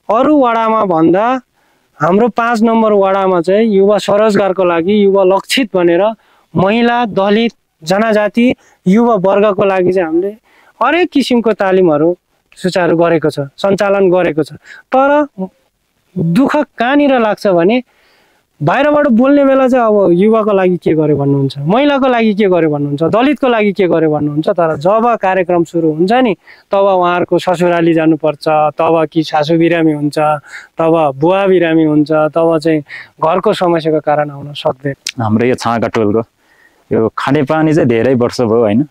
अरू वडामा भन्दा हाम्रो 5 नम्बर वडामा चाहिँ युवा स्वरोजगारको लागि युवा लक्षित भनेर महिला दलित जनजाति युवा वर्गको लागि चाहिँ हामीले हरेक किसिमको तालिमहरू सुचारू गरेको छ सञ्चालन गरेको छ। तर दुःख कहाँनिर लाग्छ भने बाहिरबाट बोल्ने बेला चाहिँ अब युवाको लागि के गर्यो भन्नुहुन्छ, महिलाको लागि के गर्यो भन्नुहुन्छ, दलितको लागि के गर्यो भन्नुहुन्छ। तर जब कार्यक्रम सुरु हुन्छ नि तब उहाँहरूको ससुराली जानुपर्छ, तब कि सासू बिरामी हुन्छ, तब बुवा बिरामी हुन्छ, तब चाहिँ घरको समस्याको कारण आउन सक्दैन। हाम्रो यो छाँगा टोलको यो खानेपानी चाहिँ धेरै वर्ष भयो होइन।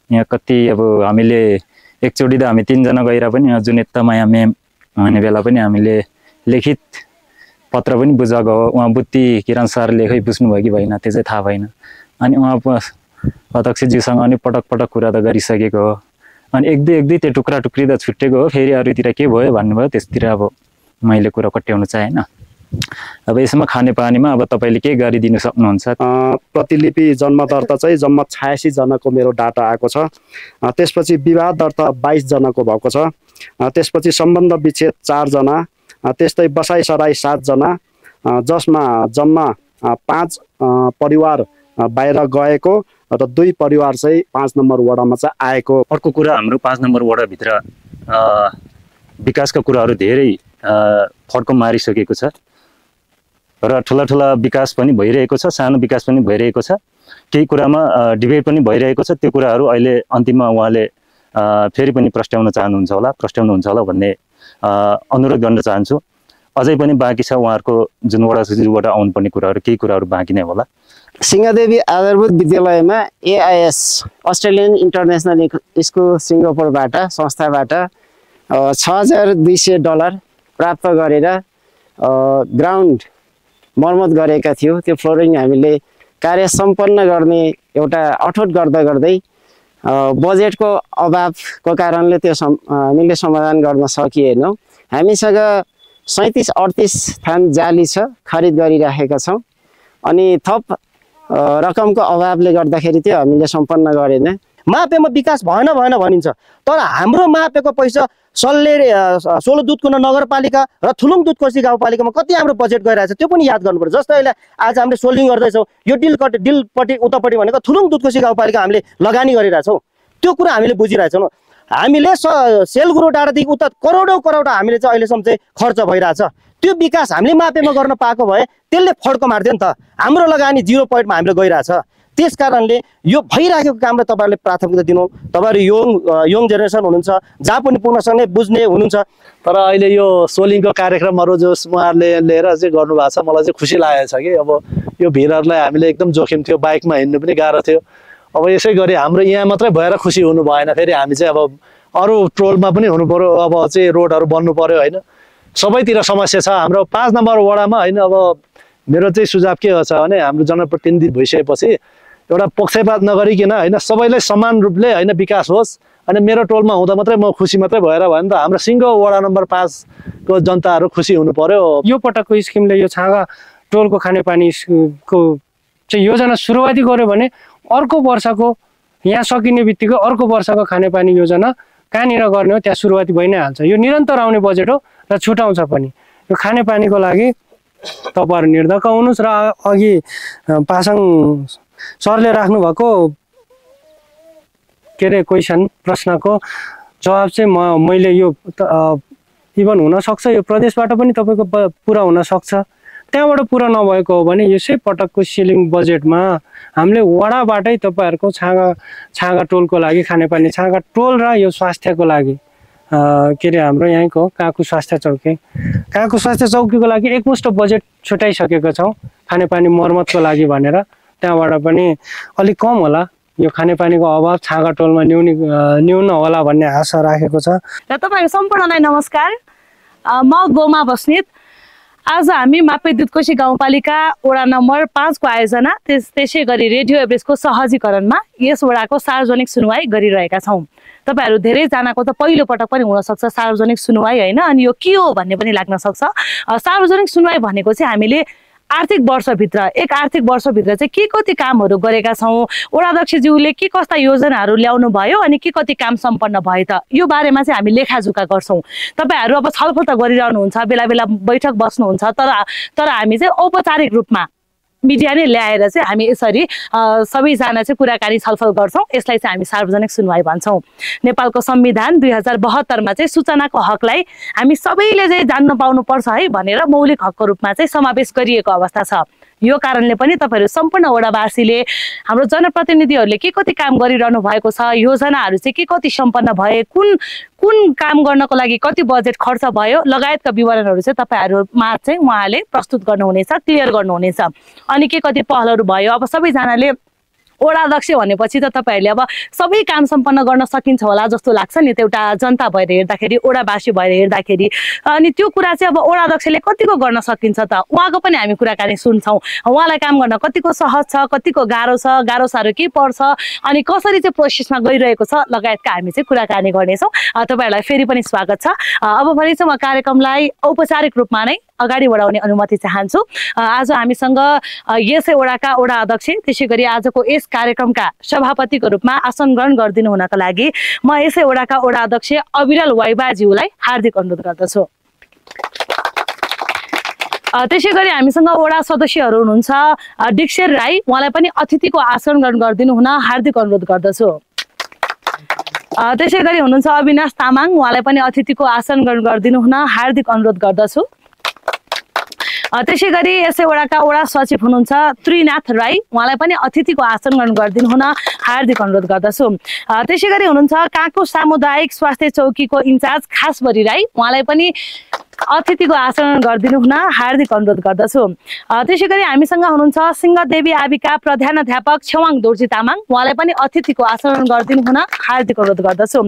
यहाँ कति अब हामीले एकचोटि त हामी 3 जना गएर पनि जुन तमाया म्याम भन्ने बेला पनि हामीले लिखित पत्र पनि बुझाएको हो। उहाँ बुद्धि किरण सरले खै बुझ्नुभयो कि भएन त्यो चाहिँ थाहा भएन। अनि उहाँ अध्यक्षज्यूसँग पनि पटक पटक कुरा त गरिसकेको हो। अनि एक दुई त्यो टुक्रा टुक्री त छुट्टेको हो। फेरि अरूतिर के भयो भन्नुभयो, त्यसतिर अब मैले कुरा कट्याउनु चाहेन। अब यसमा खानेपानीमा अब तपाईँले के गरिदिनु सक्नुहुन्छ? प्रतिलिपि जन्म दर्ता चाहिँ जम्मा 86 जनाको मेरो डाटा आएको छ। त्यसपछि विवाह दर्ता 22 जनाको भएको छ। त्यसपछि सम्बन्ध विच्छेद 4 जना, त्यस्तै बसाइ सराई 7 जना, जसमा जम्मा 5 परिवार बाहिर गएको र 2 परिवार चाहिँ 5 नम्बर वडामा चाहिँ आएको। अर्को कुरा हाम्रो 5 नम्बर वडाभित्र विकासका कुराहरू धेरै फड्को मारिसकेको छ र ठुला विकास पनि भइरहेको छ, सानो विकास पनि भइरहेको छ, केही कुरामा डिबेट पनि भइरहेको छ। त्यो कुराहरू अहिले अन्तिममा उहाँले फेरि पनि प्रस्ट्याउनुहुन्छ होला भन्ने अनुरोध गर्न चाहन्छु। अझै पनि बाँकी छ उहाँहरूको जुन वडाबाट आउनुपर्ने कुराहरू, केही कुराहरू बाँकी नै होला। सिंहदेवी आधारभूत विद्यालयमा AIS अस्ट्रेलियन इन्टरनेसनल स्कुल सिङ्गापुरबाट संस्थाबाट $6,200 प्राप्त गरेर ग्राउन्ड मर्मत गरेका थियौँ। त्यो फ्लोरिङ हामीले कार्य सम्पन्न गर्ने एउटा अठोट गर्दै बजेटको अभावको कारणले त्यो हामीले समाधान गर्न सकिएनौँ। हामीसँग 37-38 थान जाली छ, खरिद गरिराखेका छौँ। अनि थप रकमको अभावले गर्दाखेरि त्यो हामीले सम्पन्न गरेन। मापेमा विकास भएन भनिन्छ, तर हाम्रो मापेको पैसा सल्लेरे 16 दुधकुना नगरपालिका र थुलुङ दुधकोशी गाउँपालिकामा कति हाम्रो बजेट गइरहेछ त्यो पनि याद गर्नुपर्छ। जस्तो अहिले आज हामीले सोल्डिङ गर्दैछौँ, यो डिलपट्टि उतापट्टि भनेको थुलुङ दुधकोशी गाउँपालिका हामीले लगानी गरिरहेछौँ। त्यो कुरा हामीले बुझिरहेछौँ। हामीले सेलगुरो डाँडादेखि उता करोडौँ हामीले चाहिँ अहिलेसम्म चाहिँ खर्च भइरहेछ। त्यो विकास हामीले मापेमा गर्न पाएको भए त्यसले फड्को मार्थ्यो नि त। हाम्रो लगानी 0 पोइन्टमा हामीले गइरहेछ। त्यस कारणले यो भइराखेको कामलाई तपाईँहरूले प्राथमिकता दिनु। तपाईँहरू यङ जेनेरेसन हुनुहुन्छ, जहाँ पनि पुग्न सक्ने बुझ्ने हुनुहुन्छ। तर अहिले यो सोलिङको कार्यक्रमहरू जो उहाँहरूले लिएर चाहिँ गर्नुभएको छ, मलाई चाहिँ खुसी लागेको छ कि अब यो भिडहरूलाई हामीले एकदम जोखिम थियो, बाइकमा हिँड्नु पनि गाह्रो थियो। अब यसै गरी हाम्रो यहाँ मात्रै भएर खुसी हुनु भएन, फेरि हामी चाहिँ अब अरू टोलमा पनि हुनु पर्यो। अब चाहिँ रोडहरू बन्नु पर्यो होइन, सबैतिर समस्या छ हाम्रो 5 नम्बर वडामा होइन। अब मेरो चाहिँ सुझाव के छ भने हाम्रो जनप्रतिनिधि भइसकेपछि एउटा पक्षपात नगरिकन होइन सबैलाई समान रूपले होइन विकास होस्। अनि मेरो टोलमा हुँदा मात्रै म खुसी मात्रै भएर भयो नि त, हाम्रो सिङ्गो वडा नम्बर 5 को जनताहरू खुसी हुनु पर्यो। यो पटकको स्किमले यो छाँगा टोलको खानेपानीको चाहिँ योजना सुरुवाती गर्यो भने अर्को वर्षको यहाँ सकिने बित्तिकै अर्को वर्षको खानेपानी योजना कहाँनिर गर्ने हो त्यहाँ सुरुवाती भइ नै हाल्छ। यो निरन्तर आउने बजेट हो र छुटाउँछ पनि। यो खानेपानीको लागि तपाईँहरू निर्धक्क हुनुहोस्। र अघि पासाङ सरले राख्नुभएको के अरे प्रश्नको जवाब चाहिँ मैले यो इभन हुनसक्छ यो प्रदेशबाट पनि तपाईँको पुरा हुनसक्छ, त्यहाँबाट पुरा नभएको हो भने यसै पटकको सिलिङ बजेटमा हामीले वडाबाटै तपाईँहरूको छाँगा टोलको लागि खानेपानी छाँगा टोल र यो स्वास्थ्यको लागि के अरे हाम्रो यहीँको काँकु स्वास्थ्य चौकीको लागि एकमुष्ट बजेट छुटाइसकेको छौँ खानेपानी मर्मतको लागि भनेर। त्यहाँबाट पनि अलिक कम होला, यो खानेपानीको अभाव छाँगा टोलमा न्यून होला भन्ने आशा राखेको छ। र तपाईँहरू सम्पूर्णलाई नमस्कार, म गोमा बस्नेत। आज हामी मापे दुधकोशी गाउँपालिका वडा नम्बर 5 को आयोजना त्यसै गरी रेडियो एभरेजको सहजीकरणमा यस वडाको सार्वजनिक सुनवाई गरिरहेका छौँ। तपाईँहरू धेरैजनाको त पहिलो पटक पनि हुनसक्छ सार्वजनिक सुनवाई होइन, अनि यो के हो भन्ने पनि लाग्न सक्छ। सार्वजनिक सुनवाई भनेको चाहिँ हामीले आर्थिक वर्षभित्र एक आर्थिक वर्षभित्र चाहिँ के कति कामहरू गरेका छौँ, वडा अध्यक्षज्यूले के कस्ता योजनाहरू ल्याउनु भयो अनि के कति काम सम्पन्न भयो त, यो बारेमा चाहिँ हामी लेखाजोखा गर्छौँ। तपाईँहरू अब छलफल त गरिरहनुहुन्छ, बेला बेला बैठक बस्नुहुन्छ, तर हामी चाहिँ औपचारिक रूपमा मिडिया नै ल्याएर चाहिँ हामी यसरी सबैजना चाहिँ कुराकानी छलफल गर्छौँ। यसलाई चाहिँ हामी सार्वजनिक सुनवाई भन्छौँ। नेपालको संविधान 2072 चाहिँ सूचनाको हकलाई हामी सबैले चाहिँ जान्न पाउनुपर्छ है भनेर मौलिक हकको रूपमा चाहिँ समावेश गरिएको अवस्था छ। यो कारणले पनि तपाईँहरू सम्पूर्ण वडावासीले हाम्रो जनप्रतिनिधिहरूले के कति काम गरिरहनु भएको छ, योजनाहरू चाहिँ के कति सम्पन्न भए, कुन काम गर्नको लागि कति बजेट खर्च भयो लगायतका विवरणहरू चाहिँ तपाईँहरूमा चाहिँ उहाँले प्रस्तुत गर्नुहुनेछ, क्लियर गर्नुहुनेछ। अनि के कति पहलहरू भयो, अब सबैजनाले वडा अध्यक्ष भनेपछि त तपाईँहरूले अब सबै काम सम्पन्न गर्न सकिन्छ होला जस्तो लाग्छ नि, त एउटा जनता भएर हेर्दाखेरि, वडावासी भएर हेर्दाखेरि। अनि त्यो कुरा चाहिँ अब वडा अध्यक्षले कतिको गर्न सकिन्छ त, उहाँको पनि हामी कुराकानी सुन्छौँ। उहाँलाई काम गर्न कतिको सहज छ, कतिको गाह्रो छ, गाह्रो साह्रो के पर्छ, अनि कसरी चाहिँ प्रोसेसमा गइरहेको छ लगायतका हामी चाहिँ कुराकानी गर्नेछौँ। तपाईँहरूलाई फेरि पनि स्वागत छ। अब भने चाहिँ म कार्यक्रमलाई औपचारिक रूपमा नै अगाडि बढाउने अनुमति चाहन्छु। आज हामीसँग यसै वडाका वडा अध्यक्ष, त्यसै गरी आजको यस कार्यक्रमका सभापतिको रूपमा आसन ग्रहण गरिदिनु हुनका लागि म यसै वडाका वडा अध्यक्ष अविरल वाइबाज्यूलाई हार्दिक अनुरोध गर्दछु। त्यसै गरी हामीसँग वडा सदस्यहरू हुनुहुन्छ डिक्सेर राई, उहाँलाई पनि अतिथिको आसन ग्रहण गरिदिनु हुन हार्दिक अनुरोध गर्दछु। त्यसै गरी हुनुहुन्छ अविनाश तामाङ, उहाँलाई पनि अतिथिको आसन ग्रहण गरिदिनु हुन हार्दिक अनुरोध गर्दछु। त्यसै गरी यसै वडाका वडा सचिव हुनुहुन्छ त्रिनाथ राई, उहाँलाई पनि अतिथिको आसन ग्रहण गरिदिनु हुन हार्दिक अनुरोध गर्दछु। त्यसै गरी हुनुहुन्छ काँको सामुदायिक स्वास्थ्य चौकीको इन्चार्ज खासबरी राई, उहाँलाई पनि अतिथिको आसन गरिदिनु हुन हार्दिक अनुरोध गर्दछु। त्यसै गरी हामीसँग हुनुहुन्छ सिंहदेवी आबिका प्रधानाध्यापक छेवाङ दोर्जी तामाङ, उहाँलाई पनि अतिथिको आसन गरिदिनु हुन हार्दिक अनुरोध गर्दछु।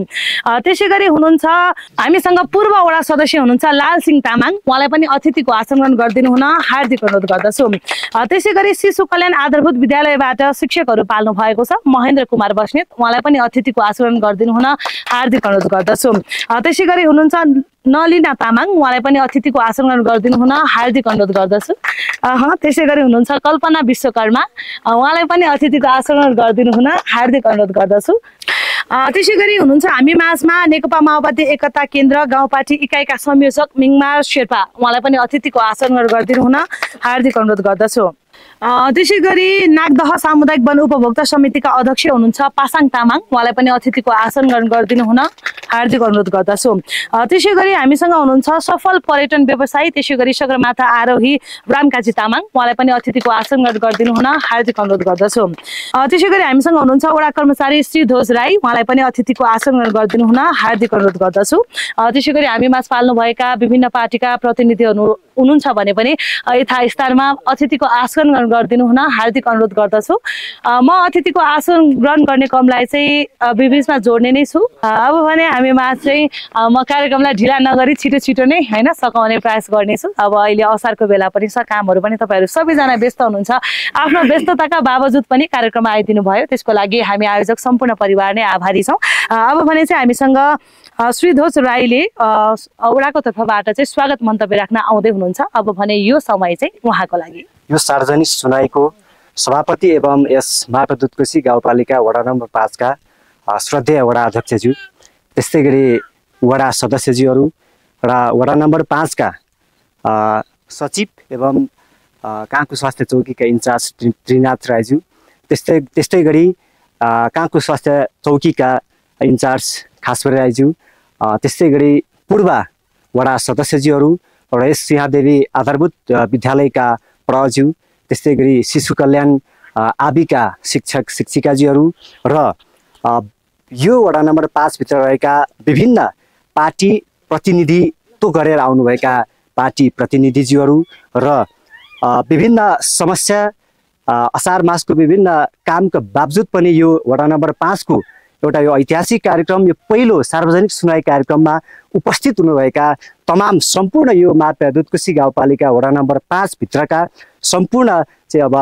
त्यसै गरी हुनुहुन्छ हामीसँग पूर्व वडा सदस्य हुनुहुन्छ लाल सिंह तामाङ, उहाँलाई पनि अतिथिको आसन गरिदिनु हुन हार्दिक अनुरोध गर्दछु। त्यसै गरी शिशु कल्याण आधारभूत विद्यालयबाट शिक्षकहरू पाल्नु भएको छ महेन्द्र कुमार बस्नेत, उहाँलाई पनि अतिथिको आसन गरिदिनु हुन हार्दिक अनुरोध गर्दछु। त्यसै गरी हुनुहुन्छ नलिना तामाङ, उहाँलाई पनि अतिथिको आसन गरिदिनु हुन हार्दिक अनुरोध गर्दछु। त्यसै गरी हुनुहुन्छ कल्पना विश्वकर्मा, उहाँलाई पनि अतिथिको आसन गरिदिनु हुन हार्दिक अनुरोध गर्दछु। त्यसै गरी हुनुहुन्छ हामी माझमा नेकपा माओवादी एकता केन्द्र गाउँपाटी इकाइका संयोजक मिङमार शेर्पा, उहाँलाई पनि अतिथिको आसन गरिदिनु हुन हार्दिक अनुरोध गर्दछु। त्यसै गरी नागदह सामुदायिक वन उपभोक्ता समितिका अध्यक्ष हुनुहुन्छ पासाङ तामाङ, उहाँलाई पनि अतिथिको आसन गरिदिनु हुन हार्दिक अनुरोध गर्दछु। त्यसै गरी हामीसँग हुनुहुन्छ सफल पर्यटन व्यवसायी, त्यसै गरी सगरमाथा आरोही रामकाजी तामाङ, उहाँलाई पनि अतिथिको आसन गरिदिनु हुन हार्दिक अनुरोध गर्दछु। त्यसै गरी हामीसँग हुनुहुन्छ वडा कर्मचारी श्री ध्वज राई, उहाँलाई पनि अतिथिको आसन गरिदिनु हुन हार्दिक अनुरोध गर्दछु। त्यसै गरी हामी माझ पाल्नुभएका विभिन्न पार्टीका प्रतिनिधिहरू हुनुहुन्छ भने पनि यथास्थानमा अतिथिको आसन गरिदिनु हुन हार्दिक अनुरोध गर्दछु। म अतिथिको आसन ग्रहण गर्ने क्रमलाई चाहिँ बिचमा जोड्ने नै छु। अब भने हामीमा चाहिँ म कार्यक्रमलाई ढिला नगरी छिटो छिटो नै होइन सघाउने प्रयास गर्नेछु। अब अहिले असारको बेला पनि छ, कामहरू पनि तपाईँहरू सबैजना व्यस्त हुनुहुन्छ, आफ्नो व्यस्तताका बावजुद पनि कार्यक्रममा आइदिनु भयो, त्यसको लागि हामी आयोजक सम्पूर्ण परिवार नै आभारी छौँ। अब भने चाहिँ हामीसँग श्री ध्वज राईले वडाको तर्फबाट चाहिँ स्वागत मन्तव्य राख्न आउँदै हुनुहुन्छ। अब भने यो समय चाहिँ उहाँको लागि। यो सार्वजनिक सुनाइको सभापति एवं यस मापा दुधकोशी गाउँपालिका वडा नम्बर 5 का श्रद्धेय वडा अध्यक्षज्यू, त्यस्तै गरी वडा सदस्यज्यूहरू र वडा नम्बर 5 का सचिव एवं काँको स्वास्थ्य चौकीका इन्चार्ज त्रिनाथ राईज्यू, त्यस्तै गरी काँको स्वास्थ्य चौकीका इन्चार्ज खासबरी राईज्यू, त्यस्तै गरी पूर्व वडा सदस्यज्यूहरू र यस सिंहदेवी आधारभूत विद्यालयका प्रज्यू, त्यस्तै गरी शिशु कल्याण आबिका शिक्षक शिक्षिकाजीहरू र यो वडा नम्बर 5 भित्र रहेका विभिन्न पार्टी प्रतिनिधित्व गरेर आउनुभएका पार्टी प्रतिनिधिज्यूहरू र विभिन्न समस्या असार मासको विभिन्न कामका बावजुद पनि यो वडा नम्बर 5 को एउटा यो ऐतिहासिक कार्यक्रम, यो पहिलो सार्वजनिक सुनाइ कार्यक्रममा उपस्थित हुनुभएका तमाम सम्पूर्ण यो मापा दुधकोशी गाउँपालिका वडा नम्बर 5 भित्रका सम्पूर्ण चाहिँ अब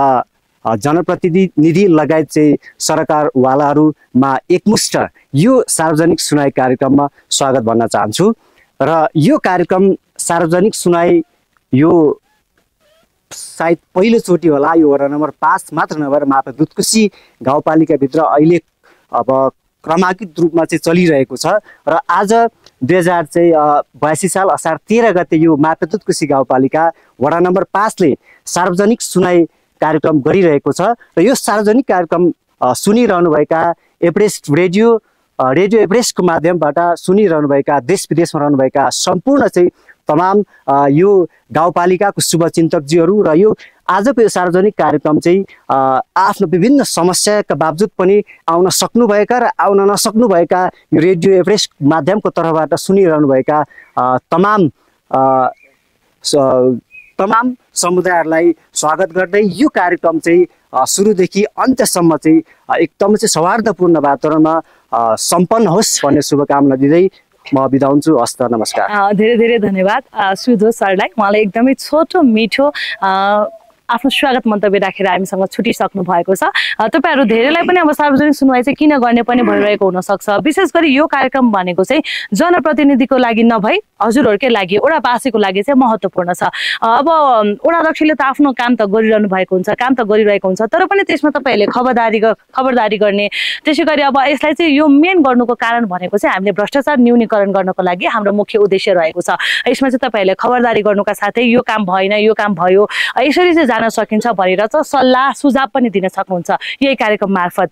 जनप्रतिनिधि लगायत चाहिँ सरकारवालाहरूमा एकमुष्ट यो सार्वजनिक सुनाइ कार्यक्रममा स्वागत भन्न चाहन्छु। र यो कार्यक्रम सार्वजनिक सुनाइ यो सायद पहिलोचोटि होला यो वडा नम्बर 5 मात्र नभएर मापा दुधकोशी गाउँपालिकाभित्र अहिले अब क्रमाङ्कित रूपमा चाहिँ चलिरहेको छ र आज 2082 साल असार 13 गते यो मापा दुधकोशी गाउँपालिका वडा नम्बर 5 ले सार्वजनिक सुनाई कार्यक्रम गरिरहेको छ र यो सार्वजनिक कार्यक्रम सुनिरहनुभएका एभरेस्ट रेडियो एभरेस्टको माध्यमबाट सुनिरहनुभएका देश विदेशमा रहनुभएका सम्पूर्ण चाहिँ तमाम यो गाउँपालिकाको शुभचिन्तकजीहरू र यो आजको यो सार्वजनिक कार्यक्रम चाहिँ आफ्नो विभिन्न समस्याका बावजुद पनि आउन सक्नुभएका र आउन नसक्नुभएका यो रेडियो एभरेस्ट माध्यमको तर्फबाट सुनिरहनुभएका तमाम समुदायहरूलाई स्वागत गर्दै यो कार्यक्रम चाहिँ सुरुदेखि अन्त्यसम्म चाहिँ एकदमै चाहिँ सौहार्दपूर्ण वातावरणमा सम्पन्न होस् भन्ने शुभकामना दिँदै म बिदा हुन्छु। हस्त नमस्कार। धेरै धेरै धन्यवाद सुजोत सरलाई। उहाँले एकदमै छोटो मिठो आफ्नो स्वागत मन्तव्य राखेर हामीसँग छुटिसक्नु भएको छ। तपाईहरू धेरैलाई पनि अब सार्वजनिक सुनवाई चाहिँ किन गर्ने पनि भइरहेको हुनसक्छ। विशेष गरी यो कार्यक्रम भनेको चाहिँ जनप्रतिनिधिको लागि नभई हजुरहरूकै लागि ओडावासीको लागि चाहिँ महत्त्वपूर्ण छ। अब ओडाध्यक्षले त आफ्नो काम त गरिरहनु भएको हुन्छ, काम त गरिरहेको हुन्छ, तर पनि त्यसमा तपाईँहरूले खबरदारी गर्ने, त्यसै गरी अब यसलाई चाहिँ यो मेन गर्नुको कारण भनेको चाहिँ हामीले भ्रष्टाचार न्यूनीकरण गर्नको लागि हाम्रो मुख्य उद्देश्य रहेको छ। यसमा चाहिँ तपाईँहरूले खबरदारी गर्नुका साथै यो काम भएन, यो काम भयो, यसरी चाहिँ जान सकिन्छ भनेर चाहिँ सल्लाह सुझाव पनि दिन सक्नुहुन्छ यही कार्यक्रम मार्फत।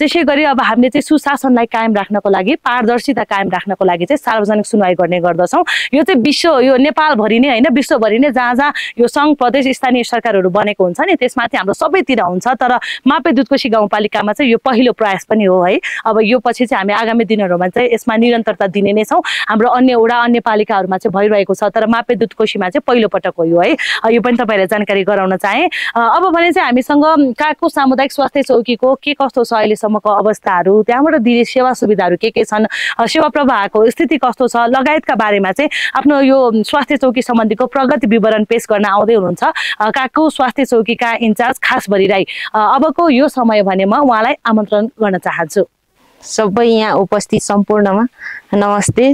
त्यसै गरी अब हामीले चाहिँ सुशासनलाई कायम राख्नको लागि, पारदर्शिता कायम राख्नको लागि चाहिँ सार्वजनिक सुनवाई गर्ने गर्दछौँ। यो चाहिँ यो नेपालभरि नै होइन, विश्वभरि नै जहाँ जहाँ यो सङ्घ प्रदेश स्थानीय सरकारहरू बनेको हुन्छ नि त्यसमाथि हाम्रो सबैतिर हुन्छ। तर मापे दुधकोशी गाउँपालिकामा चाहिँ यो पहिलो प्रयास पनि हो है। अब यो पछि चाहिँ हामी आगामी दिनहरूमा चाहिँ यसमा निरन्तरता दिने नै छौँ। हाम्रो अन्य वडा अन्य पालिकाहरूमा चाहिँ भइरहेको छ, तर मापे दुधकोशीमा चाहिँ पहिलो पटक हो यो है। यो पनि तपाईँहरूले जानकारी गराउन चाहे। अब भने चाहिँ हामीसँग कागको सामुदायिक स्वास्थ्य चौकीको के कस्तो छ अहिलेसम्मको अवस्थाहरू, त्यहाँबाट दिने सेवा सुविधाहरू के छन्, सेवा प्रवाहको स्थिति कस्तो छ लगायतका बारेमा चाहिँ आफ्नो यो स्वास्थ्य चौकी सम्बन्धीको प्रगति विवरण पेश गर्न आउँदै हुनुहुन्छ कागको स्वास्थ्य चौकीका इन्चार्ज खासबरी राई। अबको यो समय भने म उहाँलाई आमन्त्रण गर्न चाहन्छु। सबै यहाँ उपस्थित सम्पूर्णमा नमस्ते।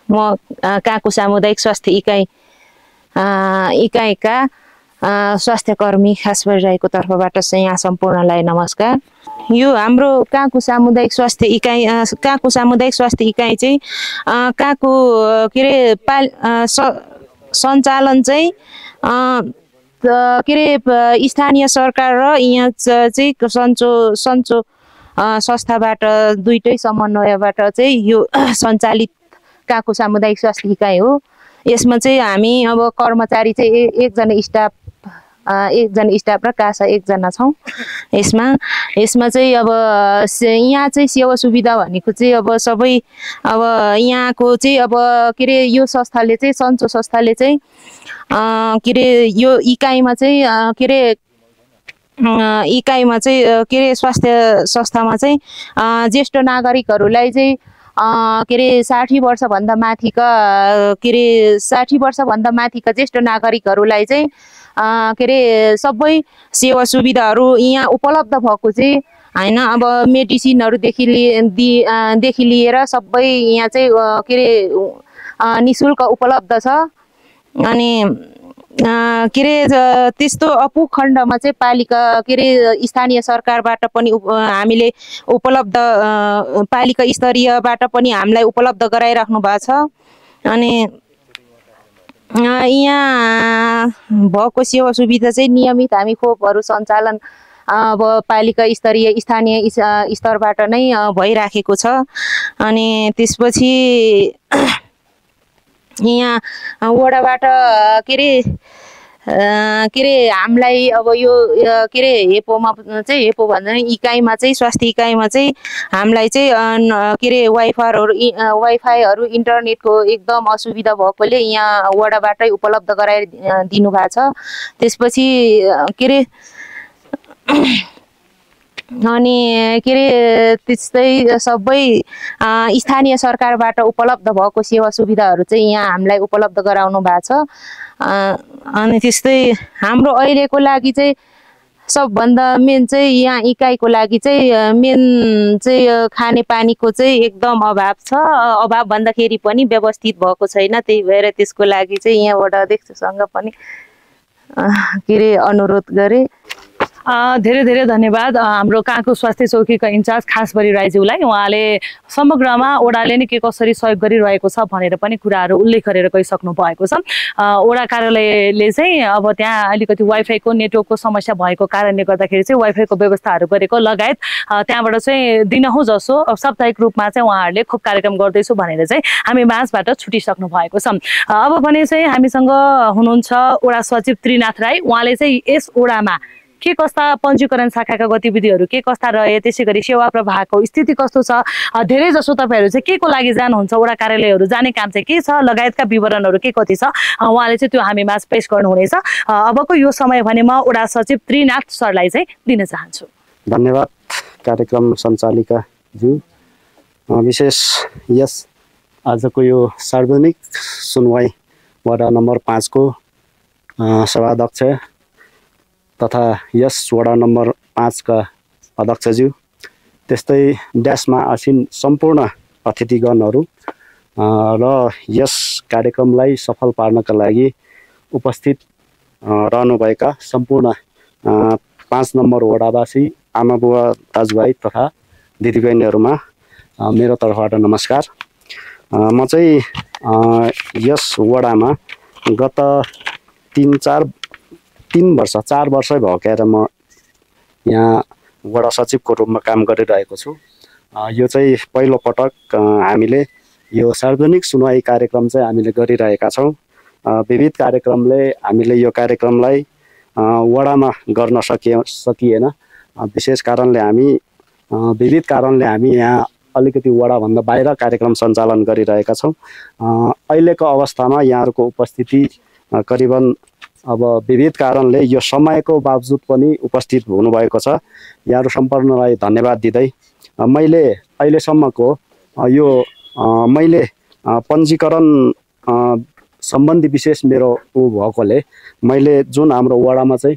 म कागको सामुदायिक स्वास्थ्य इकाइका स्वास्थ्यकर्मी खासबरी राईको तर्फबाट चाहिँ यहाँ सम्पूर्णलाई नमस्कार। यो हाम्रो कागको सामुदायिक स्वास्थ्य इकाइ चाहिँ कागको के अरे सञ्चालन चाहिँ के अरे स्थानीय सरकार र यहाँ चाहिँ सञ्चो संस्थाबाट दुईटै समन्वयबाट चाहिँ यो सञ्चालित कागको सामुदायिक स्वास्थ्य इकाइ हो। यसमा चाहिँ हामी अब कर्मचारी चाहिँ एकजना स्टाफ र कासा एकजना छौँ। यसमा चाहिँ अब यहाँ चाहिँ सेवा सुविधा भनेको चाहिँ अब सबै अब यहाँको चाहिँ अब के अरे यो संस्थाले चाहिँ सञ्चो संस्थाले चाहिँ के अरे यो इकाइमा चाहिँ के अरे के अरे स्वास्थ्य संस्थामा चाहिँ ज्येष्ठ नागरिकहरूलाई चाहिँ के अरे 60 वर्षभन्दा माथिका के अरे 60 वर्षभन्दा माथिका ज्येष्ठ नागरिकहरूलाई चाहिँ के अरे सबै सेवा सुविधाहरू यहाँ उपलब्ध भएको चाहिँ होइन। अब मेडिसिनहरूदेखि लिएर सबै यहाँ चाहिँ के अरे निःशुल्क उपलब्ध छ। अनि के अरे त्यस्तो अपुखण्डमा चाहिँ पालिका के अरे स्थानीय सरकारबाट पनि हामीले उपलब्ध पालिका स्तरीयबाट पनि हामीलाई उपलब्ध गराइराख्नु भएको छ। अनि यहाँ भएको सेवा सुविधा चाहिँ नियमित हामी खोपहरू सञ्चालन अब पालिका स्तरीय स्थानीय स्तरबाट नै भइराखेको छ। अनि त्यसपछि यहाँ वडाबाट के अरे हामीलाई अब यो के अरे हेपोमा चाहिँ हेपो भन्दा इकाइमा चाहिँ स्वास्थ्य इकाइमा चाहिँ हामीलाई चाहिँ के अरे वाइफाईहरू इन्टरनेटको एकदम असुविधा भएकोले यहाँ वडाबाटै उपलब्ध गराइदिनु भएको छ। त्यसपछि के अरे अनि के अरे त्यस्तै सबै स्थानीय सरकारबाट उपलब्ध भएको सेवा सुविधाहरू चाहिँ यहाँ हामीलाई उपलब्ध गराउनु भएको छ। अनि त्यस्तै हाम्रो अहिलेको लागि चाहिँ सबभन्दा मेन चाहिँ यहाँ इकाइको लागि चाहिँ मेन चाहिँ खानेपानीको चाहिँ एकदम अभाव छ। अभाव भन्दाखेरि पनि व्यवस्थित भएको छैन, त्यही भएर त्यसको लागि चाहिँ यहाँबाट अध्यक्षसँग पनि के अरे अनुरोध गरेँ। धेरै धेरै धन्यवाद हाम्रो काँको स्वास्थ्य चौकीका इन्चार्ज खास बरी राईज्यूलाई। उहाँले समग्रमा ओडाले नै के कसरी सहयोग गरिरहेको छ भनेर पनि कुराहरू उल्लेख गरेर गइसक्नु भएको छ। ओडा कार्यालयले चाहिँ अब त्यहाँ अलिकति वाइफाईको नेटवर्कको समस्या भएको कारणले गर्दाखेरि चाहिँ वाइफाईको व्यवस्थाहरू गरेको लगायत त्यहाँबाट चाहिँ दिनहुँ जसो साप्ताहिक रूपमा चाहिँ उहाँहरूले खोप कार्यक्रम गर्दैछु भनेर चाहिँ हामी माझबाट छुटिसक्नु भएको छ। अब भने चाहिँ हामीसँग हुनुहुन्छ ओडा सचिव त्रिनाथ राई। उहाँले चाहिँ यस ओडामा के कस्ता पञ्जीकरण शाखाका गतिविधिहरू के कस्ता रहे, त्यसै गरी सेवा प्रवाहको स्थिति कस्तो छ, धेरै जसो तपाईँहरू चाहिँ के को लागि जानुहुन्छ, वडा कार्यालयहरू जाने काम चाहिँ के छ लगायतका विवरणहरू के कति छ उहाँले चाहिँ त्यो हामी माझ पेश गर्नुहुनेछ। अबको यो समय भने म वडा सचिव त्रिनाथ सरलाई चाहिँ दिन चाहन्छु। धन्यवाद कार्यक्रम सञ्चालिका ज्यू। विशेष यस आजको यो सार्वजनिक सुनवाई वडा नम्बर 5 को सभाध्यक्ष तथा यस वडा नम्बर 5 का अध्यक्षज्यू, त्यस्तै ड्यासमा आसीन सम्पूर्ण अतिथिगणहरू र यस कार्यक्रमलाई सफल पार्नका लागि उपस्थित रहनुभएका सम्पूर्ण 5 नम्बर वडावासी आमा बुवा दाजुभाइ तथा दिदीबहिनीहरूमा मेरो तर्फबाट नमस्कार। म चाहिँ यस वडामा गत 4 वर्ष भएकर म यहाँ वडा सचिवको रूपमा काम गरिरहेको छु। यो चाहिँ पहिलो पटक हामीले यो सार्वजनिक सुनवाई कार्यक्रम चाहिँ हामीले गरिरहेका छौँ। विविध कार्यक्रमले हामीले यो कार्यक्रमलाई वडामा गर्न सकिएन। विशेष कारणले हामी विविध कारणले हामी यहाँ अलिकति वडाभन्दा बाहिर कार्यक्रम सञ्चालन गरिरहेका छौँ। अहिलेको अवस्थामा यहाँहरूको उपस्थिति करिबन अब विविध कारणले यो समयको बावजुद पनि उपस्थित हुनुभएको छ। यहाँहरू सम्पूर्णलाई धन्यवाद दिँदै मैले अहिलेसम्मको यो मैले पञ्जीकरण सम्बन्धी विशेष मेरो भएकोले मैले जुन हाम्रो वडामा चाहिँ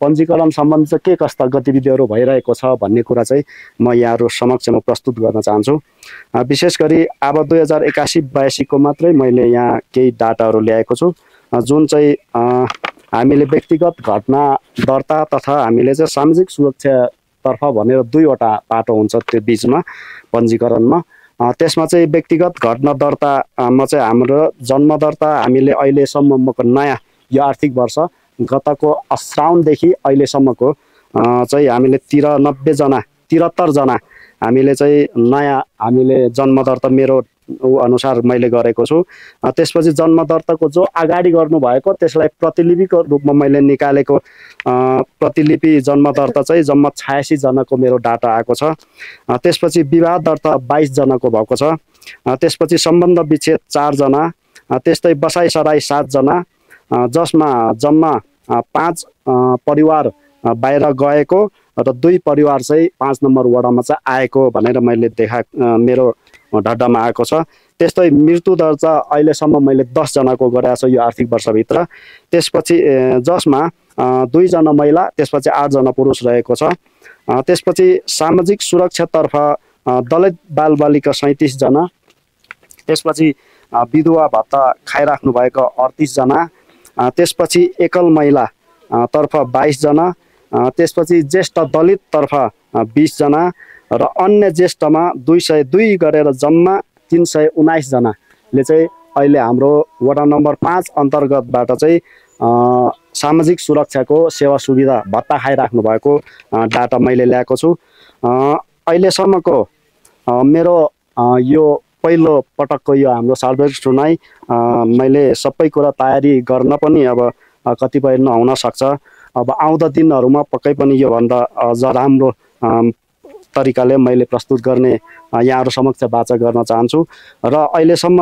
पञ्जीकरण सम्बन्धी चाहिँ के कस्ता गतिविधिहरू भइरहेको छ भन्ने कुरा चाहिँ म यहाँहरू समक्षमा प्रस्तुत गर्न चाहन्छु। विशेष गरी अब 2081-82 को मात्रै मैले यहाँ केही डाटाहरू ल्याएको छु, जुन चाहिँ हामीले व्यक्तिगत घटना दर्ता तथा हामीले चाहिँ सामाजिक सुरक्षातर्फ भनेर 2वटा पाटो हुन्छ त्यो बिचमा पञ्जीकरणमा। त्यसमा चाहिँ व्यक्तिगत घटना दर्तामा चाहिँ हाम्रो जन्म दर्ता हामीले अहिलेसम्मको नयाँ यो आर्थिक वर्ष गतको श्रावणदेखि अहिलेसम्मको चाहिँ हामीले 73 जना हामीले चाहिँ नयाँ हामीले जन्म दर्ता मेरो अनुसार मैले गरेको छु। त्यसपछि जन्म दर्ताको जो अगाडि गर्नुभएको त्यसलाई प्रतिलिपिको रूपमा मैले निकालेको प्रतिलिपि जन्म दर्ता चाहिँ जम्मा 86 जनाको मेरो डाटा आएको छ। त्यसपछि विवाह दर्ता 22 जनाको भएको छ। त्यसपछि सम्बन्ध विच्छेद 4 जना, त्यस्तै बसाइ सराई 7 जना, जसमा जम्मा 5 परिवार बाहिर गएको र 2 परिवार चाहिँ 5 नम्बर वडामा चाहिँ आएको भनेर मैले मेरो ढड्डामा आएको छ। त्यस्तै मृत्यु दर्ता अहिलेसम्म मैले 10 जनाको गरेको छु यो आर्थिक वर्षभित्र। त्यसपछि जसमा 2 जना महिला, त्यसपछि 8 जना पुरुष रहेको छ। त्यसपछि सामाजिक सुरक्षातर्फ दलित बालबालिका 37 जना, त्यसपछि विधवा भत्ता खाइराख्नु भएको 38 जना, त्यसपछि एकल महिला तर्फ 22 जना, त्यसपछि ज्येष्ठ दलित तर्फ 20 जना र अन्य ज्येष्ठमा 202 गरेर जम्मा 319 जनाले चाहिँ अहिले हाम्रो वडा नम्बर 5 अन्तर्गतबाट चाहिँ सामाजिक सुरक्षाको सेवा सुविधा भत्ता खाइराख्नु भएको डाटा मैले ल्याएको छु। अहिलेसम्मको मेरो यो पहिलो पटकको यो हाम्रो सार्वजनिक सुनाई मैले सबै कुरा तयारी गर्न पनि अब कतिपय नहुन सक्छ। अब आउँदा दिनहरूमा पक्कै पनि योभन्दा अझ राम्रो तरिकाले मैले प्रस्तुत गर्ने यहाँहरू समक्ष वाचा गर्न चाहन्छु। र अहिलेसम्म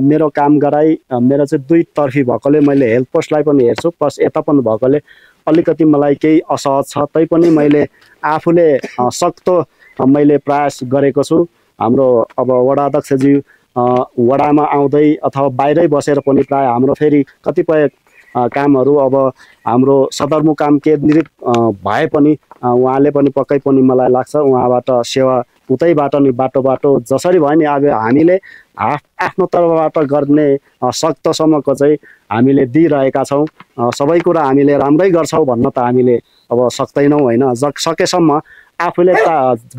मेरो काम गराई मेरो चाहिँ 2 तर्फी भएकोले मैले हेल्थ पोस्टलाई पनि हेर्छु, प्लस यता पनि भएकोले अलिकति मलाई केही असहज छ, तैपनि मैले आफूले सक्दो मैले प्रयास गरेको छु। हाम्रो अब वडा अध्यक्षज्यू वडामा आउँदै अथवा बाहिरै बसेर पनि प्राय हाम्रो फेरि कतिपय कामहरू अब हाम्रो सदरमुकाम केन्द्रित भए पनि उहाँले पनि पक्कै पनि मलाई लाग्छ उहाँबाट सेवा उतैबाट नि बाटो जसरी भयो नि अब हामीले आफ्नो तर्फबाट गर्ने सक्तसम्मको चाहिँ हामीले दिइरहेका छौँ। सबै कुरा हामीले राम्रै गर्छौँ भन्न त हामीले अब सक्दैनौँ होइन, सकेसम्म आफूले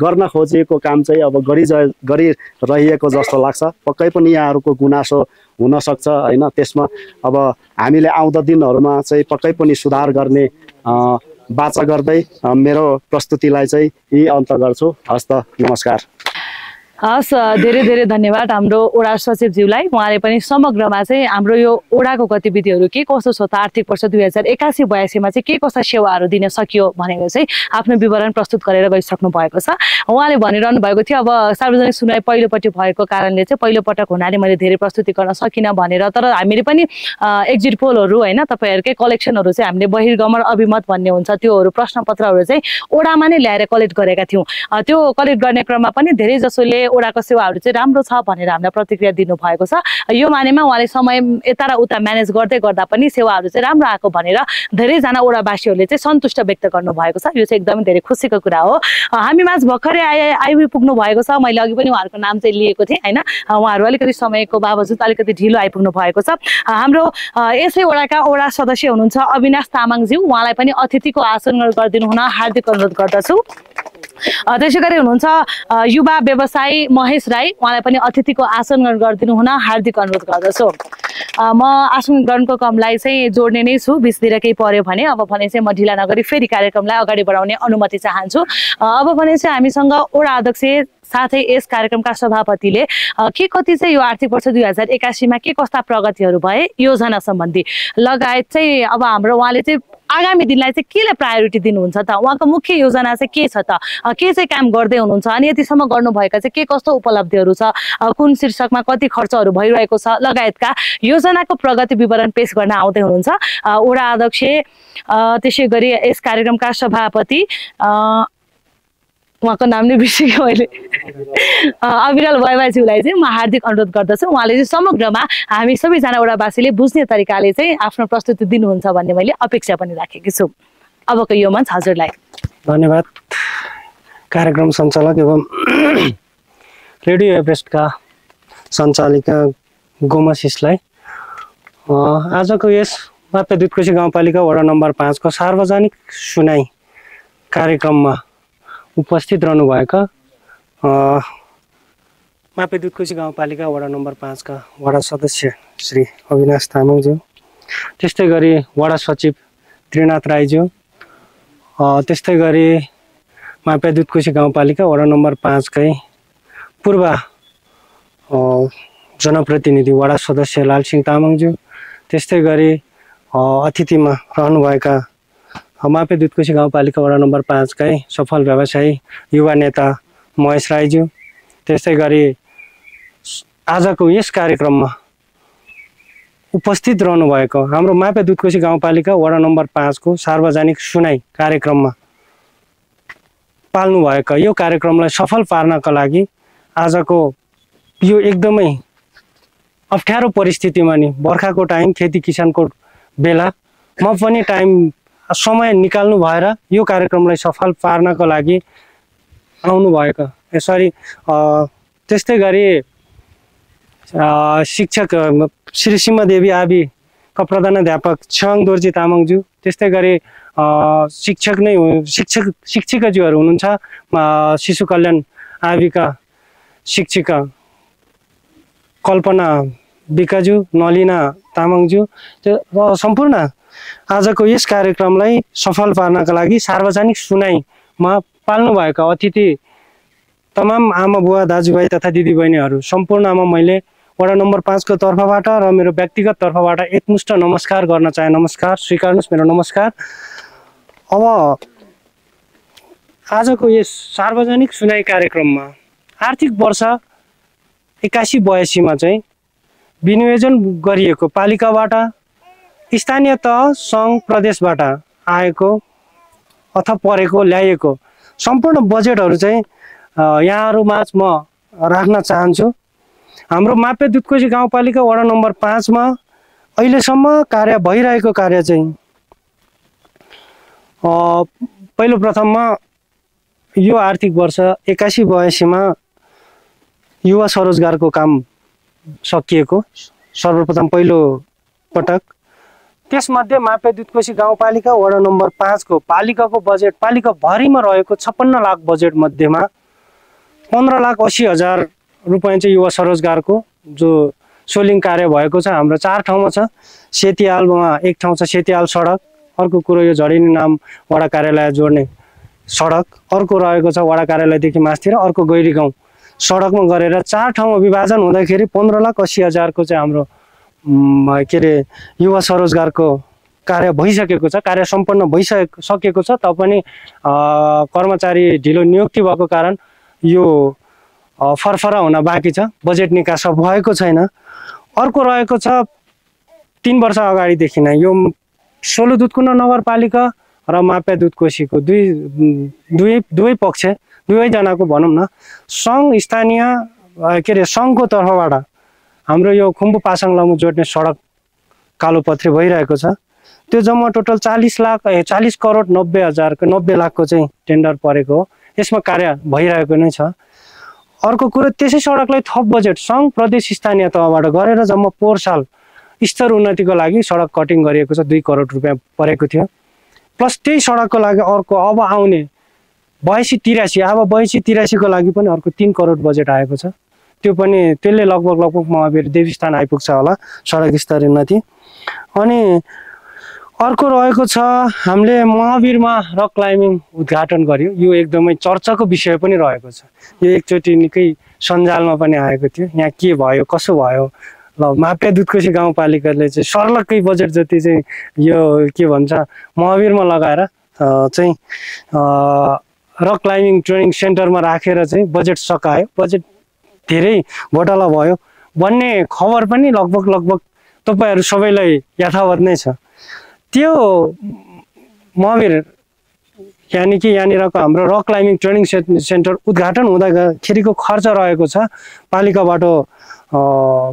गर्न खोजेको काम चाहिँ अब गरिरहेको जस्तो लाग्छ। पक्कै पनि यहाँहरूको गुनासो हुनसक्छ होइन, त्यसमा अब हामीले आउँदो दिनहरूमा चाहिँ पक्कै पनि सुधार गर्ने बाचा गर्दै मेरो प्रस्तुतिलाई चाहिँ यही अन्त गर्छु। हस् त, नमस्कार। हस्, धेरै धेरै धन्यवाद हाम्रो वडा सचिवज्यूलाई। उहाँले पनि समग्रमा चाहिँ हाम्रो यो वडाको गतिविधिहरू के कसो छ त आर्थिक वर्ष 2081-82 मा चाहिँ के कस्ता सेवाहरू दिन सकियो भनेर चाहिँ आफ्नो विवरण प्रस्तुत गरेर गइसक्नु भएको छ। उहाँले भनिरहनु भएको थियो अब सार्वजनिक सुनवाई पहिलोपटि भएको कारणले चाहिँ पहिलोपटक हुनाले मैले धेरै प्रस्तुति गर्न सकिनँ भनेर, तर हामीले पनि एक्जिट पोलहरू होइन तपाईँहरूकै कलेक्सनहरू चाहिँ हामीले बहिर्गमन अभिमत भन्ने हुन्छ त्योहरू प्रश्नपत्रहरू चाहिँ वडामा नै ल्याएर कलेक्ट गरेका थियौँ। त्यो कलेक्ट गर्ने क्रममा पनि धेरै जसोले वडाको सेवाहरू चाहिँ राम्रो छ भनेर हामीलाई प्रतिक्रिया दिनुभएको छ। यो मानेमा उहाँले समय यता र उता म्यानेज गर्दै गर्दा पनि सेवाहरू चाहिँ राम्रो आएको भनेर धेरैजना वडावासीहरूले चाहिँ सन्तुष्ट व्यक्त गर्नुभएको छ। यो चाहिँ एकदमै धेरै खुसीको कुरा हो। हामी माझ भर्खरै आइपुग्नु भएको छ। मैले अघि पनि उहाँहरूको नाम चाहिँ लिएको थिएँ होइन, उहाँहरू अलिकति समयको बावजुद अलिकति ढिलो आइपुग्नु भएको छ। हाम्रो यसै वडाका वडा सदस्य हुनुहुन्छ अविनाश तामाङज्यू, उहाँलाई पनि अतिथिको आसन गरिदिनु हुन हार्दिक अनुरोध गर्दछु। त्यसै गरी हुनुहुन्छ युवा व्यवसायी महेश राई, उहाँलाई पनि अतिथिको आसन गरिदिनु हुन हार्दिक अनुरोध गर्दछु। म आसन ग्रहणको क्रमलाई चाहिँ जोड्ने नै छु, बिचतिर केही पर्यो भने अब भने चाहिँ म ढिला नगरी फेरि कार्यक्रमलाई अगाडि बढाउने अनुमति चाहन्छु। अब भने चाहिँ हामीसँग वडा अध्यक्ष साथै यस कार्यक्रमका सभापतिले के कति चाहिँ यो आर्थिक वर्ष 2081 मा के कस्ता प्रगतिहरू भए योजना सम्बन्धी लगायत चाहिँ अब हाम्रो उहाँले चाहिँ आगामी दिनलाई चाहिँ केले प्रायोरिटी दिनुहुन्छ त, उहाँको मुख्य योजना चाहिँ के छ त, के चाहिँ काम गर्दै हुनुहुन्छ अनि यतिसम्म गर्नुभएका चाहिँ के कस्तो उपलब्धिहरू छ, कुन शीर्षकमा कति खर्चहरू भइरहेको छ लगायतका योजनाको प्रगति विवरण पेश गर्न आउँदै हुनुहुन्छ वडा अध्यक्ष त्यसै गरी यस कार्यक्रमका सभापति उहाँको नाम नै बिर्सेको मैले अविरल वाइवाज्यूलाई चाहिँ म हार्दिक अनुरोध गर्दछु। उहाँले चाहिँ समग्रमा हामी सबैजना वडावासीले बुझ्ने तरिकाले चाहिँ आफ्नो प्रस्तुति दिनुहुन्छ भन्ने मैले अपेक्षा पनि राखेकी छु। अबको यो मञ्च हजुरलाई। धन्यवाद कार्यक्रम सञ्चालक एवं रेडियो एभरेस्टका सञ्चालिका गोमसिसलाई आजको यस मापे दुधकोशी गाउँपालिका वडा नम्बर 5 को सार्वजनिक सुनाई कार्यक्रममा उपस्थित रहनुभएका मापे दुधकोशी गाउँपालिका वडा नम्बर 5 का वडा सदस्य श्री अविनाश तामाङज्यू, त्यस्तै गरी वडा सचिव त्रिनाथ राईज्यू, त्यस्तै गरी मापे दुधकोशी गाउँपालिका वडा नम्बर 5 कै पूर्व जनप्रतिनिधि वडा सदस्य लालसिंह तामाङज्यू, त्यस्तै गरी अतिथिमा रहनुभएका मापे दुधकोशी गाउँपालिका वडा नम्बर 5 कै सफल व्यवसायी युवा नेता महेश राईज्यू, त्यस्तै गरी आजको यस कार्यक्रममा उपस्थित रहनुभएको हाम्रो मापे दुधकोशी गाउँपालिका वडा नम्बर 5 को सार्वजनिक सुनाई कार्यक्रममा पाल्नु भएको यो कार्यक्रमलाई सफल पार्नका लागि आजको यो एकदमै अप्ठ्यारो परिस्थितिमा नि बर्खाको टाइम खेती किसानको बेला म पनि समय निकाल्नु भएर यो कार्यक्रमलाई सफल पार्नको लागि आउनु भएको। यसरी त्यस्तै गरी शिक्षक श्री सिंहदेवी आबिका प्रधानाध्यापक छङ दोर्जी तामाङज्यू, त्यस्तै गरी शिक्षिकाज्यूहरू हुनुहुन्छ शिशु कल्याण आबिका शिक्षिका कल्पना विकाज्यू, नलिना तामाङज्यू, त्यो सम्पूर्ण आजको यस कार्यक्रमलाई सफल पार्नका लागि सार्वजनिक सुनाईमा पाल्नु भएका अतिथि तमाम आमा बुवा दाजुभाइ तथा दिदीबहिनीहरू सम्पूर्णमा मैले वडा नम्बर 5 को तर्फबाट र मेरो व्यक्तिगत तर्फबाट एकमुष्ट नमस्कार गर्न चाहे। नमस्कार, स्वीकार्नुहोस् मेरो नमस्कार। अब आजको यस सार्वजनिक सुनाई कार्यक्रममा आर्थिक वर्ष 81-82 मा चाहिँ विनियोजन गरिएको पालिकाबाट स्थानीय तह सङ्घ प्रदेशबाट आएको अथवा परेको ल्याइएको सम्पूर्ण बजेटहरू चाहिँ यहाँहरू माझ म राख्न चाहन्छु। हाम्रो मापे दुधकोशी गाउँपालिका वडा नम्बर 5 मा अहिलेसम्म कार्य भइरहेको कार्य चाहिँ पहिलो प्रथममा यो आर्थिक वर्ष 81-82मा युवा स्वरोजगारको काम सकिएको सर्वप्रथम पहिलो पटक। त्यसमध्ये मापे दुधकोशी गाउँपालिका वडा नम्बर 5 को पालिकाको बजेट पालिकाभरिमा रहेको 56 लाख बजेट मध्येमा 15,80,000 रुपैयाँ चाहिँ युवा स्वरोजगारको जो सोलिङ कार्य भएको छ। हाम्रो 4 ठाउँमा छ। सेतीहालमा एक ठाउँ छ सेतीहाल सडक, अर्को कुरो यो झडिनी नाम वडा कार्यालय जोड्ने सडक, अर्को रहेको छ वडा कार्यालयदेखि मास्तिर, अर्को गैरी गाउँ सडकमा गरेर 4 ठाउँमा विभाजन हुँदाखेरि 15,80,000 को चाहिँ हाम्रो के अरे युवा स्वरोजगारको कार्य भइसकेको छ। कार्य सम्पन्न भइसकेको छ तापनि कर्मचारी ढिलो नियुक्ति भएको कारण यो फरफरा हुन बाँकी छ। बजेट निकास भएको छैन। अर्को रहेको छ 3 वर्ष अगाडिदेखि नै यो सोलुदुधकुण्ड नगरपालिका र मापे दुधकोशीको दुवै पक्ष दुवैजनाको भनौँ न सङ्घ स्थानीय के अरे सङ्घको तर्फबाट हाम्रो यो खुम्बु पासाङ लमु जोड्ने सडक कालोपत्री भइरहेको छ। त्यो जम्मा टोटल 40 करोड 90 लाखको चाहिँ टेन्डर परेको हो। यसमा कार्य भइरहेको नै छ। अर्को कुरो त्यसै सडकलाई थप बजेट सङ्घ प्रदेश स्थानीय तहबाट गरेर जम्मा पोहोर साल स्तर उन्नतिको लागि सडक कटिङ गरिएको छ। 2 करोड रुपियाँ परेको थियो। प्लस त्यही सडकको लागि अर्को अब आउने 82-83 अब 82-83 को लागि पनि अर्को 3 करोड बजेट आएको छ। त्यो पनि त्यसले लगभग महावीर देवीस्थान आइपुग्छ होला सडक स्तर उन्नति। अनि अर्को रहेको छ हामीले महावीरमा रक क्लाइम्बिङ उद्घाटन गर्यो। यो एकदमै चर्चाको विषय पनि रहेको छ। यो एकचोटि निकै सञ्जालमा पनि आएको थियो। यहाँ के भयो कसो भयो ल मापे दुधकोशी गाउँपालिकाले चाहिँ सर्लक्कै बजेट जति चाहिँ यो के भन्छ महावीरमा लगाएर चाहिँ रक क्लाइम्बिङ ट्रेनिङ सेन्टरमा राखेर चाहिँ बजेट सकायो। बजेट धेरै घोटाला भयो भन्ने खबर पनि लगभग तपाईहरु सबैलाई यथावत नै छ। त्यो महावीर यानी कि यहाँनिरको हाम्रो रक क्लाइम्बिङ ट्रेनिङ सेन्टर उद्घाटन हुँदाखेरिको खर्च रहेको छ पालिकाबाट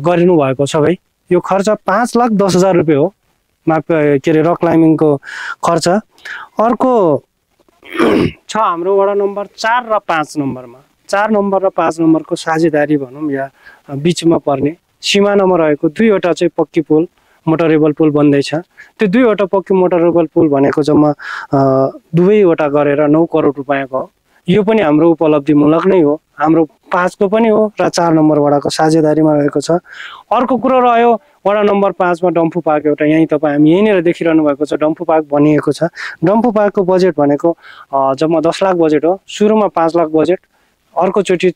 गरिनु भएको सबै। यो खर्च 5,10,000 रुपियाँ हो के अरे रक क्लाइम्बिङको खर्च। अर्को छ हाम्रो वडा नम्बर 4 र 5 नम्बरमा 4 नम्बर र 5 नम्बरको साझेदारी भनौँ या बिचमा पर्ने सिमानामा रहेको 2वटा चाहिँ पक्की पुल मोटरेबल पुल बन्दैछ। त्यो 2वटा पक्की मोटरेबल पुल भनेको जम्मा दुवैवटा गरेर 9 करोड रुपियाँको हो। यो पनि हाम्रो उपलब्धिमूलक नै हो। हाम्रो 5 को पनि हो र 4 नम्बर वडाको साझेदारीमा रहेको छ। अर्को कुरो रह्यो वडा नम्बर 5 मा डम्फु पार्क एउटा यही तपाईँ हामी यहीँनिर देखिरहनु भएको छ डम्फु पार्क बनिएको छ। डम्फु पार्कको बजेट भनेको जम्मा 10 लाख बजेट हो। सुरुमा 5 लाख बजेट, अर्कोचोटि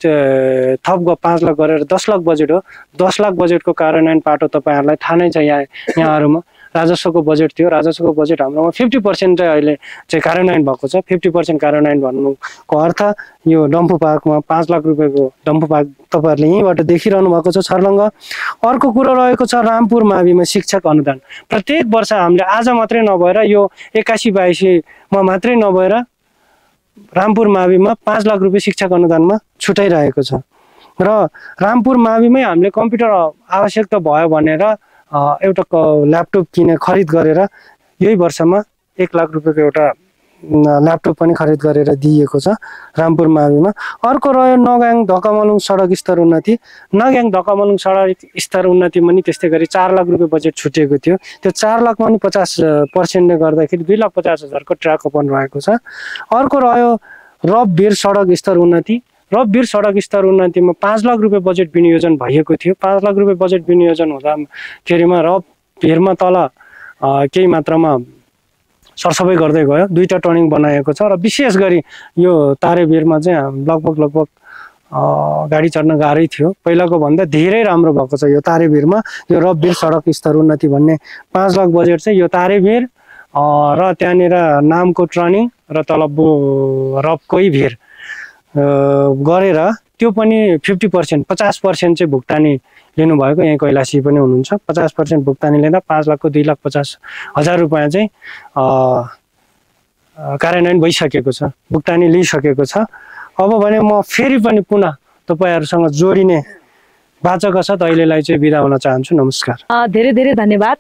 थप 5 लाख गरेर 10 लाख बजेट हो। 10 लाख बजेटको कार्यान्वयन पाटो तपाईँहरूलाई थाहा नै छ। यहाँहरूमा राजस्वको बजेट थियो। राजस्वको बजेट हाम्रोमा 50% चाहिँ अहिले चाहिँ कार्यान्वयन भएको छ। 50% कार्यान्वयन भन्नुको अर्थ यो डम्फु पार्कमा 5 लाख रुपियाँको डम्फु पार्क तपाईँहरूले यहीँबाट देखिरहनु भएको छ छर्लङ्ग। अर्को कुरो रहेको छ रामपुर माविमा शिक्षक अनुदान। प्रत्येक वर्ष हामीले आज मात्रै नभएर यो 81-82 मा मात्रै नभएर रामपुर माविमा 5 लाख रुपियाँ शिक्षक अनुदानमा छुटाइरहेको छ। र रामपुर माविमै हामीले कम्प्युटर आवश्यकता भयो भनेर एउटा ल्यापटप खरिद गरेर यही वर्षमा 1 लाख रुपियाँको एउटा ल्यापटप पनि खरिद गरेर दिएको छ रामपुर माविमा। अर्को रह्यो नगाङ धकामलुङ सडक स्तर उन्नति। नगाङ धकामलुङ सडक स्तर उन्नतिमा नि त्यस्तै गरी 4 लाख रुपियाँ बजेट छुटेको थियो। त्यो 4 लाखमा पनि 50% गर्दाखेरि 2,50,000 को ट्र्याक ओपन रहेको छ। अर्को रह्यो रबभिर सडक स्तर उन्नति। रबभिर सडक स्तर उन्नतिमा 5 लाख रुपियाँ बजेट विनियोजन भएको थियो। 5 लाख रुपियाँ बजेट विनियोजन हुँदाखेरिमा रबभिरमा तल केही मात्रामा सरसफाइ गर्दै गयो। 2टा टर्निङ बनाएको छ र विशेष गरी यो तारेभिरमा चाहिँ लगभग गाडी चढ्न गाह्रै थियो। पहिलाको भन्दा धेरै राम्रो भएको छ यो तारेभिरमा। यो रबभिर सडक स्तर उन्नति भन्ने 5 लाख बजेट चाहिँ यो तारेभिर र त्यहाँनिर नामको टर्निङ र तल रबकै भिर गरेर त्यो पनि 50% 50% चाहिँ भुक्तानी लिनुभएको। यहीँ कैलाशी पनि हुनुहुन्छ। 50% भुक्तानी लिँदा 5 लाखको 2,50,000 रुपियाँ चाहिँ कार्यान्वयन भइसकेको छ, भुक्तानी लिइसकेको छ। अब भने म फेरि पनि पुनः तपाईँहरूसँग जोडिने वाचक छ त अहिलेलाई चाहिँ बिदा हुन चाहन्छु। नमस्कार। धेरै धेरै धन्यवाद।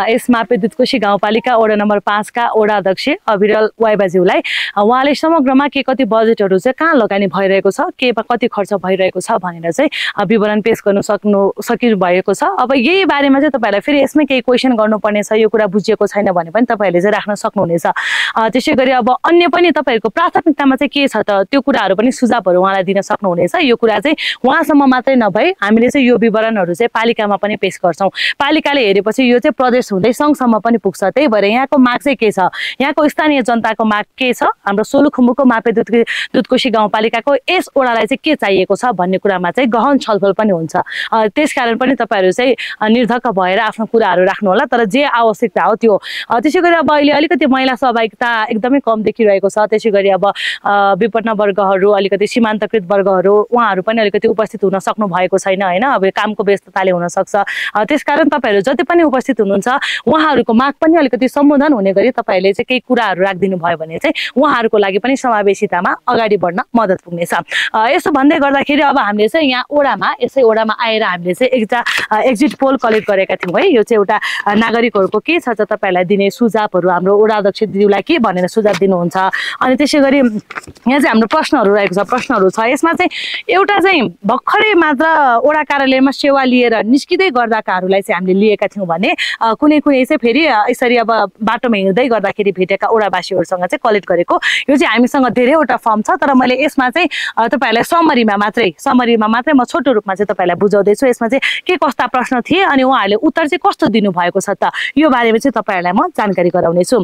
यस मापे दुधकोशी गाउँपालिका वडा नम्बर 5 का वडा अध्यक्ष अविरल वाइबाज्यूलाई उहाँले समग्रमा के कति बजेटहरू चाहिँ कहाँ लगानी भइरहेको छ, केमा कति खर्च भइरहेको छ भनेर चाहिँ विवरण पेश गर्न सकिनु भएको छ। अब यही बारेमा चाहिँ तपाईँहरूलाई फेरि यसमै केही क्वेसन गर्नुपर्ने छ, यो कुरा बुझिएको छैन भने पनि तपाईँहरूले चाहिँ राख्न सक्नुहुनेछ। त्यसै गरी अब अन्य पनि तपाईँहरूको प्राथमिकतामा चाहिँ के छ त त्यो कुराहरू पनि सुझावहरू उहाँलाई दिन सक्नुहुनेछ। यो कुरा चाहिँ उहाँसम्म मात्रै नभई हामीले चाहिँ यो विवरणहरू चाहिँ पालिकामा पनि पेश गर्छौँ। पालिकाले हेरेपछि यो चाहिँ प्रदेश हुँदै सङ्घसम्म पनि पुग्छ। त्यही भएर यहाँको माग चाहिँ के छ, यहाँको स्थानीय जनताको माग के छ, हाम्रो सोलुखुम्बुको मापे दुधकोशी गाउँपालिकाको यस ओडालाई चाहिँ के चाहिएको छ भन्ने कुरामा चाहिँ गहन छलफल पनि हुन्छ। त्यसकारण पनि तपाईँहरू चाहिँ निर्धक्क भएर आफ्नो कुराहरू राख्नुहोला, तर जे आवश्यकता हो त्यो। त्यसै गरी अब अहिले अलिकति महिला सहभागिता एकदमै कम देखिरहेको छ। त्यसै गरी अब विपन्न वर्गहरू, अलिकति सीमान्तकृत वर्गहरू उहाँहरू पनि अलिकति उपस्थित हुन सक्नु भएको छैन होइन, अब कामको व्यस्तताले हुनसक्छ। त्यसकारण तपाईँहरू जति पनि उपस्थित हुनुहुन्छ उहाँहरूको माग पनि अलिकति सम्बोधन हुने गरी तपाईँहरूले चाहिँ केही कुराहरू राखिदिनु भयो भने चाहिँ उहाँहरूको लागि पनि समावेशितामा अगाडि बढ्न मद्दत पुग्नेछ। यसो भन्दै गर्दाखेरि अब हामीले चाहिँ यहाँ ओडामा यसै ओडामा आएर हामीले चाहिँ एउटा एक्जिट पोल कलेक्ट गरेका थियौँ है। यो चाहिँ एउटा नागरिकहरूको के छ तपाईँहरूलाई दिने सुझावहरू, हाम्रो ओडा अध्यक्ष दिदीलाई के भनेर सुझाव दिनुहुन्छ। अनि त्यसै गरी यहाँ चाहिँ हाम्रो प्रश्नहरू रहेको छ, प्रश्नहरू छ। यसमा चाहिँ एउटा चाहिँ भर्खरै मात्र ओडा कार्यालयमा सेवा लिएर निस्किँदै गर्दाकाहरूलाई चाहिँ हामीले लिएका थियौँ भने कुनै चाहिँ फेरि यसरी अब बाटोमा हिँड्दै गर्दाखेरि भेटेका ओडावासीहरूसँग चाहिँ कलेक्ट गरेको यो चाहिँ हामीसँग धेरैवटा फर्म छ। तर मैले यसमा चाहिँ तपाईँहरूलाई समरीमा मात्रै म छोटो रूपमा चाहिँ तपाईँलाई बुझाउँदैछु। यसमा चाहिँ के कस्ता प्रश्न थिए अनि उहाँहरूले उत्तर चाहिँ कस्तो दिनुभएको छ त यो बारेमा चाहिँ तपाईँहरूलाई म जानकारी गराउनेछु।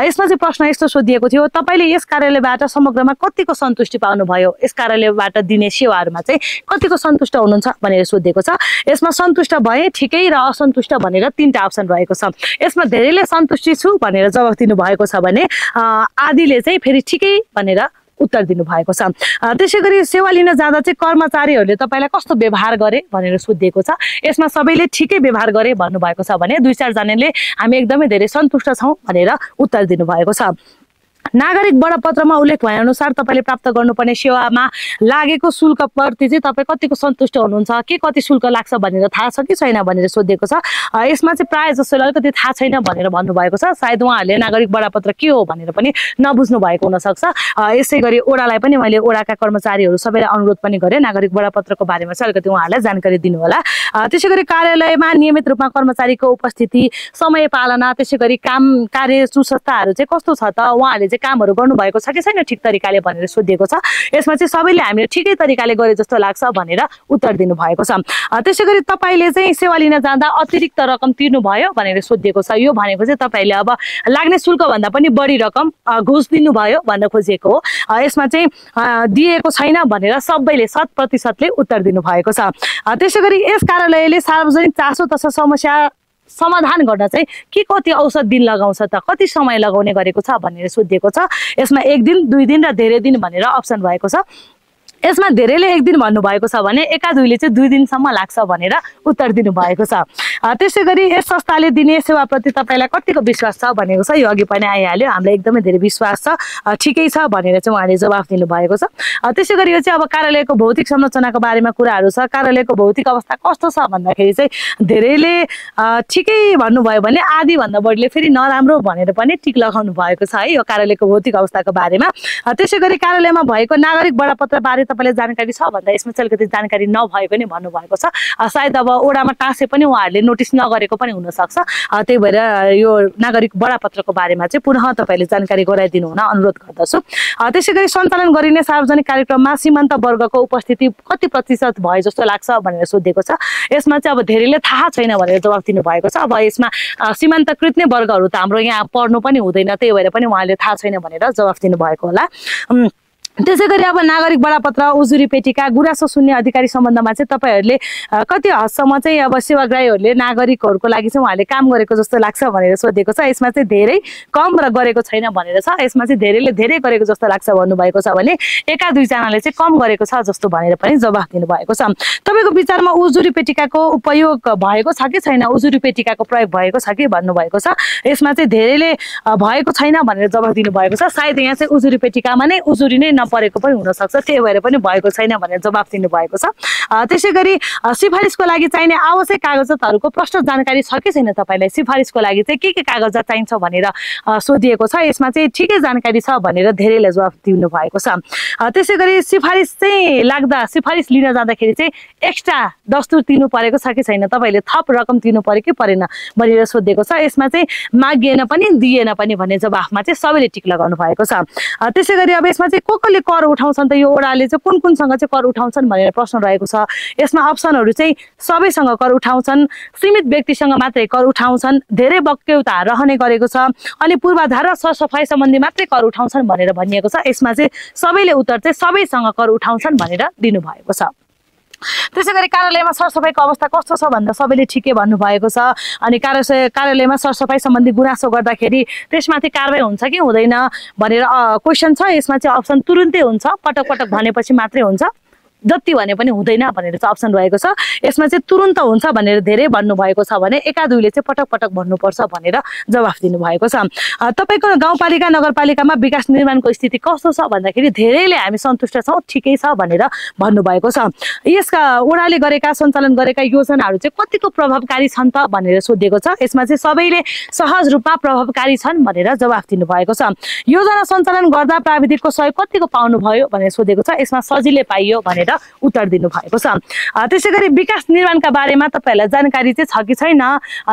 यसमा चाहिँ प्रश्न यस्तो सोधिएको थियो, तपाईँले यस कार्यालयबाट समग्रमा कतिको सन्तुष्टि पाउनुभयो, यस कार्यालयबाट दिने सेवाहरूमा चाहिँ कतिको सन्तुष्ट हुनुहुन्छ भनेर सोधिएको छ। यसमा सन्तुष्ट भए, ठिकै र असन्तुष्ट भनेर 3टा अप्सन रहेको छ। यसमा धेरैले सन्तुष्टि छु भनेर जवाफ दिनुभएको छ भने आधीले चाहिँ फेरि ठिकै भनेर उत्तर दिनुभएको छ। त्यसै गरी सेवा लिन जाँदा चाहिँ कर्मचारीहरूले तपाईँलाई कस्तो व्यवहार गरे भनेर सोधिएको छ। यसमा सबैले ठिकै व्यवहार गरे भन्नुभएको छ भने 2-4 जनाले हामी एकदमै धेरै सन्तुष्ट छौँ भनेर उत्तर दिनुभएको छ। नागरिक बडपत्रमा उल्लेख भए अनुसार तपाईँले प्राप्त गर्नुपर्ने सेवामा लागेको शुल्क प्रति चाहिँ तपाईँ कतिको सन्तुष्ट हुनुहुन्छ, के कति शुल्क लाग्छ भनेर थाहा छ कि छैन भनेर सोधिएको छ। यसमा चाहिँ प्रायः जसोले अलिकति थाहा छैन भनेर भन्नुभएको छ। सायद उहाँहरूले नागरिक बडपत्र के हो भनेर पनि नबुझ्नु भएको हुनसक्छ। यसै गरी ओडालाई पनि मैले ओडाका कर्मचारीहरू सबैलाई अनुरोध पनि गरेँ नागरिक बडपत्रको बारेमा चाहिँ अलिकति उहाँहरूलाई जानकारी दिनुहोला। त्यसै गरी कार्यालयमा नियमित रूपमा कर्मचारीको उपस्थिति, समय पालना, त्यसै गरी कार्य सुवस्थाहरू चाहिँ कस्तो छ त, उहाँहरूले कामहरू गर्नुभएको छ कि छैन ठिक तरिकाले भनेर सोधिएको छ। यसमा चाहिँ सबैले हामीले ठिकै तरिकाले गरे जस्तो लाग्छ भनेर उत्तर दिनुभएको छ। त्यसै गरी तपाईँले चाहिँ सेवा लिन जाँदा अतिरिक्त रकम तिर्नुभयो भनेर सोधिएको छ। यो भनेको चाहिँ तपाईँले अब लाग्ने शुल्कभन्दा पनि बढी रकम घुस दिनुभयो भन्न खोजिएको हो। यसमा चाहिँ दिएको छैन भनेर सबैले 100%ले उत्तर दिनुभएको छ। त्यसै गरी यस कार्यालयले सार्वजनिक चासो तथा समस्या समाधान गर्न चाहिँ के कति औसत दिन लगाउँछ त, कति समय लगाउने गरेको छ भनेर सोधिएको छ। यसमा 1 दिन, 2 दिन र धेरै दिन भनेर अप्सन भएको छ। यसमा धेरैले 1 दिन भन्नुभएको छ भने एकादुईले चाहिँ 2 दिनसम्म लाग्छ भनेर उत्तर दिनुभएको छ। त्यसै गरी यस संस्थाले दिने सेवाप्रति तपाईँलाई कतिको विश्वास छ भनेको छ। यो अघि पनि आइहाल्यो, हामीलाई एकदमै धेरै विश्वास छ, ठिकै छ भनेर चाहिँ उहाँले जवाफ दिनुभएको छ। त्यसै गरी यो चाहिँ अब कार्यालयको भौतिक संरचनाको बारेमा कुराहरू छ। कार्यालयको भौतिक अवस्था कस्तो छ भन्दाखेरि चाहिँ धेरैले ठिकै भन्नुभयो भने आधीभन्दा बढीले फेरि नराम्रो भनेर पनि टिक लगाउनु भएको छ है यो कार्यालयको भौतिक अवस्थाको बारेमा। त्यसै गरी कार्यालयमा भएको नागरिक बडपत्र बारे तपाईँलाई जानकारी छ भन्दा यसमा चाहिँ अलिकति जानकारी नभएको नि भन्नुभएको छ। सायद अब ओडामा टाँसे पनि उहाँहरूले नोटिस नगरेको पनि हुनसक्छ। त्यही भएर यो नागरिक बडपत्रको बारेमा चाहिँ पुनः तपाईँले जानकारी गराइदिनु हुन अनुरोध गर्दछु। त्यसै गरी सञ्चालन गरिने सार्वजनिक कार्यक्रममा सीमान्त वर्गको उपस्थिति कति प्रतिशत भयो जस्तो लाग्छ भनेर सोधिएको छ। यसमा चाहिँ अब धेरैले थाहा छैन भनेर जवाफ दिनुभएको छ। अब यसमा सीमान्तकृत नै वर्गहरू त हाम्रो यहाँ पढ्नु पनि हुँदैन, त्यही भएर पनि उहाँले थाहा छैन भनेर जवाफ दिनुभएको होला। त्यसै गरी अब नागरिक बडापत्र उजुरी पेटिका गुनासो सुन्ने अधिकारी सम्बन्धमा चाहिँ तपाईहरुले कति हदसम्म चाहिँ अब सेवाग्राहीहरुले नागरिकहरुको लागि चाहिँ उहाँले काम गरेको जस्तो लाग्छ भनेर सोधेको छ। यसमा चाहिँ धेरै कम र गरेको छैन भनेर छ। यसमा चाहिँ धेरैले धेरै गरेको जस्तो लाग्छ भन्नुभएको छ भने एका दुई जनाले चाहिँ कम गरेको छ जस्तो भनेर पनि जवाफ दिनुभएको छ। तपाईको विचारमा उजुरी पेटिकाको उपयोग भएको छ कि छैन, उजुरी पेटिकाको प्रयोग भएको छ कि भन्नुभएको छ। यसमा चाहिँ धेरैले भएको छैन भनेर जवाफ दिनुभएको छ। सायद यहाँ चाहिँ उजुरी पेटिकामा नै उजुरी नै नपरेको पनि हुनसक्छ, त्यही भएर पनि भएको छैन भनेर जवाफ दिनुभएको छ। त्यसै गरी सिफारिसको लागि चाहिने आवश्यक कागजातहरूको प्रष्ट जानकारी छ कि छैन तपाईँलाई? सिफारिसको लागि चाहिँ के कागजात चाहिन्छ भनेर सोधिएको छ। यसमा चाहिँ ठिकै जानकारी छ भनेर धेरैले जवाफ दिनुभएको छ। त्यसै गरी सिफारिस चाहिँ लाग्दा, सिफारिस लिन जाँदाखेरि चाहिँ एक्स्ट्रा दस्तुर तिर्नु परेको छ कि छैन, तपाईँले थप रकम तिर्नु पर्यो कि परेन भनेर सोधेको छ। यसमा चाहिँ मागिएन पनि दिएन पनि भन्ने जवाफमा चाहिँ सबैले टिक लगाउनु भएको छ। त्यसै गरी अब यसमा चाहिँ कसले कर उठाउँछन् त, यो ओडाले चाहिँ कुनसँग चाहिँ कर उठाउँछन् भनेर प्रश्न रहेको छ। यसमा अप्सनहरू चाहिँ सबैसँग कर उठाउँछन्, सीमित व्यक्तिसँग मात्रै कर उठाउँछन्, धेरै बक्यौता रहने गरेको छ, अनि पूर्वाधार र सरसफाइ सम्बन्धी मात्रै कर उठाउँछन् भनेर भनिएको छ। यसमा चाहिँ सबैले उत्तर चाहिँ सबैसँग कर उठाउँछन् भनेर दिनुभएको छ। त्यसै गरी कार्यालयमा सरसफाइको अवस्था कस्तो छ भन्दा सबैले ठिकै भन्नुभएको छ। अनि कार्यालयमा सरसफाइ सम्बन्धी गुनासो गर्दाखेरि त्यसमाथि कारबाही हुन्छ कि हुँदैन भनेर क्वेसन छ। यसमा चाहिँ अप्सन तुरुन्तै हुन्छ, पटक पटक भनेपछि मात्रै हुन्छ, जति भने पनि हुँदैन भनेर चाहिँ अप्सन रहेको छ। यसमा चाहिँ तुरुन्त हुन्छ भनेर धेरै भन्नुभएको छ भने एका दुईले चाहिँ पटक पटक भन्नुपर्छ भनेर जवाफ दिनुभएको छ। तपाईँको गाउँपालिका नगरपालिकामा विकास निर्माणको स्थिति कस्तो छ भन्दाखेरि धेरैले हामी सन्तुष्ट छौँ, ठिकै छ भनेर भन्नुभएको छ। यसका ओडाले गरेका सञ्चालन गरेका योजनाहरू चाहिँ कतिको प्रभावकारी छन् त भनेर सोधिएको छ। यसमा चाहिँ सबैले सहज रूपमा प्रभावकारी छन् भनेर जवाफ दिनुभएको छ। योजना सञ्चालन गर्दा प्राविधिकको सहयोग कतिको पाउनुभयो भनेर सोधेको छ। यसमा सजिलै पाइयो भनेर उत्तर दिनुभएको छ। त्यसै गरी विकास निर्माणका बारेमा तपाईँहरूलाई जानकारी चाहिँ छ कि छैन,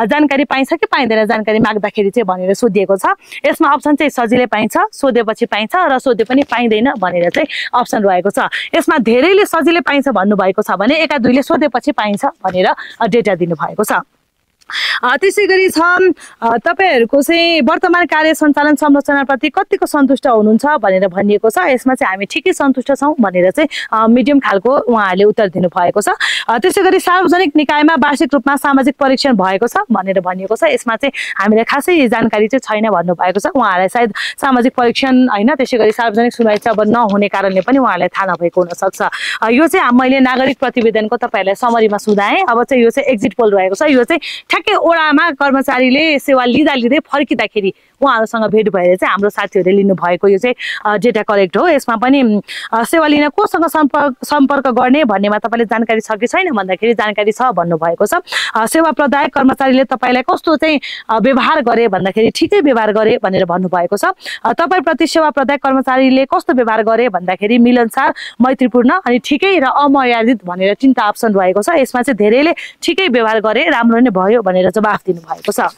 जानकारी पाइन्छ कि पाइँदैन जानकारी माग्दाखेरि चाहिँ भनेर सोधिएको छ। यसमा अप्सन चाहिँ सजिलै पाइन्छ, सोधेपछि पाइन्छ र सोधे पनि पाइँदैन भनेर चाहिँ अप्सन रहेको छ। यसमा धेरैले सजिलै पाइन्छ भन्नुभएको छ भने एका दुईले सोधेपछि पाइन्छ भनेर डेटा दिनुभएको छ। त्यसै गरी छ तपाईँहरूको चाहिँ वर्तमान कार्य सञ्चालन संरचनाप्रति कतिको सन्तुष्ट हुनुहुन्छ भनेर भनिएको छ। यसमा चाहिँ हामी ठिकै सन्तुष्ट छौँ भनेर चाहिँ मिडियम खालको उहाँहरूले उत्तर दिनुभएको छ। त्यसै गरी सार्वजनिक निकायमा वार्षिक रूपमा सामाजिक परीक्षण भएको छ भनेर भनिएको छ। यसमा चाहिँ हामीलाई खासै जानकारी चाहिँ छैन भन्नुभएको छ। उहाँहरूलाई सायद सामाजिक परीक्षण होइन, त्यसै गरी सार्वजनिक सुनवाई चाहिँ अब नहुने कारणले पनि उहाँहरूलाई थाहा नभएको हुनसक्छ। यो चाहिँ मैले नागरिक प्रतिवेदनको तपाईँहरूलाई समरीमा सुनाएँ। अब चाहिँ यो चाहिँ एक्जिट पोल रहेको छ। यो चाहिँ ठ्याक्कै ओडामा कर्मचारीले सेवा लिँदै फर्किँदाखेरि उहाँहरूसँग भेट भएर चाहिँ हाम्रो साथीहरूले लिनुभएको यो चाहिँ डेटा कलेक्ट हो। यसमा पनि सेवा लिन कोसँग सम्पर्क गर्ने भन्नेमा तपाईँले जानकारी छ कि छैन भन्दाखेरि जानकारी छ भन्नुभएको छ। सेवा प्रदायक कर्मचारीले तपाईँलाई कस्तो चाहिँ व्यवहार गरे भन्दाखेरि ठिकै व्यवहार गरे भनेर भन्नुभएको छ। तपाईँप्रति सेवा प्रदायक कर्मचारीले कस्तो व्यवहार गरे भन्दाखेरि मिलनसार, मैत्रीपूर्ण अनि ठिकै र अमर्यादित भनेर 3टा अप्सन रहेको छ। यसमा चाहिँ धेरैले ठिकै व्यवहार गरे, राम्रो नै भयो भनेर जवाफ दिनुभएको छ।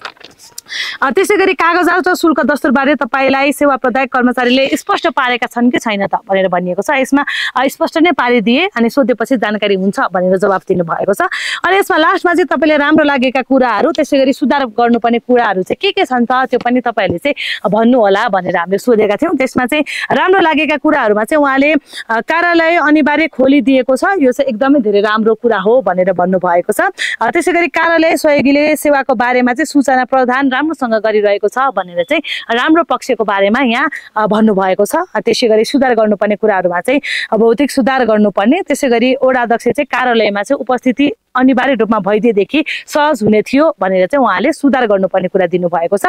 त्यसै गरी कागजात र शुल्क दस्तुरबारे तपाईँलाई सेवा प्रदायक कर्मचारीले स्पष्ट पारेका छन् कि छैन त भनेर भनिएको छ। यसमा स्पष्ट नै पारिदिए अनि सोधेपछि जानकारी हुन्छ भनेर जवाफ दिनुभएको छ। अनि यसमा लास्टमा चाहिँ तपाईँले राम्रो लागेका कुराहरू, त्यसै गरी सुधार गर्नुपर्ने कुराहरू चाहिँ के छन् त त्यो पनि तपाईँहरूले चाहिँ भन्नु होला भनेर हामीले सोधेका थियौँ। त्यसमा चाहिँ राम्रो लागेका कुराहरूमा चाहिँ उहाँले कार्यालय अनिवार्य खोलिदिएको छ, यो चाहिँ एकदमै धेरै राम्रो कुरा हो भनेर भन्नुभएको छ। त्यसै गरी कार्यालय सहयोगीले सेवाको बारेमा चाहिँ सूचना प्रदान राम्रोसँग गरिरहेको छ भनेर चाहिँ राम्रो पक्षको बारेमा यहाँ भन्नुभएको छ। त्यसै गरी सुधार गर्नुपर्ने कुराहरूमा चाहिँ भौतिक सुधार गर्नुपर्ने, त्यसै गरी वडा अध्यक्ष चाहिँ कार्यालयमा चाहिँ उपस्थिति अनिवार्य रूपमा भइदिएदेखि सहज हुने थियो भनेर चाहिँ उहाँले सुधार गर्नुपर्ने कुरा दिनुभएको छ।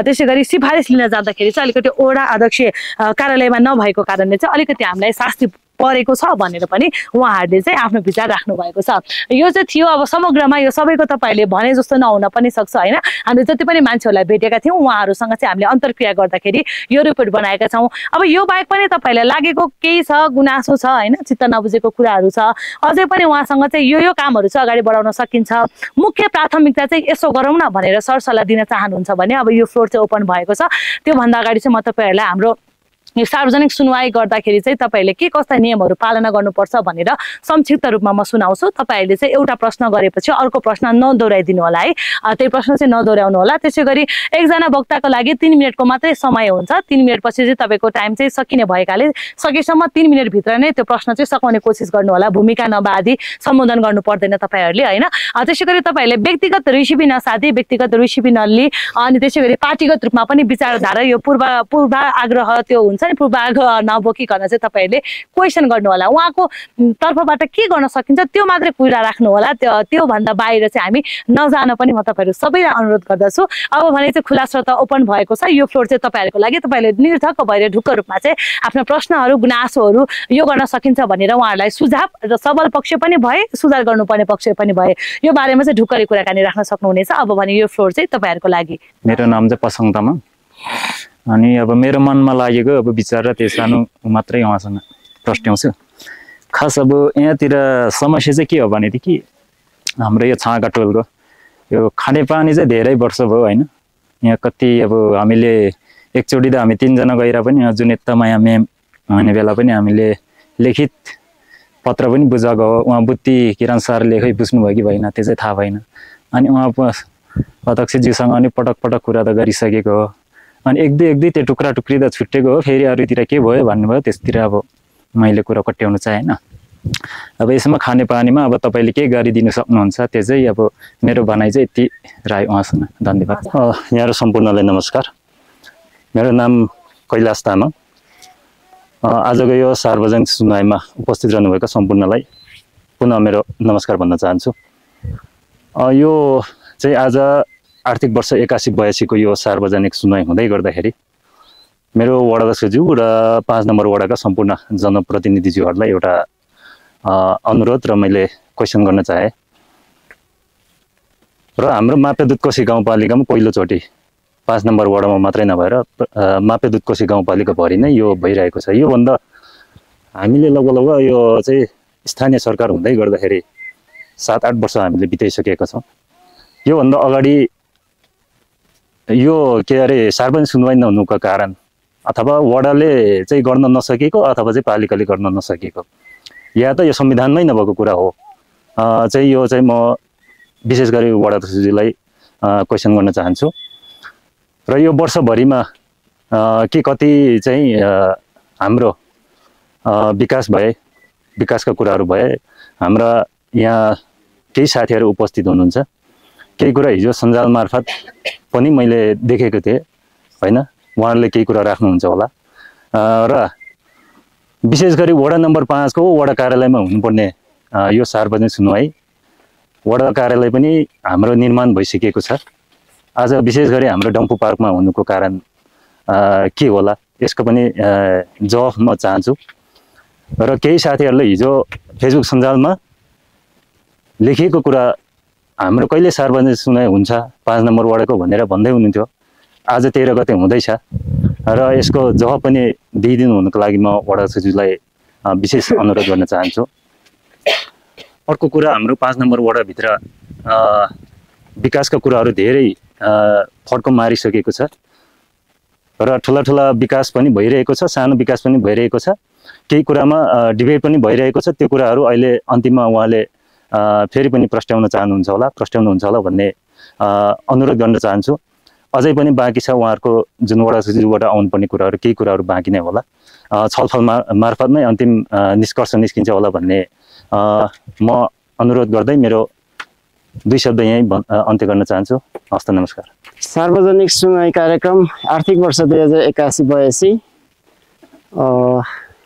त्यसै गरी सिफारिस लिन जाँदाखेरि चाहिँ अलिकति वडा अध्यक्ष कार्यालयमा नभएको कारणले चाहिँ अलिकति हामीलाई शास्ति परेको छ भनेर पनि उहाँहरूले चाहिँ आफ्नो विचार राख्नु भएको छ। यो चाहिँ थियो। अब समग्रमा यो सबैको तपाईँहरूले भने जस्तो नहुन पनि सक्छ होइन। हामीले जति पनि मान्छेहरूलाई भेटेका थियौँ उहाँहरूसँग चाहिँ हामीले अन्तर्क्रिया गर्दाखेरि यो रिपोर्ट बनाएका छौँ। अब यो बाहेक पनि तपाईँहरूलाई लागेको केही छ, गुनासो छ होइन, चित्त नबुझेको कुराहरू छ, अझै पनि उहाँसँग चाहिँ यो कामहरू चाहिँ अगाडि बढाउन सकिन्छ, मुख्य प्राथमिकता चाहिँ यसो गरौँ न भनेर सरसल्लाह दिन चाहनुहुन्छ भने अब यो फ्लोर चाहिँ ओपन भएको छ। त्योभन्दा अगाडि चाहिँ म तपाईँहरूलाई हाम्रो यो सार्वजनिक सुनवाई गर्दाखेरि चाहिँ तपाईँहरूले के कस्ता नियमहरू पालना गर्नुपर्छ भनेर संक्षिप्त रूपमा म सुनाउँछु। तपाईँहरूले चाहिँ एउटा प्रश्न गरेपछि अर्को प्रश्न नदोहोऱ्याइदिनु होला है, त्यही प्रश्न चाहिँ नदोहोऱ्याउनु होला। त्यसै गरी एकजना वक्ताको लागि 3 मिनटको मात्रै समय हुन्छ। 3 मिनटपछि चाहिँ तपाईँको टाइम चाहिँ सकिने भएकाले सकेसम्म 3 मिनटभित्र नै त्यो प्रश्न चाहिँ सकाउने कोसिस गर्नु होला। भूमिका नबाधी सम्बोधन गर्नु पर्दैन तपाईँहरूले होइन। त्यसै गरी तपाईँहरूले व्यक्तिगत रेसिपी नसाधी, व्यक्तिगत रेसिपी नलिई अनि त्यसै गरी पार्टीगत रूपमा पनि विचारधारा यो पूर्वाग्रह त्यो हुन्छ हुन्छ नि पूर्वाग्रह नबोकिकन चाहिँ तपाईँहरूले क्वेसन गर्नु होला, उहाँको तर्फबाट के गर्न सकिन्छ त्यो मात्रै कुरा राख्नु होला, त्योभन्दा बाहिर चाहिँ हामी नजान पनि म तपाईँहरू सबैलाई अनुरोध गर्दछु। अब भने चाहिँ खुला श्रोता ओपन भएको छ, यो फ्लोर चाहिँ तपाईँहरूको लागि, तपाईँहरूले निर्धक्क भएर ढुक्क रूपमा चाहिँ आफ्नो प्रश्नहरू गुनासोहरू यो गर्न सकिन्छ भनेर उहाँहरूलाई सुझाव र सबल पक्ष पनि भए सुधार गर्नुपर्ने पक्ष पनि भए यो बारेमा चाहिँ ढुक्करी कुराकानी राख्न सक्नुहुनेछ। अब भने यो फ्लोर चाहिँ तपाईँहरूको लागि। मेरो नाम चाहिँ पसङ तामाङ, अनि अब मेरो मनमा लागेको अब विचार र त्यो सानो मात्रै उहाँसँग प्रश्नाउँछु। खास अब यहाँतिर समस्या चाहिँ के हो भनेदेखि हाम्रो यो छाँगा टोलको यो खानेपानी चाहिँ धेरै वर्ष भयो होइन। यहाँ कति अब हामीले एकचोटि त हामी 3 जना गएर पनि जुन तमाया म्याम भन्ने बेला पनि हामीले लिखित पत्र पनि बुझाएको हो। उहाँ बुद्धि किरण सरले खै बुझ्नुभयो कि भएन त्यो चाहिँ थाहा भएन। अनि उहाँ अध्यक्षज्यूसँग अनि पटक पटक कुरा त गरिसकेको हो। अनि एक दुई त्यो टुक्रा टुक्री त छुट्टेको हो, फेरि अरूतिर के भयो भन्नुभयो, त्यसतिर अब मैले कुरा कट्याउनु चाहेन। अब यसमा खानेपानीमा अब तपाईँले के गरिदिनु सक्नुहुन्छ त्यो चाहिँ अब मेरो भनाइ चाहिँ यति राय उहाँसँग। धन्यवाद। यहाँहरू सम्पूर्णलाई नमस्कार। मेरो नाम कैलाश तामाङ। आजको यो सार्वजनिक सुनवाईमा उपस्थित रहनुभएका सम्पूर्णलाई पुनः मेरो नमस्कार भन्न चाहन्छु। यो चाहिँ आज आर्थिक वर्ष 81-82 को यो सार्वजनिक सुनवाई हुँदै गर्दाखेरि मेरो वडाध्यक्षज्यू र 5 नम्बर वडाका सम्पूर्ण जनप्रतिनिधिज्यूहरूलाई एउटा अनुरोध र मैले क्वेसन गर्न चाहे। र हाम्रो मापे दुधकोशी गाउँपालिकामा पहिलोचोटि 5 नम्बर वडामा मात्रै नभएर मापे दुधकोशी गाउँपालिकाभरि नै यो भइरहेको छ। योभन्दा हामीले लगभग यो चाहिँ स्थानीय सरकार हुँदै गर्दाखेरि 7-8 वर्ष हामीले बिताइसकेका छौँ। योभन्दा अगाडि यो के अरे सार्वजनिक सुनवाई नहुनुको कारण अथवा वडाले चाहिँ गर्न नसकेको अथवा चाहिँ पालिकाले गर्न नसकेको या त यो संविधानमै नभएको कुरा हो चाहिँ यो चाहिँ म विशेष गरी वडाध्यक्षज्यूलाई क्वेसन गर्न चाहन्छु। र यो वर्षभरिमा के कति चाहिँ हाम्रो विकास भए, विकासका कुराहरू भए। हाम्रा यहाँ केही साथीहरू उपस्थित हुनुहुन्छ, केही कुरा हिजो सञ्जाल मार्फत पनि मैले देखेको थिएँ होइन, उहाँहरूले केही कुरा राख्नुहुन्छ होला। र विशेष गरी वडा नम्बर 5 को वडा कार्यालयमा हुनुपर्ने यो सार्वजनिक सुनवाई वडा कार्यालय पनि हाम्रो निर्माण भइसकेको छ। आज विशेष गरी हाम्रो डम्फू पार्कमा हुनुको कारण के होला यसको पनि जवाफ म चाहन्छु। र केही साथीहरूले हिजो फेसबुक सञ्जालमा लेखिएको कुरा हाम्रो कहिले सार्वजनिक सुनवाई हुन्छ 5 नम्बर वडाको भनेर भन्दै हुनुहुन्थ्यो। आज 13 गते हुँदैछ र यसको जवाफ पनि दिइदिनु हुनुको लागि म वडाध्यक्षज्यूलाई विशेष अनुरोध गर्न चाहन्छु। अर्को कुरा हाम्रो 5 नम्बर वडाभित्र विकासका कुराहरू धेरै फड्को मारिसकेको छ र ठुला विकास पनि भइरहेको छ, सानो विकास पनि भइरहेको छ, केही कुरामा डिबेट पनि भइरहेको छ। त्यो कुराहरू अहिले अन्तिममा उहाँले फेरि पनि प्रस्ट्याउनुहुन्छ होला भन्ने अनुरोध गर्न चाहन्छु। अझै पनि बाँकी छ उहाँहरूको जुन वडाध्यक्षज्यूबाट आउनुपर्ने कुराहरू, केही कुराहरू बाँकी नै होला, छलफल मार्फत नै अन्तिम निष्कर्ष निस्किन्छ होला भन्ने म अनुरोध गर्दै मेरो 2 शब्द यहीँ अन्त्य गर्न चाहन्छु। हस्त नमस्कार। सार्वजनिक सुनवाई कार्यक्रम आर्थिक वर्ष 2081-82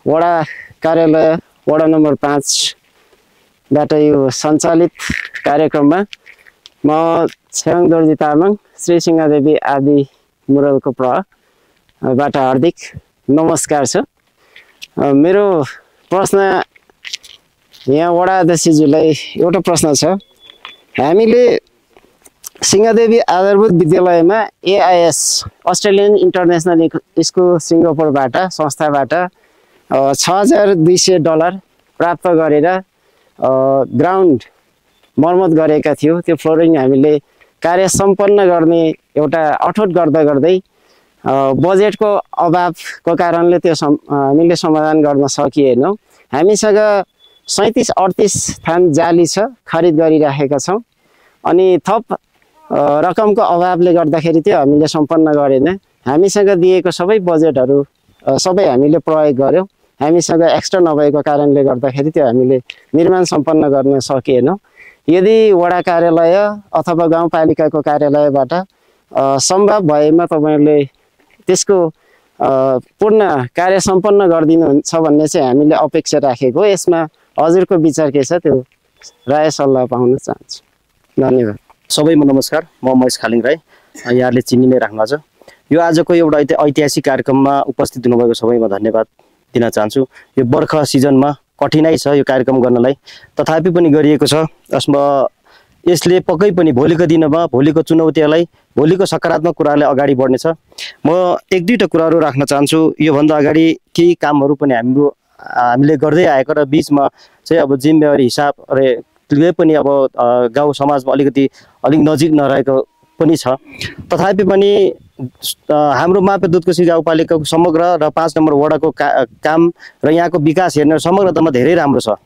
वडा कार्यालय वडा नम्बर 5 बाट यो सञ्चालित कार्यक्रममा म छ्याङ दोर्जी तामाङ श्री सिंहदेवी आदि मुरलको बाट हार्दिक नमस्कार छ। मेरो प्रश्न यहाँ वडा अध्यक्षज्यूलाई एउटा प्रश्न छ। हामीले सिंहदेवी आधारभूत विद्यालयमा AIS अस्ट्रेलियन इन्टरनेसनल स्कुल सिङ्गापुरबाट संस्थाबाट $6,200 प्राप्त गरेर ग्राउन्ड मर्मत गरेका थियौँ। त्यो फ्लोरिङ हामीले कार्य सम्पन्न गर्ने एउटा अठोट गर्दै बजेटको अभावको कारणले त्यो हामीले समाधान गर्न सकिएनौँ। हामीसँग 37-38 थान जाली छ, खरिद गरिराखेका छौँ। अनि थप रकमको अभावले गर्दाखेरि त्यो हामीले सम्पन्न गरेन। हामीसँग दिएको सबै बजेटहरू सबै हामीले प्रयोग गर्यौँ। हामीसँग एक्स्ट्रा नभएको कारणले गर्दाखेरि त्यो हामीले निर्माण सम्पन्न गर्न सकिएनौँ। यदि वडा कार्यालय अथवा गाउँपालिकाको कार्यालयबाट सम्भव भएमा तपाईँहरूले त्यसको पूर्ण कार्य सम्पन्न गरिदिनुहुन्छ भन्ने चाहिँ हामीले अपेक्षा राखेको। यसमा हजुरको विचार के छ त्यो राय सल्लाह पाउन चाहन्छु। धन्यवाद। सबैमा नमस्कार, म महेश खालिङ राई, यहाँले चिनि नै राख्नु छ। यो आजको एउटा ऐतिहासिक कार्यक्रममा उपस्थित हुनुभएको सबैमा धन्यवाद दिन चाहन्छु। यो बर्खा सिजनमा कठिनाइ छ यो कार्यक्रम गर्नलाई, तथापि पनि गरिएको छ। यसमा यसले पक्कै पनि भोलिको दिनमा भोलिको चुनौतीहरूलाई, भोलिको सकारात्मक कुरालाई अगाडि बढ्नेछ। म एक दुईवटा कुराहरू राख्न चाहन्छु। योभन्दा अगाडि केही कामहरू पनि हामीले गर्दै आएको र बिचमा चाहिँ अब जिम्मेवारी हिसाबले पनि अब गाउँ समाजमा अलिक नजिक नरहेको पनि छ। तथापि पनि हाम्रो मापे दुधकोशी गाउँपालिकाको समग्र र 5 नम्बर वडाको काम र यहाँको विकास हेर्ने समग्रतामा धेरै राम्रो छ।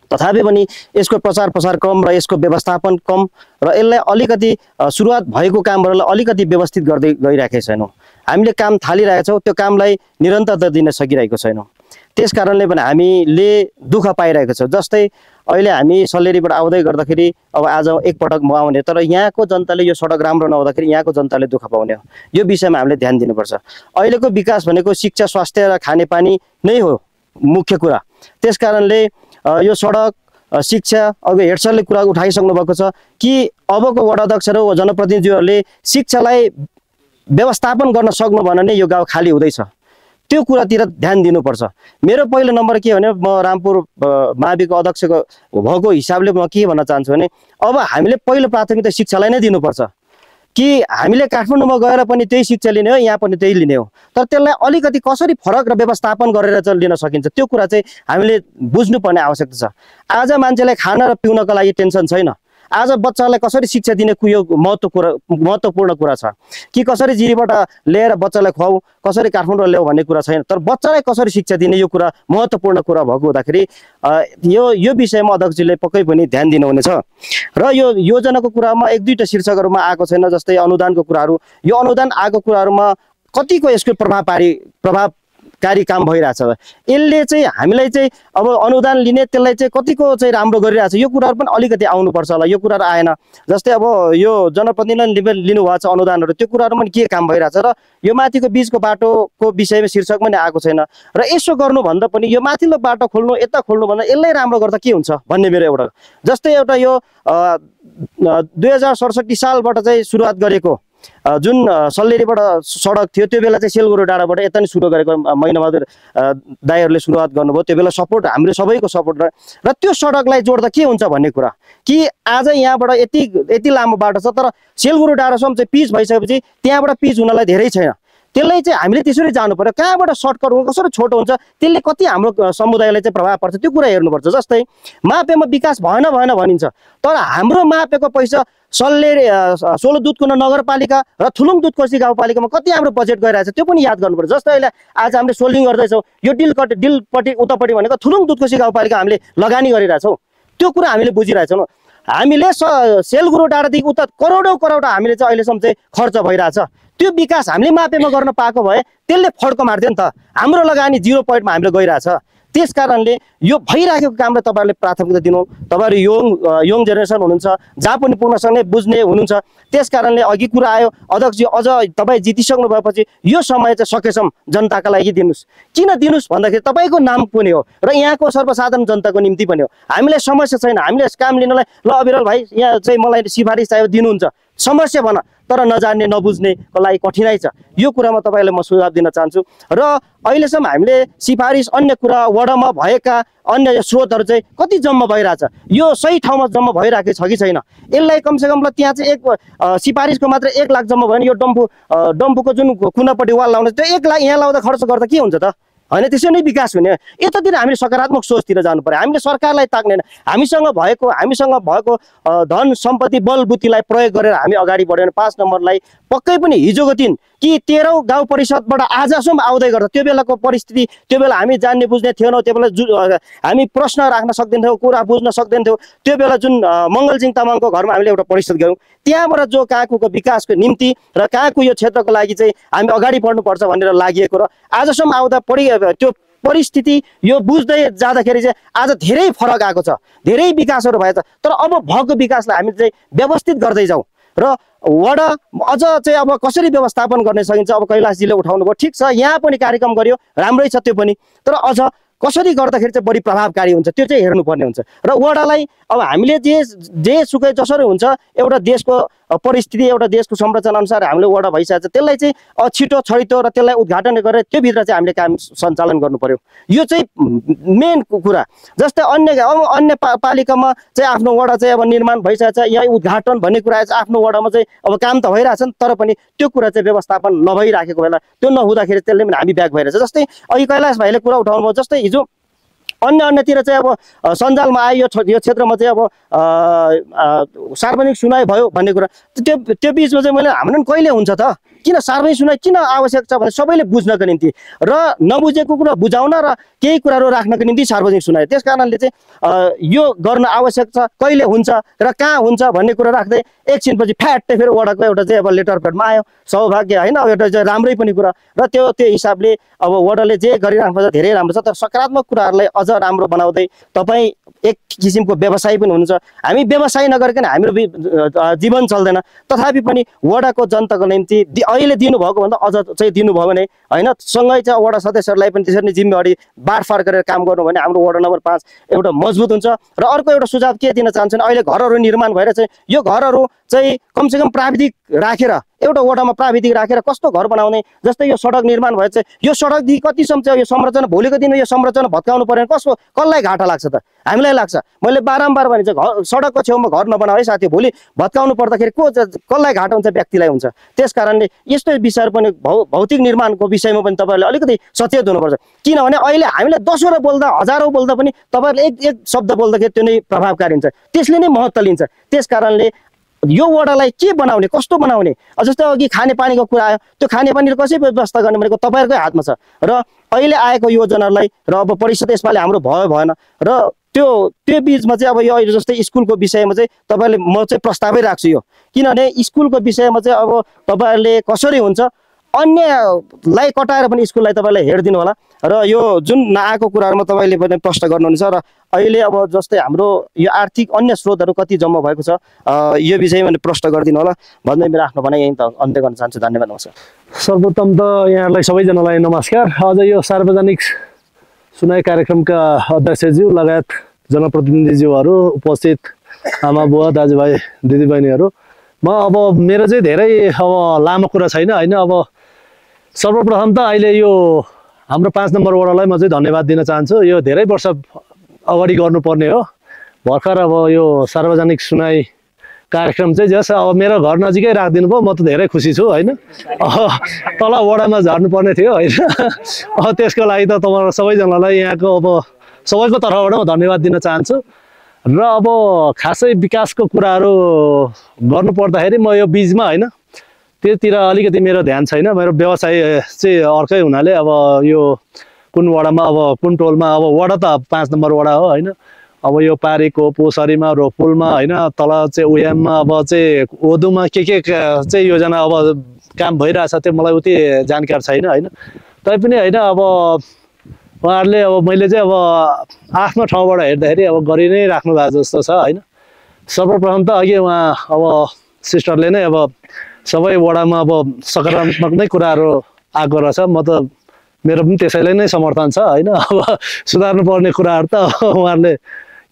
तथापि पनि यसको प्रचार प्रसार कम र यसको व्यवस्थापन कम र यसलाई अलिकति सुरुवात भएको कामहरूलाई अलिकति व्यवस्थित गर्दै गइरहेका छैनौँ। हामीले काम थालिरहेका छौँ, त्यो कामलाई निरन्तरता दिन सकिरहेको छैनौँ। त्यस कारणले पनि हामीले दुःख पाइरहेको छौँ। जस्तै अहिले हामी सल्लेरीबाट आउँदै गर्दाखेरि अब आज एकपटक म आउने, तर यहाँको जनताले यो सडक राम्रो नहुँदाखेरि यहाँको जनताले दुःख पाउने हो। यो विषयमा हामीले ध्यान दिनुपर्छ। अहिलेको विकास भनेको शिक्षा, स्वास्थ्य र खानेपानी नै हो मुख्य कुरा। त्यस कारणले यो सडक, शिक्षा, अघि हेड सरले कुरा उठाइसक्नु भएको छ कि अबको वडा अध्यक्ष र जनप्रतिनिधिहरूले शिक्षालाई व्यवस्थापन गर्न सक्नु भने नै यो गाउँ खाली हुँदैछ। त्यो कुरातिर ध्यान दिनुपर्छ। मेरो पहिलो नम्बर के भने म रामपुर माविको अध्यक्षको भएको हिसाबले म के भन्न चाहन्छु भने अब हामीले पहिलो प्राथमिकता शिक्षालाई नै दिनुपर्छ। कि हामीले काठमाडौँमा गएर पनि त्यही शिक्षा लिने हो, यहाँ पनि त्यही लिने हो, तर त्यसलाई अलिकति कसरी फरक र व्यवस्थापन गरेर चाहिँ लिन सकिन्छ त्यो कुरा चाहिँ हामीले बुझ्नुपर्ने आवश्यकता छ। आज मान्छेलाई खान र पिउनको लागि टेन्सन छैन, आज बच्चालाई कसरी शिक्षा दिने यो महत्त्वपूर्ण कुरा छ। कि कसरी जिरीबाट ल्याएर बच्चालाई खुवाऊ, कसरी काठमाडौँ ल्याऊ भन्ने कुरा छैन, तर बच्चालाई कसरी शिक्षा दिने यो कुरा महत्त्वपूर्ण कुरा भएको हुँदाखेरि यो विषयमा अध्यक्षजीले पक्कै पनि ध्यान दिनुहुनेछ। र यो योजनाको कुरामा एक दुईवटा शीर्षकहरूमा आएको छैन, जस्तै अनुदानको कुराहरू। यो अनुदान आएको कुराहरूमा कतिको यसको प्रभावकारी काम भइरहेछ, यसले चाहिँ हामीलाई चाहिँ अब अनुदान लिने त्यसलाई चाहिँ कतिको चाहिँ राम्रो गरिरहेछ, यो कुराहरू पनि अलिकति आउनुपर्छ होला। यो कुराहरू आएन। जस्तै अब यो जनप्रतिनिधिले लिनुभएको छ अनुदानहरू, त्यो कुराहरू पनि के काम भइरहेछ र यो माथिको बिचको बाटोको विषयमा शीर्षक पनि आएको छैन। र यसो गर्नुभन्दा पनि यो माथिल्लो बाटो खोल्नु, यता खोल्नु भन्दा यसलाई राम्रो गर्दा के हुन्छ भन्ने मेरो एउटा। जस्तै एउटा यो 2067 सालबाट चाहिँ सुरुवात गरेको जुन सल्लेरीबाट सडक थियो, त्यो बेला चाहिँ सेलगुरो डाँडाबाट यता नै सुरु गरेको महिनाबहादुर दाइहरूले सुरुवात गर्नुभयो। त्यो बेला सपोर्ट हाम्रो सबैको सपोर्ट र त्यो सडकलाई जोड्दा के हुन्छ भन्ने कुरा कि आज यहाँबाट यति लामो बाटो छ, तर सेलगुरो डाँडासम्म चाहिँ पिच भइसकेपछि त्यहाँबाट पिच हुनलाई धेरै छैन। त्यसलाई चाहिँ हामीले त्यसरी जानु पर्यो। कहाँबाट सर्टकट हो, कसरी छोटो हुन्छ, त्यसले कति हाम्रो समुदायलाई चाहिँ प्रभाव पर्छ त्यो कुरा हेर्नुपर्छ। जस्तै मापेमा विकास भएन भनिन्छ, तर हाम्रो मापेको पैसा सल्लेरी 16 दुधकुना नगरपालिका र थुलुङ दुधकोशी गाउँपालिकामा कति हाम्रो बजेट गइरहेछ त्यो पनि याद गर्नुपर्छ। जस्तै अहिले आज हामीले सोल्डिङ गर्दैछौँ, यो डिलपट्टि उतापट्टि भनेको थुलुङ दुधकोशी गाउँपालिका हामीले लगानी गरिरहेछौँ, त्यो कुरा हामीले बुझिरहेछौँ। हामीले सेलगुरो डाँडादेखि उता करोडौँ हामीले चाहिँ अहिलेसम्म चाहिँ खर्च भइरहेछ। त्यो विकास हामीले मापेमा गर्न पाएको भए त्यसले फड्को मार्थ्यो नि त। हाम्रो लगानी 0 पोइन्टमा हामीले गइरहेछ। त्यस कारणले यो भइराखेको कामलाई तपाईँहरूले प्राथमिकता दिनु। तपाईँहरू यङ जेनेरेसन हुनुहुन्छ, जहाँ पनि पुग्नसक्ने बुझ्ने हुनुहुन्छ। त्यस कारणले अघि कुरा आयो अध्यक्षजी, अझ तपाईँ जितिसक्नु भएपछि यो समय चाहिँ सकेसम्म जनताका लागि दिनुहोस्। किन दिनुहोस् भन्दाखेरि तपाईँको नाम पनि हो र यहाँको सर्वसाधारण जनताको निम्ति पनि हो। हामीलाई समस्या छैन, हामीले काम लिनलाई ल अविरल भाइ यहाँ चाहिँ मलाई सिफारिस चाहियो दिनुहुन्छ, समस्या भन, तर नजान्ने नबुझ्नेको लागि कठिनाइ छ। यो कुरामा तपाईँलाई म सुझाव दिन चाहन्छु। र अहिलेसम्म हामीले सिफारिस अन्य कुरा वडामा भएका अन्य स्रोतहरू चाहिँ कति जम्मा भइरहेछ, यो सही ठाउँमा जम्मा भइरहेको छ कि छैन, यसलाई कमसेकम ल त्यहाँ चाहिँ सिफारिसको मात्र 1 लाख जम्मा भयो भने यो डम्फुको जुन कुनापट्टि वाल लाउने त्यो 1 लाख यहाँ लाउँदा खर्च गर्दा के हुन्छ त होइन, त्यसो नै विकास हुने। यतातिर हामीले सकारात्मक सोचतिर जानु पर्यो। हामीले सरकारलाई ताक्दैन, हामीसँग भएको धन सम्पत्ति बलबुद्धीलाई प्रयोग गरेर हामी अगाडि बढ्यौँ। 5 नम्बरलाई पक्कै पनि हिजोको दिन कि 13औं गाउँ परिषदबाट आजसम्म आउँदै गर्दा त्यो बेलाको परिस्थिति, त्यो बेला हामी जान्ने बुझ्ने थिएनौँ, त्यो बेला हामी प्रश्न राख्न सक्दैनथ्यौँ, कुरा बुझ्न सक्दैनथ्यौँ। त्यो बेला जुन मङ्गलसिंह तामाङको घरमा हामीले एउटा परिषद गऱ्यौँ, त्यहाँबाट जो काँकुको विकासको निम्ति र काँकु यो क्षेत्रको लागि चाहिँ हामी अगाडि बढ्नुपर्छ भनेर लागि र आजसम्म आउँदा त्यो परिस्थिति यो बुझ्दै जाँदाखेरि चाहिँ आज धेरै फरक आएको छ, धेरै विकासहरू भएछ। तर अब भएको विकासलाई हामी चाहिँ व्यवस्थित गर्दै जाउँ र वडा अझ चाहिँ अब कसरी व्यवस्थापन गर्न सकिन्छ, अब कैलाशजीले उठाउनु भयो, ठिक छ, यहाँ पनि कार्यक्रम गर्यो, राम्रै छ त्यो पनि, तर अझ कसरी गर्दाखेरि चाहिँ बढी प्रभावकारी हुन्छ त्यो चाहिँ हेर्नुपर्ने हुन्छ। र वडालाई अब हामीले जे सुकै जसरी हुन्छ एउटा देशको परिस्थिति, एउटा देशको संरचना अनुसार हामीले वडा भइसकेको छ, त्यसलाई चाहिँ छिटो छरितो र त्यसलाई उद्घाटन गरेर त्योभित्र चाहिँ हामीले काम सञ्चालन गर्नु पर्यो। यो चाहिँ मेन कुरा। जस्तै अन्य पालिकामा चाहिँ आफ्नो वडा चाहिँ अब निर्माण भइसकेको छ, यहाँ उद्घाटन भन्ने कुरा चाहिँ आफ्नो वडामा चाहिँ अब काम त भइरहेछ नि, तर पनि त्यो कुरा चाहिँ व्यवस्थापन नभइराखेको बेला त्यो नहुँदाखेरि त्यसले पनि हामी ब्याक भइरहेछ। जस्तै अघि कैलाश भाइले कुरा उठाउनु भयो, जस्तै हिजो अन्यतिर चाहिँ अब सञ्जालमा आयो यो क्षेत्रमा चाहिँ अब सार्वजनिक सुनाइ भयो भन्ने कुरा, त्यो बिचमा चाहिँ मैले हाम्रो कहिले हुन्छ त, किन सार्वजनिक सुनाइ किन आवश्यक छ भने सबैले बुझ्नको निम्ति र नबुझेको कुरा बुझाउन र केही कुराहरू राख्नको निम्ति सार्वजनिक सुनाइ। त्यस कारणले चाहिँ यो गर्न आवश्यक छ, कहिले हुन्छ र कहाँ हुन्छ भन्ने कुरा राख्दै एकछिनपछि फ्याट्टै फेरि वडाको एउटा चाहिँ अब लेटर पेडमा आयो, सौभाग्य होइन, अब एउटा चाहिँ राम्रै पनि कुरा र त्यो हिसाबले अब वडाले जे गरिराख्नु धेरै राम्रो छ। तर सकारात्मक कुराहरूलाई अझ राम्रो बनाउँदै तपाईँ एक किसिमको व्यवसाय पनि हुनुहुन्छ, हामी व्यवसाय नगरिकन हाम्रो जीवन चल्दैन, तथापि पनि वडाको जनताको निम्ति अहिले दिनुभएको भन्दा अझ चाहिँ दिनुभयो भने होइन, सँगै चाहिँ वडा सदस्यहरूलाई पनि त्यसरी नै जिम्मेवारी बाँडफाँड गरेर काम गर्नु भने हाम्रो वडा नम्बर 5 एउटा मजबुत हुन्छ। र अर्को एउटा सुझाव के दिन चाहन्छु भने अहिले घरहरू निर्माण भएर चाहिँ यो घरहरू चाहिँ कमसेकम प्राविधिक राखेर एउटा वडामा प्राविधिक राखेर कस्तो घर बनाउने, जस्तै यो सडक निर्माण भए चाहिँ यो सडकदेखि कतिसम्म चाहिँ यो संरचना भोलिको दिनमा यो संरचना भत्काउनु पर्यो भने कसलाई घाटा लाग्छ त, हामीलाई लाग्छ। मैले बारम्बार भने चाहिँ सडकको छेउमा घर नबनाऊ है साथी, भोलि भत्काउनु पर्दाखेरि कसलाई घाटा हुन्छ, व्यक्तिलाई हुन्छ। त्यस कारणले यस्तो विषयहरू पनि भौतिक निर्माणको विषयमा पनि तपाईँहरूले अलिकति सचेत हुनुपर्छ, किनभने अहिले हामीले 10 बोल्दा 1000 बोल्दा पनि तपाईँहरूले एक शब्द बोल्दाखेरि त्यो नै प्रभावकारी हुन्छ, त्यसले नै महत्त्व लिन्छ। त्यस कारणले यो वडालाई के बनाउने, कस्तो बनाउने, जस्तै अघि खानेपानीको कुरा आयो, त्यो खानेपानी कसरी व्यवस्था गर्ने भनेको तपाईँहरूकै हातमा छ। र अहिले आएको योजनाहरूलाई र अब परिषद यसपालि हाम्रो भयो भएन र त्यो बिचमा चाहिँ अब यो अहिले जस्तै स्कुलको विषयमा चाहिँ तपाईँहरूले म चाहिँ प्रस्तावै राख्छु यो, किनभने स्कुलको विषयमा चाहिँ अब तपाईँहरूले कसरी हुन्छ अन्यलाई कटाएर पनि स्कुललाई तपाईँले हेरिदिनु होला। र यो जुन नआएको कुराहरूमा तपाईँले पनि प्रश्न गर्नुहुनेछ र अहिले अब जस्तै हाम्रो यो आर्थिक अन्य स्रोतहरू कति जम्मा भएको छ यो विषयमा प्रश्न गरिदिनु होला भन्दै मेरो आफ्नो भनाइ यहीँ अन्त्य गर्न चाहन्छु। धन्यवाद, नमस्कार। सर्वप्रथम त यहाँलाई सबैजनालाई नमस्कार। आज यो सार्वजनिक सुनाइ कार्यक्रमका अध्यक्षज्यू लगायत जनप्रतिनिधिज्यूहरू, उपस्थित आमा बुवा दाजुभाइ दिदीबहिनीहरू, म अब मेरो चाहिँ धेरै अब लामो कुरा छैन होइन। अब सर्वप्रथम त अहिले यो हाम्रो 5 नम्बर वडालाई म चाहिँ धन्यवाद दिन चाहन्छु। यो धेरै वर्ष अगाडि गर्नुपर्ने हो, भर्खर अब यो सार्वजनिक सुनाइ कार्यक्रम चाहिँ जस अब मेरो घर नजिकै राखिदिनु भयो, म त धेरै खुसी छु होइन। तल वडामा झर्नुपर्ने थियो होइन। त्यसको लागि त तपाईँ सबैजनालाई यहाँको अब सबैको तर्फबाट म धन्यवाद दिन चाहन्छु। र अब खासै विकासको कुराहरू गर्नुपर्दाखेरि म यो बिचमा होइन त्योतिर अलिकति मेरो ध्यान छैन, मेरो व्यवसाय चाहिँ अर्कै हुनाले अब यो कुन वडामा अब कुन टोलमा, अब वडा त 5 नम्बर वडा हो होइन। अब यो पारीको पोसरीमा रोपुलमा होइन, तल चाहिँ उयाममा अब चाहिँ ओदुमा के चाहिँ योजना अब काम भइरहेछ त्यो मलाई उति जानकार छैन होइन। तैपनि होइन अब उहाँहरूले अब मैले चाहिँ अब आफ्नो ठाउँबाट हेर्दाखेरि अब गरि नै राख्नु भएको जस्तो छ होइन। सर्वप्रथम त अघि उहाँ अब सिस्टरले नै अब सबै वडामा अब सकारात्मक नै कुराहरू आएको रहेछ, म त मेरो पनि त्यसैले नै समर्थन छ होइन। अब सुधार्नु पर्ने कुराहरू त उहाँहरूले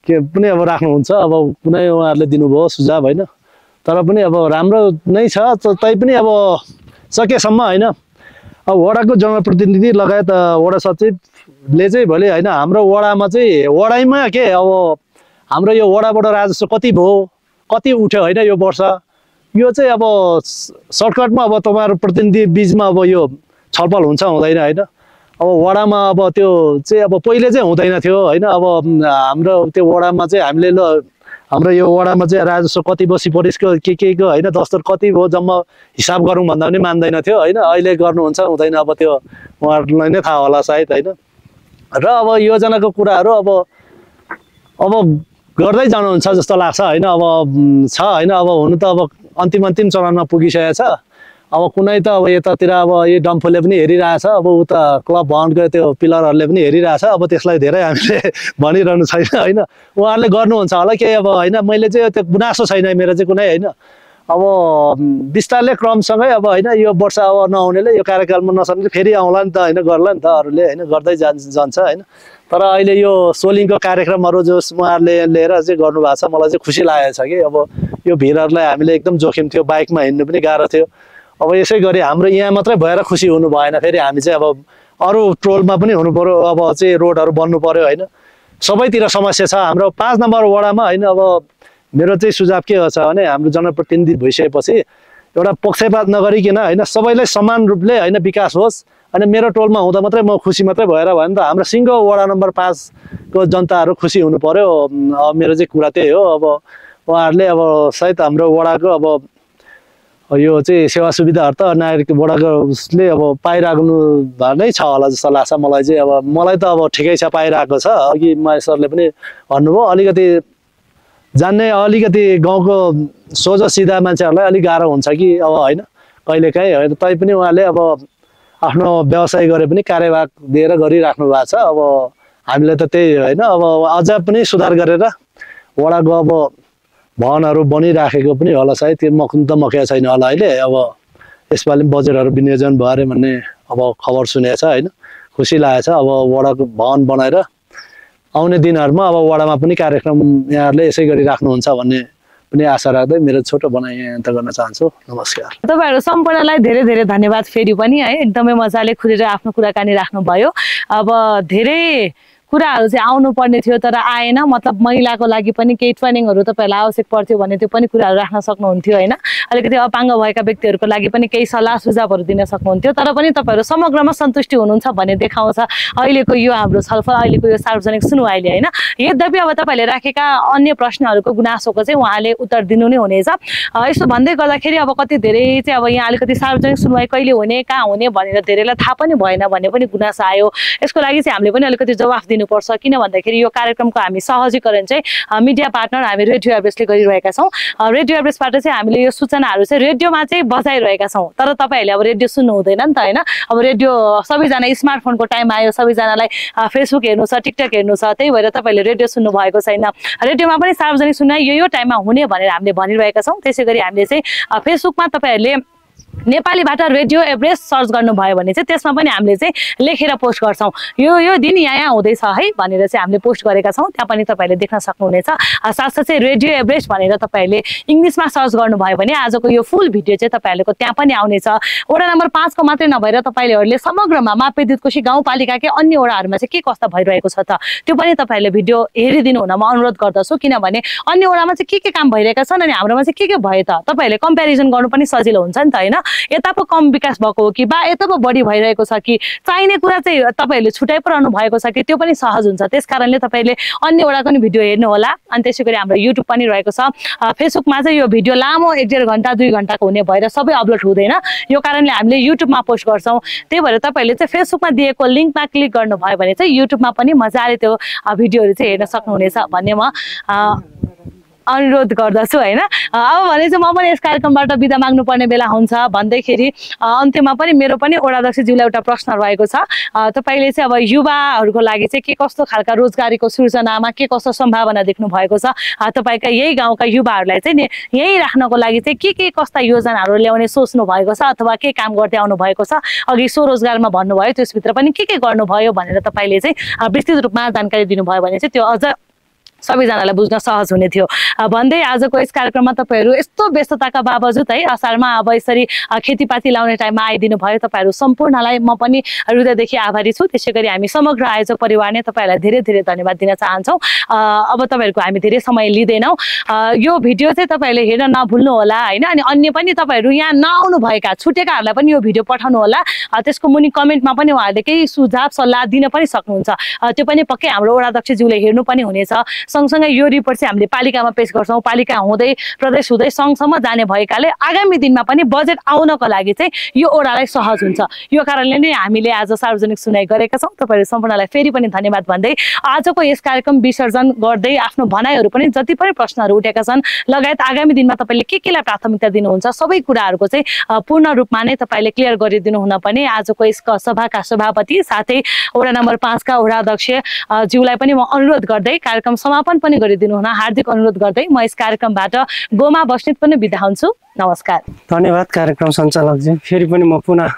के पनि अब राख्नुहुन्छ, अब कुनै उहाँहरूले दिनुभयो सुझाव होइन, तर पनि अब राम्रो नै छ। तैपनि अब सकेसम्म होइन अब वडाको जनप्रतिनिधि लगायत वडा सचिवले चाहिँ भोलि होइन हाम्रो वडामा चाहिँ वडाइमा के अब हाम्रो यो वडाबाट राजस्व कति भयो, कति उठ्यो होइन यो वर्ष, यो चाहिँ अब सर्टकटमा अब तपाईँहरू प्रतिनिधि बिचमा अब यो छलफल हुन्छ हुँदैन होइन। अब वडामा अब त्यो चाहिँ अब पहिले चाहिँ हुँदैन थियो होइन। अब हाम्रो त्यो वडामा चाहिँ हामीले ल हाम्रो यो वडामा चाहिँ राजस्व कति भयो, सिफारिसको के को होइन, दस्तर कति भयो जम्मा हिसाब गरौँ भन्दा पनि मान्दैन थियो होइन। अहिले गर्नुहुन्छ हुँदैन, अब त्यो उहाँहरूलाई नै थाहा होला सायद होइन। र अब योजनाको कुराहरू अब गर्दै जानुहुन्छ जस्तो लाग्छ होइन। अब छ होइन, अब हुनु त अब अन्तिम चरणमा पुगिसकेको छ। अब कुनै त अब यतातिर अब यो डम्फुले पनि हेरिरहेछ, अब उता क्लब भवनको त्यो पिलरहरूले पनि हेरिरहेछ। अब त्यसलाई धेरै हामीले भनिरहनु छैन होइन, उहाँहरूले गर्नुहुन्छ होला केही अब होइन। मैले चाहिँ त्यो गुनासो छैन मेरो चाहिँ कुनै होइन। अब बिस्तारले क्रमसँगै अब होइन यो वर्ष अब नहुनेले यो कार्यकालमा नसक्ने फेरि आउँला नि त होइन गर्ला नि त अरूले होइन गर्दै जान्छ होइन। तर अहिले यो सोलिङको कार्यक्रमहरू जो उहाँहरूले लिएर चाहिँ गर्नुभएको छ मलाई चाहिँ खुसी लागेको छ कि अब यो भिडहरूलाई हामीले एकदम जोखिम थियो, बाइकमा हिँड्नु पनि गाह्रो थियो। अब यसै गरी हाम्रो यहाँ मात्रै भएर खुसी हुनु भएन, फेरि हामी चाहिँ अब अरू टोलमा पनि हुनु पर्यो, अब चाहिँ रोडहरू बन्नु पर्यो होइन। सबैतिर समस्या छ हाम्रो 5 नम्बर वडामा होइन। अब मेरो चाहिँ सुझाव के छ भने हाम्रो जनप्रतिनिधि भइसकेपछि एउटा पक्षपात नगरिकन होइन सबैलाई समान रूपले होइन विकास होस्। अनि मेरो टोलमा हुँदा मात्रै म खुसी मात्रै भएर भयो नि त हाम्रो सिङ्गो वडा नम्बर 5 को जनताहरू खुसी हुनु पर्यो। अब मेरो चाहिँ कुरा त्यही हो। अब उहाँहरूले अब सायद हाम्रो वडाको अब यो चाहिँ सेवा सुविधाहरू त नागरिक वडाको उसले अब पाइराख्नु नै छ होला जस्तो लाग्छ मलाई चाहिँ। अब मलाई त अब ठिकै छ पाइरहेको छ। अघि महेश सरले पनि भन्नुभयो अलिकति जान्ने अलिकति गाउँको सोझो सिधा मान्छेहरूलाई अलिक गाह्रो हुन्छ कि अब होइन कहिलेकाहीँ होइन। तैपनि उहाँले अब आफ्नो व्यवसाय गरे पनि कार्यभाग दिएर गरिराख्नु भएको छ। अब हामीले त त्यही होइन अब अझ पनि सुधार गरेर वडाको अब भवनहरू बनिराखेको पनि होला सायद, त्यो मकेको छैन होला अहिले। अब यसपालि बजेटहरू विनियोजन भयो अरे भन्ने अब खबर सुनेको छ होइन। खुसी लागेको छ। अब वडाको भवन बनाएर आउने दिनहरूमा अब वडामा पनि कार्यक्रम यहाँहरूले यसै गरी राख्नुहुन्छ भन्ने पनि आशा राख्दै मेरो छोटो भनाइ यहाँ अन्त गर्न चाहन्छु। नमस्कार। तपाईँहरू सम्पूर्णलाई धेरै धेरै धन्यवाद फेरि पनि है। एकदमै मजाले खुलेर आफ्नो कुराकानी राख्नुभयो। अब धेरै कुराहरू चाहिँ आउनुपर्ने थियो तर आएन, मतलब महिलाको लागि पनि केही ट्रेनिङहरू तपाईँहरूलाई आवश्यक पर्थ्यो भने त्यो पनि कुराहरू राख्न सक्नुहुन्थ्यो होइन। अलिकति अपाङ्ग भएका व्यक्तिहरूको लागि पनि केही सल्लाह सुझावहरू दिन सक्नुहुन्थ्यो। तर पनि तपाईँहरू समग्रमा सन्तुष्टि हुनुहुन्छ भन्ने देखाउँछ अहिलेको यो हाम्रो छलफल, अहिलेको यो सार्वजनिक सुनवाइले होइन। यद्यपि अब तपाईँहरूले राखेका अन्य प्रश्नहरूको गुनासोको चाहिँ उहाँले उत्तर दिनु नै हुनेछ। यसो भन्दै गर्दाखेरि अब कति धेरै चाहिँ अब यहाँ अलिकति सार्वजनिक सुनवाई कहिले हुने, कहाँ हुने भनेर धेरैलाई थाहा पनि भएन भन्ने पनि गुनासो आयो। यसको लागि चाहिँ हामीले पनि अलिकति जवाफ दिनुपर्छ। किन भन्दाखेरि यो कार्यक्रमको हामी सहजीकरण चाहिँ मिडिया पार्टनर हामी रेडियो एभरेस्टले गरिरहेका छौँ। रेडियो एभरेस्टबाट चाहिँ हामीले यो सूचनाहरू चाहिँ रेडियोमा चाहिँ बजाइरहेका छौँ। तर तपाईँहरूले अब रेडियो सुन्नु हुँदैन नि त होइन। अब रेडियो सबैजना स्मार्टफोनको टाइम आयो, सबैजनालाई फेसबुक हेर्नु छ, टिकटक हेर्नु छ, त्यही भएर तपाईँहरूले रेडियो सुन्नु भएको छैन। रेडियोमा पनि सार्वजनिक सुनवाई यो टाइममा हुने भनेर हामीले भनिरहेका छौँ। त्यसै गरी हामीले चाहिँ फेसबुकमा तपाईँहरूले नेपालीबाट रेडियो एभरेस्ट सर्च गर्नुभयो भने चाहिँ त्यसमा पनि हामीले चाहिँ लेखेर पोस्ट गर्छौँ यो दिन यहाँ हुँदैछ है भनेर चाहिँ हामीले पोस्ट गरेका छौँ। त्यहाँ पनि तपाईँहरूले देख्न सक्नुहुनेछ। साथसाथै रेडियो एभरेस्ट भनेर तपाईँहरूले इङ्ग्लिसमा सर्च गर्नुभयो भने आजको यो फुल भिडियो चाहिँ तपाईँहरूको त्यहाँ पनि आउनेछ। वडा नम्बर 5 को मात्रै नभएर तपाईँहरूले समग्रमा मापेदुधकोशी गाउँपालिकाकै अन्य वडाहरूमा चाहिँ के कस्ता भइरहेको छ त त्यो पनि तपाईँहरूले भिडियो हेरिदिनु हुन म अनुरोध गर्दछु। किनभने अन्य वडामा चाहिँ के काम भइरहेका छन् अनि हाम्रोमा चाहिँ के भयो त तपाईँहरूले कम्पेरिजन गर्नु पनि सजिलो हुन्छ नि त होइन। यता पो कम विकास भएको हो कि बा यता पो बढी भइरहेको छ कि चाहिने कुरा चाहिँ तपाईँहरूले छुट्याइ पराउनु भएको छ कि त्यो पनि सहज हुन्छ। त्यस कारणले तपाईँले अन्य वडाको पनि भिडियो हेर्नु होला। अनि त्यसै गरी हाम्रो युट्युब पनि रहेको छ। फेसबुकमा चाहिँ यो भिडियो लामो 1.5 घन्टा 2 घन्टाको हुने भएर सबै अपलोड हुँदैन। यो कारणले हामीले युट्युबमा पोस्ट गर्छौँ। त्यही भएर तपाईँहरूले चाहिँ फेसबुकमा दिएको लिङ्कमा क्लिक गर्नुभयो भने चाहिँ युट्युबमा पनि मजाले त्यो भिडियोहरू चाहिँ हेर्न सक्नुहुनेछ भन्ने म अनुरोध गर्दछु होइन। अब भने चाहिँ म पनि यस कार्यक्रमबाट बिदा माग्नुपर्ने बेला हुन्छ भन्दैखेरि अन्त्यमा पनि मेरो पनि वडाध्यक्षज्यूलाई एउटा प्रश्न रहेको छ। तपाईँले चाहिँ अब युवाहरूको लागि चाहिँ के कस्तो खालका रोजगारीको सृजनामा के कस्तो सम्भावना देख्नु भएको छ, तपाईँका यही गाउँका युवाहरूलाई चाहिँ नि यहीँ राख्नको लागि चाहिँ के कस्ता योजनाहरू ल्याउने सोच्नु भएको छ अथवा के काम गर्दै आउनु भएको छ। अघि स्वरोजगारमा भन्नुभयो त्यसभित्र पनि के गर्नुभयो भनेर तपाईँले चाहिँ विस्तृत रूपमा जानकारी दिनुभयो भने चाहिँ त्यो अझ सबैजनालाई बुझ्न सहज हुने थियो भन्दै आजको यस कार्यक्रममा तपाईँहरू यस्तो व्यस्तताका बावजुद है असारमा अब यसरी खेतीपाती लाउने टाइममा आइदिनु भयो। तपाईँहरू सम्पूर्णलाई म पनि हृदयदेखि आभारी छु। त्यसै गरी हामी समग्र आयोजक परिवार नै तपाईँहरूलाई धेरै धेरै धन्यवाद दिन चाहन्छौँ। अब तपाईँहरूको हामी धेरै समय लिँदैनौँ। यो भिडियो चाहिँ तपाईँहरूले हेर्न नभुल्नु होला होइन। अनि अन्य पनि तपाईँहरू यहाँ नआउनु भएका छुटेकाहरूलाई पनि यो भिडियो पठाउनु होला। त्यसको मुनि कमेन्टमा पनि उहाँहरूले केही सुझाव सल्लाह दिन पनि सक्नुहुन्छ। त्यो पनि पक्कै हाम्रो वडाध्यक्षज्यूले हेर्नु पनि हुनेछ। सँगसँगै यो रिपोर्ट चाहिँ हामीले पालिकामा पेश गर्छौँ। पालिका हुँदै प्रदेश हुँदै सङ्घसम्म जाने भएकाले आगामी दिनमा पनि बजेट आउनको लागि चाहिँ यो ओडालाई सहज हुन्छ। यो कारणले नै हामीले आज सार्वजनिक सुनाइ गरेका छौँ। तपाईँहरू सम्पूर्णलाई फेरि पनि धन्यवाद भन्दै आजको यस कार्यक्रम विसर्जन गर्दै आफ्नो भनाइहरू पनि जति पनि प्रश्नहरू उठेका छन् लगायत आगामी दिनमा तपाईँले केलाई प्राथमिकता दिनुहुन्छ सबै कुराहरूको चाहिँ पूर्ण रूपमा नै तपाईँले क्लियर गरिदिनु हुन पनि आजको यस सभाका सभापति साथै वडा नम्बर 5 का वडाध्यक्ष ज्यूलाई पनि म अनुरोध गर्दै कार्यक्रम समापन पनि गरिदिनु हुन हार्दिक अनुरोध गर्दै म यस कार्यक्रमबाट गोमा बस्नेत पनि बिदा हुन्छु। नमस्कार। धन्यवाद कार्यक्रम सञ्चालकजी। फेरि पनि म पुनः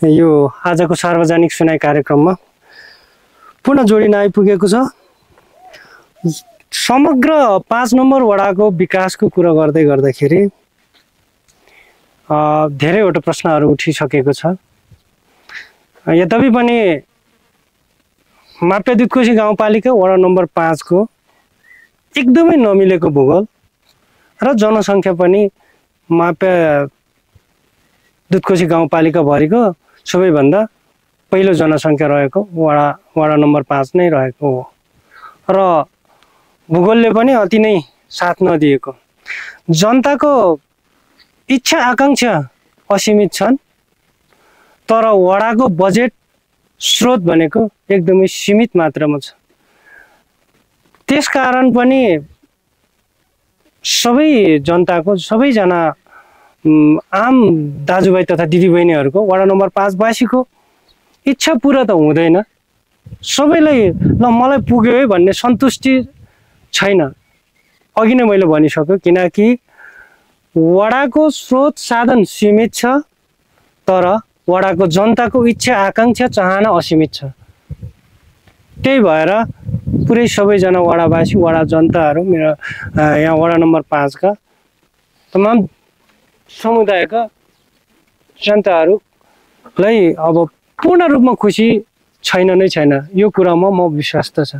यो आजको सार्वजनिक सुनाइ कार्यक्रममा पुनः जोडिन आइपुगेको छ। समग्र 5 नम्बर वडाको विकासको कुरा गर्दै गर्दाखेरि धेरैवटा प्रश्नहरू उठिसकेको छ। यद्यपि पनि मापे दुधकोशी गाउँपालिका वडा नम्बर 5 को एकदमै नमिलेको भूगोल र जनसङ्ख्या पनि मापे दुधकोशी गाउँपालिका भरिको सबैभन्दा पहिलो जनसङ्ख्या रहेको वडा नम्बर 5 नै रहेको हो र भूगोलले पनि अति नै साथ नदिएको। जनताको इच्छा आकाङ्क्षा असीमित छन् तर वडाको बजेट स्रोत भनेको एकदमै सीमित मात्रामा छ। त्यसकारण पनि सबै जनताको सबैजना आम दाजुभाइ तथा दिदीबहिनीहरूको वडा नम्बर 5 वासीको इच्छा पुरा त हुँदैन। सबैलाई ल मलाई पुग्यो है भन्ने सन्तुष्टि छैन। अघि नै मैले भनिसकेँ किनकि वडाको स्रोत साधन सीमित छ तर वडाको जनताको इच्छा आकाङ्क्षा चाहना असीमित छ। त्यही भएर पुरै सबैजना वडावासी वडा जनताहरू मेरो यहाँ वडा नम्बर 5 का तमाम समुदायका जनताहरूलाई अब पूर्ण रूपमा खुसी छैन नै छैन यो कुरामा म विश्वस्त छ।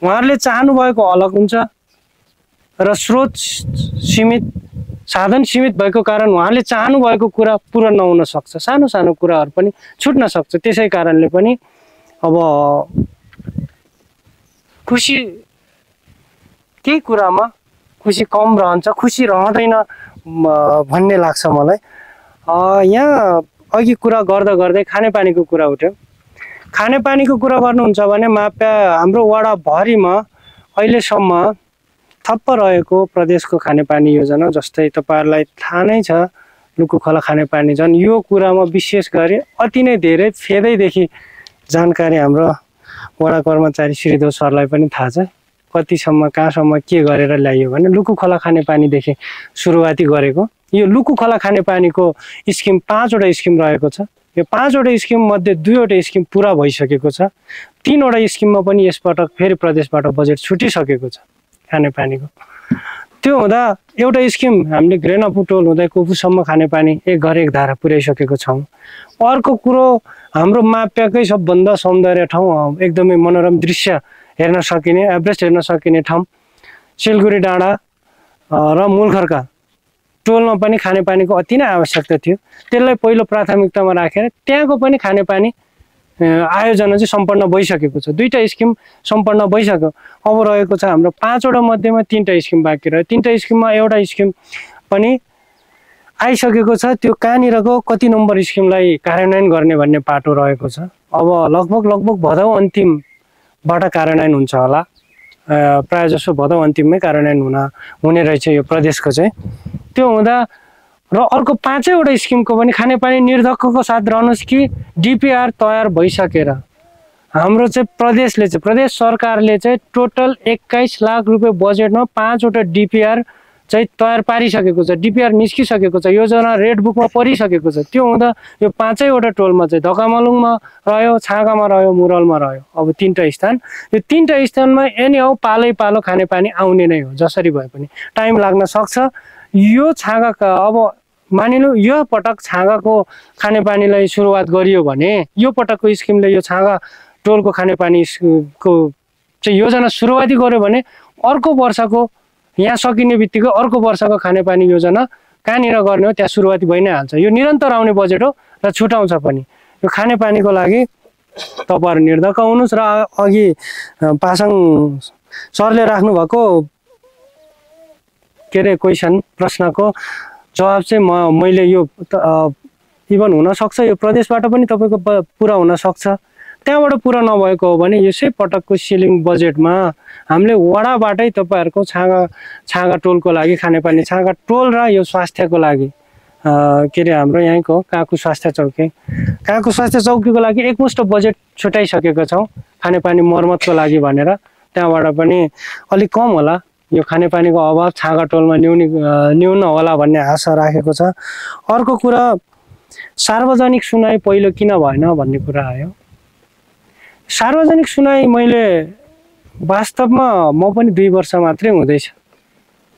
उहाँहरूले चाहनु भएको अलग हुन्छ र स्रोत सीमित साधन सीमित भएको कारण उहाँले चाहनु भएको कुरा पुरा नहुन सक्छ। सानो सानो कुराहरू पनि छुट्न सक्छ। त्यसै कारणले पनि अब खुसी केही कुरामा खुसी कम रहन्छ, खुसी रहँदैन भन्ने लाग्छ मलाई। यहाँ अघि कुरा गर्दा गर्दै खानेपानीको कुरा उठ्यो। खानेपानीको कुरा गर्नुहुन्छ भने माप्या हाम्रो वडाभरिमा अहिलेसम्म थप्प रहेको प्रदेशको खानेपानी योजना जस्तै तपाईँहरूलाई थाहा नै छ लुकुखोला खानेपानी झन् यो कुरामा विशेष गरी अति नै धेरै फेदैदेखि जानकारी हाम्रो वडा कर्मचारी श्रीधो सरलाई पनि थाहा छ कतिसम्म कहाँसम्म के गरेर ल्याइयो भने लुकुखोला खानेपानीदेखि सुरुवाती गरेको। यो लुकुखोला खानेपानीको स्किम 5 वटा स्किम रहेको छ। यो 5 वटा स्किम मध्ये 2 वटा स्किम पुरा भइसकेको छ। 3 वटा स्किममा पनि यसपटक फेरि प्रदेशबाट बजेट छुटिसकेको छ खानेपानीको। त्यो हुँदा एउटा स्किम हामीले ग्रेनापु टोल हुँदै कोपुसम्म खानेपानी एक घर एक धारा पुर्याइसकेको छौँ। अर्को कुरो हाम्रो माप्याकै सबभन्दा सौन्दर्य ठाउँ एकदमै मनोरम दृश्य हेर्न सकिने एभरेस्ट हेर्न सकिने ठाउँ सिलगढी डाँडा र मूलखर्का टोलमा पनि खानेपानीको अति नै आवश्यकता थियो। त्यसलाई पहिलो प्राथमिकतामा राखेर त्यहाँको पनि खानेपानी आयोजना चाहिँ सम्पन्न भइसकेको छ। 2टा स्किम सम्पन्न भइसक्यो। अब रहेको छ हाम्रो 5 वटा मध्येमा 3टा स्किम बाँकी रह्यो। 3टा स्किममा एउटा स्किम पनि आइसकेको छ। त्यो कहाँनिरको कति नम्बर स्किमलाई कार्यान्वयन गर्ने भन्ने पाटो रहेको छ। अब लगभग भदौ अन्तिमबाट कार्यान्वयन हुन्छ होला। प्रायः जसो भदौ अन्तिममै कार्यान्वयन हुने रहेछ यो प्रदेशको चाहिँ। त्यो हुँदा र अर्को 5 वटा स्किमको पनि खानेपानी निर्धक्कको साथ रहनुहोस् कि डिपिआर तयार भइसकेर हाम्रो चाहिँ प्रदेश सरकारले चाहिँ टोटल 21 लाख रुपियाँ बजेटमा 5 वटा डिपिआर चाहिँ तयार पारिसकेको छ। डिपिआर निस्किसकेको छ। योजना रेड बुकमा परिसकेको छ। त्यो हुँदा यो 5 वटा टोलमा चाहिँ धकामलुङमा रह्यो, छाँगामा रह्यो, मुरलमा रह्यो। अब 3टा स्थान। यो 3टा स्थानमा एनीहाउ पालो खानेपानी आउने नै हो जसरी भए पनि। टाइम लाग्न सक्छ। यो छाँगाका अब मानिलौँ यो पटक छाँगाको खानेपानीलाई सुरुवात गरियो भने यो पटकको स्किमले यो छाँगा टोलको खानेपानीको चाहिँ योजना सुरुवाती गर्यो भने अर्को वर्षको यहाँ सकिने बित्तिकै अर्को वर्षको खानेपानी योजना कहाँनिर गर्ने हो त्यहाँ सुरुवाती भइ नै हाल्छ। यो निरन्तर आउने बजेट हो र छुटाउँछ पनि। यो खानेपानीको लागि तपाईँहरू निर्धक्क हुनुहोस्। र अघि पासाङ सरले राख्नुभएको के अरे प्रश्नको जवाब चाहिँ मैले यो इभन हुनसक्छ यो प्रदेशबाट पनि तपाईँको पुरा हुनसक्छ। त्यहाँबाट पुरा नभएको हो भने यसै पटकको सिलिङ बजेटमा हामीले वडाबाटै तपाईँहरूको छाँगा टोलको लागि खानेपानी छाँगा टोल र यो स्वास्थ्यको लागि के अरे हाम्रो यहीँको काँकु स्वास्थ्य चौकीको लागि एकमुष्ट बजेट छुटाइसकेको छौँ खानेपानी मर्मतको लागि भनेर त्यहाँबाट पनि अलिक कम होला, यो खानेपानीको अभाव छाँगाटोलमा न्यून होला भन्ने आशा राखेको छ। अर्को कुरा, सार्वजनिक सुनाई पहिलो किन भएन भन्ने कुरा आयो। सार्वजनिक सुनाई मैले वास्तवमा म पनि 2 वर्ष मात्रै हुँदैछ,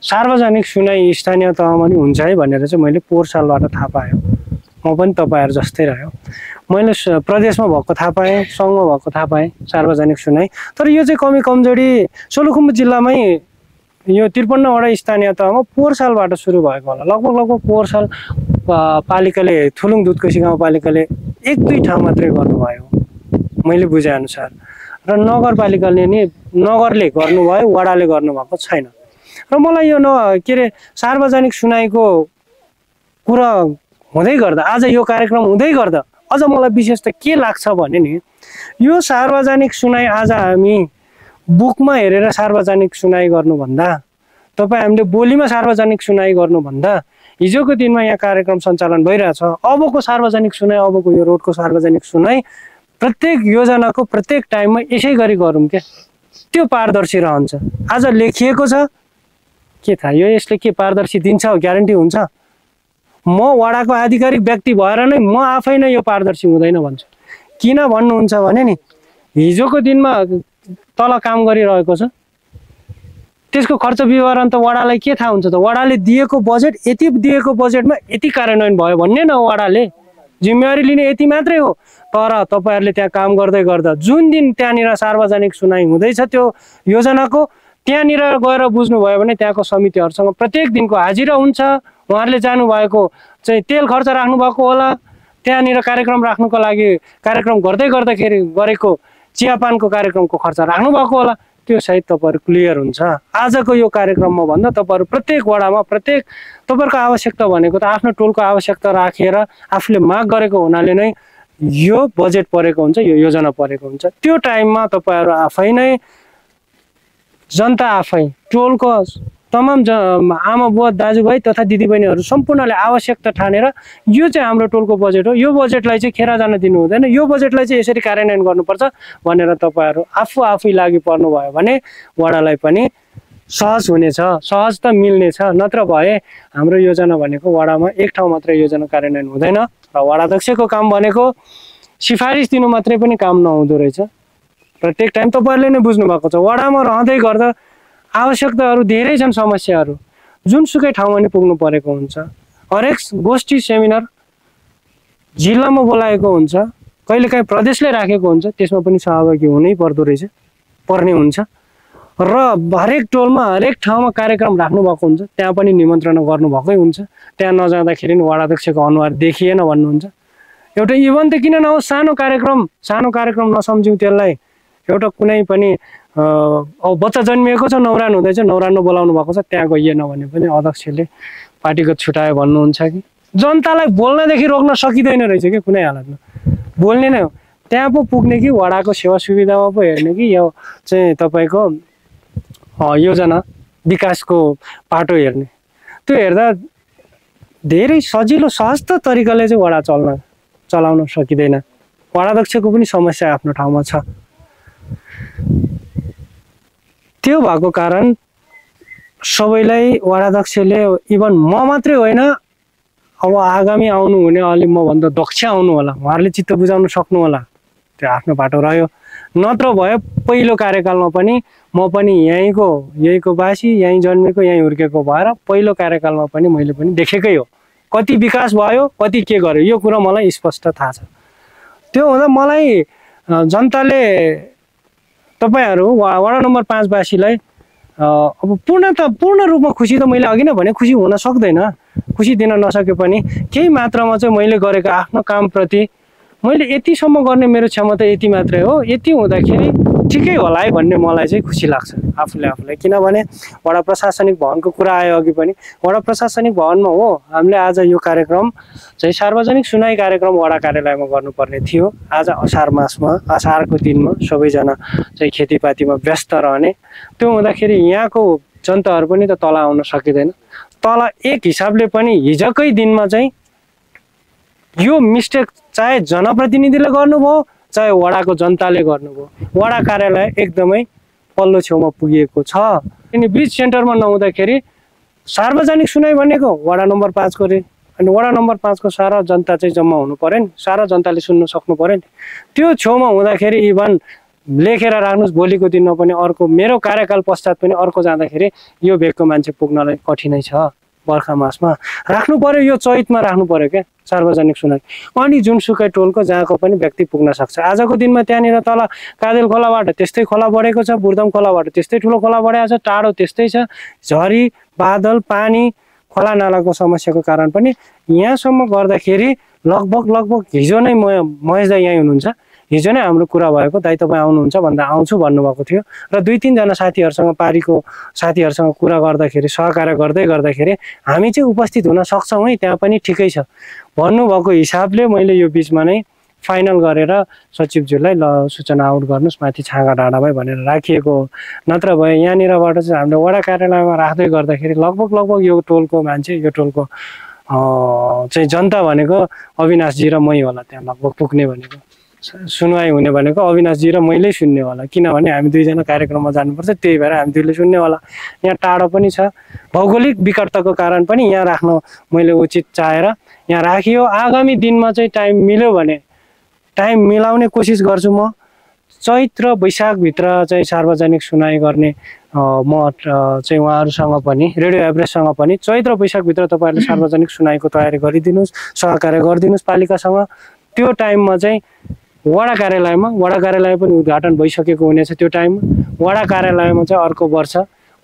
सार्वजनिक सुनाई स्थानीय तहमा पनि हुन्छ है भनेर चाहिँ मैले पोहोर सालबाट थाहा पाएँ। म पनि तपाईँहरू जस्तै रह्यो, मैले प्रदेशमा भएको थाहा पाएँ, सङ्घमा भएको थाहा पाएँ सार्वजनिक सुनाई। तर यो चाहिँ कमी कमजोरी सोलुखुम्बु जिल्लामै यो 53वटा स्थानीय तहमा पोहोर सालबाट सुरु भएको होला। लगभग पोहोर साल पालिकाले थुलुङ दुधकोशी गाउँपालिकाले 1-2 ठाउँ मात्रै गर्नुभयो मैले बुझेअनुसार, र नगरले गर्नुभयो, वडाले गर्नुभएको छैन। र मलाई यो के अरे सार्वजनिक सुनाईको कुरा हुँदै गर्दा, आज यो कार्यक्रम हुँदै गर्दा अझ मलाई विशेष त के लाग्छ भने नि, यो सार्वजनिक सुनाई आज हामी बुकमा हेरेर सार्वजनिक सुनाई गर्नुभन्दा, हामीले बोलीमा सार्वजनिक सुनाई गर्नुभन्दा, हिजोको दिनमा यहाँ कार्यक्रम सञ्चालन भइरहेछ, अबको सार्वजनिक सुनाई, अबको यो रोडको सार्वजनिक सुनाई प्रत्येक योजनाको प्रत्येक टाइममा यसै गरी गरौँ क्या, त्यो पारदर्शी रहन्छ। आज लेखिएको छ, के थाहा यो यसले के पारदर्शी दिन्छ, ग्यारेन्टी हुन्छ? म वडाको आधिकारिक व्यक्ति भएर नै म आफै नै यो पारदर्शी हुँदैन भन्छु। किन भन्नुहुन्छ भने नि, हिजोको दिनमा तल काम गरिरहेको छ, त्यसको खर्च विवरण त वडालाई के थाहा हुन्छ त? वडाले दिएको बजेट, यति दिएको बजेटमा यति कार्यान्वयन भयो भन्ने न, वडाले जिम्मेवारी लिने यति मात्रै हो। तर तपाईँहरूले त्यहाँ काम गर्दै गर्दा जुन दिन त्यहाँनिर सार्वजनिक सुनाई हुँदैछ त्यो योजनाको, त्यहाँनिर गएर बुझ्नुभयो भने त्यहाँको समितिहरूसँग प्रत्येक दिनको हाजिरा हुन्छ। उहाँहरूले जानुभएको चाहिँ तेल खर्च राख्नुभएको होला, त्यहाँनिर कार्यक्रम राख्नुको लागि कार्यक्रम गर्दै गर्दाखेरि गरेको चियापानको कार्यक्रमको खर्च राख्नुभएको होला, त्यो सहित तपाईँहरू क्लियर हुन्छ। आजको यो कार्यक्रममा भन्दा तपाईँहरू प्रत्येक वडामा तपाईँहरूको आवश्यकता भनेको त आफ्नो टोलको आवश्यकता राखेर आफूले माग गरेको हुनाले नै यो बजेट परेको हुन्छ, यो योजना परेको हुन्छ। त्यो टाइममा तपाईँहरू आफै नै, जनता आफै, टोलको तमाम आमा बुवा दाजुभाइ तथा दिदीबहिनीहरू सम्पूर्णले आवश्यकता ठानेर यो चाहिँ हाम्रो टोलको बजेट हो, यो बजेटलाई चाहिँ खेर जान दिनु हुँदैन, यो बजेटलाई चाहिँ यसरी कार्यान्वयन गर्नुपर्छ भनेर तपाईँहरू आफै लागि पर्नुभयो भने वडालाई पनि सहज हुनेछ, सहज त मिल्नेछ। नत्र भए हाम्रो योजना भनेको वडामा एक ठाउँ मात्रै योजना कार्यान्वयन हुँदैन, र वडाध्यक्षको काम भनेको सिफारिस दिनु मात्रै पनि काम नहुँदो रहेछ। प्रत्येक टाइम तपाईँहरूले नै बुझ्नु भएको छ, वडामा रहँदै गर्दा आवश्यकताहरू धेरै छन्, समस्याहरू जुनसुकै ठाउँमा नि पुग्नु परेको हुन्छ। हरेक गोष्ठी सेमिनार जिल्लामा बोलाएको हुन्छ, कहिलेकाहीँ प्रदेशले राखेको हुन्छ, त्यसमा पनि सहभागी हुनै पर्ने हुन्छ। र हरेक टोलमा हरेक ठाउँमा कार्यक्रम राख्नु भएको हुन्छ, त्यहाँ पनि निमन्त्रणा गर्नुभएकै हुन्छ। त्यहाँ नजाँदाखेरि नि वडाध्यक्षको अनुहार देखिएन भन्नुहुन्छ। एउटा इभन त किन नहोस्, सानो कार्यक्रम नसम्झ्यौँ त्यसलाई। एउटा कुनै पनि अब बच्चा जन्मिएको छ, न्वारान हुँदैछ, न्वारान बोलाउनु भएको छ, त्यहाँ गइएन भने पनि अध्यक्षले पार्टीगत छुटायो भन्नुहुन्छ कि जनतालाई बोल्नदेखि रोक्न सकिँदैन रहेछ कि कुनै हालतमा, बोल्ने नै हो। त्यहाँ पो पुग्ने कि वडाको सेवा सुविधामा पो हेर्ने कि यो चाहिँ तपाईँको योजना विकासको पाटो हेर्ने, त्यो हेर्दा धेरै सजिलो सहज तरिकाले चाहिँ वडा चलाउन सकिँदैन। वडाध्यक्षको पनि समस्या आफ्नो ठाउँमा छ। त्यो भएको कारण सबैलाई वडाध्यक्षले, इभन म मात्रै होइन, अब आगामी आउनुहुने अलि मभन्दा दक्ष आउनु होला, उहाँहरूले चित्त बुझाउन सक्नु होला, त्यो आफ्नो बाटो रह्यो। नत्र भए पहिलो कार्यकालमा पनि म पनि यहीँको बासी, यहीँ जन्मेको, यहीँ हुर्केको भएर पहिलो कार्यकालमा पनि मैले पनि देखेकै हो कति विकास भयो, कति के गर्यो, यो कुरा मलाई स्पष्ट थाहा छ। त्यो हुँदा मलाई जनताले, तपाईँहरू वडा नम्बर 5 वासीलाई अब पूर्ण रूपमा खुसी त मैले अघि नै भने खुसी हुन सक्दैन, खुसी दिन नसके पनि केही मात्रामा चाहिँ मैले गरेको आफ्नो कामप्रति मैले यतिसम्म गर्ने मेरो क्षमता यति मात्रै हो, यति हुँदाखेरि ठिकै होला है भन्ने मलाई चाहिँ खुसी लाग्छ आफूलाई। किनभने वडा प्रशासनिक भवनको कुरा आयो अघि पनि, वडा प्रशासनिक भवनमा हो हामीले आज यो कार्यक्रम चाहिँ सार्वजनिक सुनाई कार्यक्रम वडा कार्यालयमा गर्नुपर्ने थियो। आज असारको दिनमा सबैजना चाहिँ खेतीपातीमा व्यस्त रहने, त्यो हुँदाखेरि यहाँको जनताहरू पनि त तल आउन सकिँदैन। तल एक हिसाबले पनि हिजोकै दिनमा चाहिँ यो मिस्टेक चाहे जनप्रतिनिधिले गर्नुभयो, चाहे वडाको जनताले गर्नुभयो, वडा कार्यालय एकदमै पल्लो छेउमा पुगिएको छ। अनि ब्रिज सेन्टरमा नहुँदाखेरि सार्वजनिक सुनाइ भनेको वडा नम्बर 5 को रे, अनि वडा नम्बर 5 को सारा जनता चाहिँ जम्मा हुनु पर्यो नि, सारा जनताले सुन्न सक्नु पर्यो नि। त्यो छेउमा हुँदाखेरि इभन लेखेर राख्नुहोस् भोलिको दिनमा पनि अर्को मेरो कार्यकाल पश्चात पनि अर्को जाँदाखेरि यो भेगको मान्छे पुग्नलाई कठिनाइ छ। बर्खा मासमा राख्नु पर्यो, यो चैतमा राख्नु पर्यो क्या सार्वजनिक सुनाइ। अनि जुनसुकै टोलको जहाँको पनि व्यक्ति पुग्न सक्छ। आजको दिनमा त्यहाँनिर तल कादेल खोलाबाट त्यस्तै खोला बढेको छ, बुर्दम खोलाबाट त्यस्तै ठुलो खोला बढेको छ, टाढो त्यस्तै छ। झरी बादल पानी खोला नालाको समस्याको कारण पनि यहाँसम्म गर्दाखेरि लगभग हिजो नै महेश दाइ यहीँ हुनुहुन्छ, हिजो नै हाम्रो कुरा भएको, दाइ तपाईँ आउनुहुन्छ भन्दा आउँछु भन्नुभएको थियो र 2-3 जना साथीहरूसँग पारीको साथीहरूसँग कुरा गर्दाखेरि सहकार्य गर्दाखेरि हामी चाहिँ उपस्थित हुन सक्छौँ है, त्यहाँ पनि ठिकै छ भन्नुभएको हिसाबले मैले यो बिचमा नै फाइनल गरेर सचिवज्यूलाई ल सूचना आउट गर्नुहोस् माथि छाँगा डाँडामै भनेर राखिएको। नत्र भए यहाँनिरबाट चाहिँ हामीले वडा कार्यालयमा राख्दै गर्दाखेरि लगभग यो टोलको मान्छे, यो टोलको चाहिँ जनता भनेको अविनाशजी र मै होला। त्यहाँ लगभग पुग्ने भनेको सुनवाई हुने भनेको अविनाशजी र मैले सुन्ने होला, किनभने हामी 2 जना कार्यक्रममा जानुपर्छ, त्यही भएर हामी 2ले सुन्ने होला। यहाँ टाढो पनि छ, भौगोलिक विकटताको कारण पनि यहाँ राख्न मैले उचित चाहेर यहाँ राखियो। आगामी दिनमा चाहिँ टाइम मिल्यो भने टाइम मिलाउने कोसिस गर्छु म। चैत र वैशाखभित्र चाहिँ सार्वजनिक सुनाइ गर्ने म चाहिँ उहाँहरूसँग पनि रेडियो एभरेजसँग पनि चैत र वैशाखभित्र तपाईँहरूले सार्वजनिक सुनाइको तयारी गरिदिनुहोस्, सहकार्य गरिदिनुहोस् पालिकासँग। त्यो टाइममा चाहिँ वडा कार्यालय पनि उद्घाटन भइसकेको हुनेछ। त्यो टाइममा वडा कार्यालयमा चाहिँ अर्को वर्ष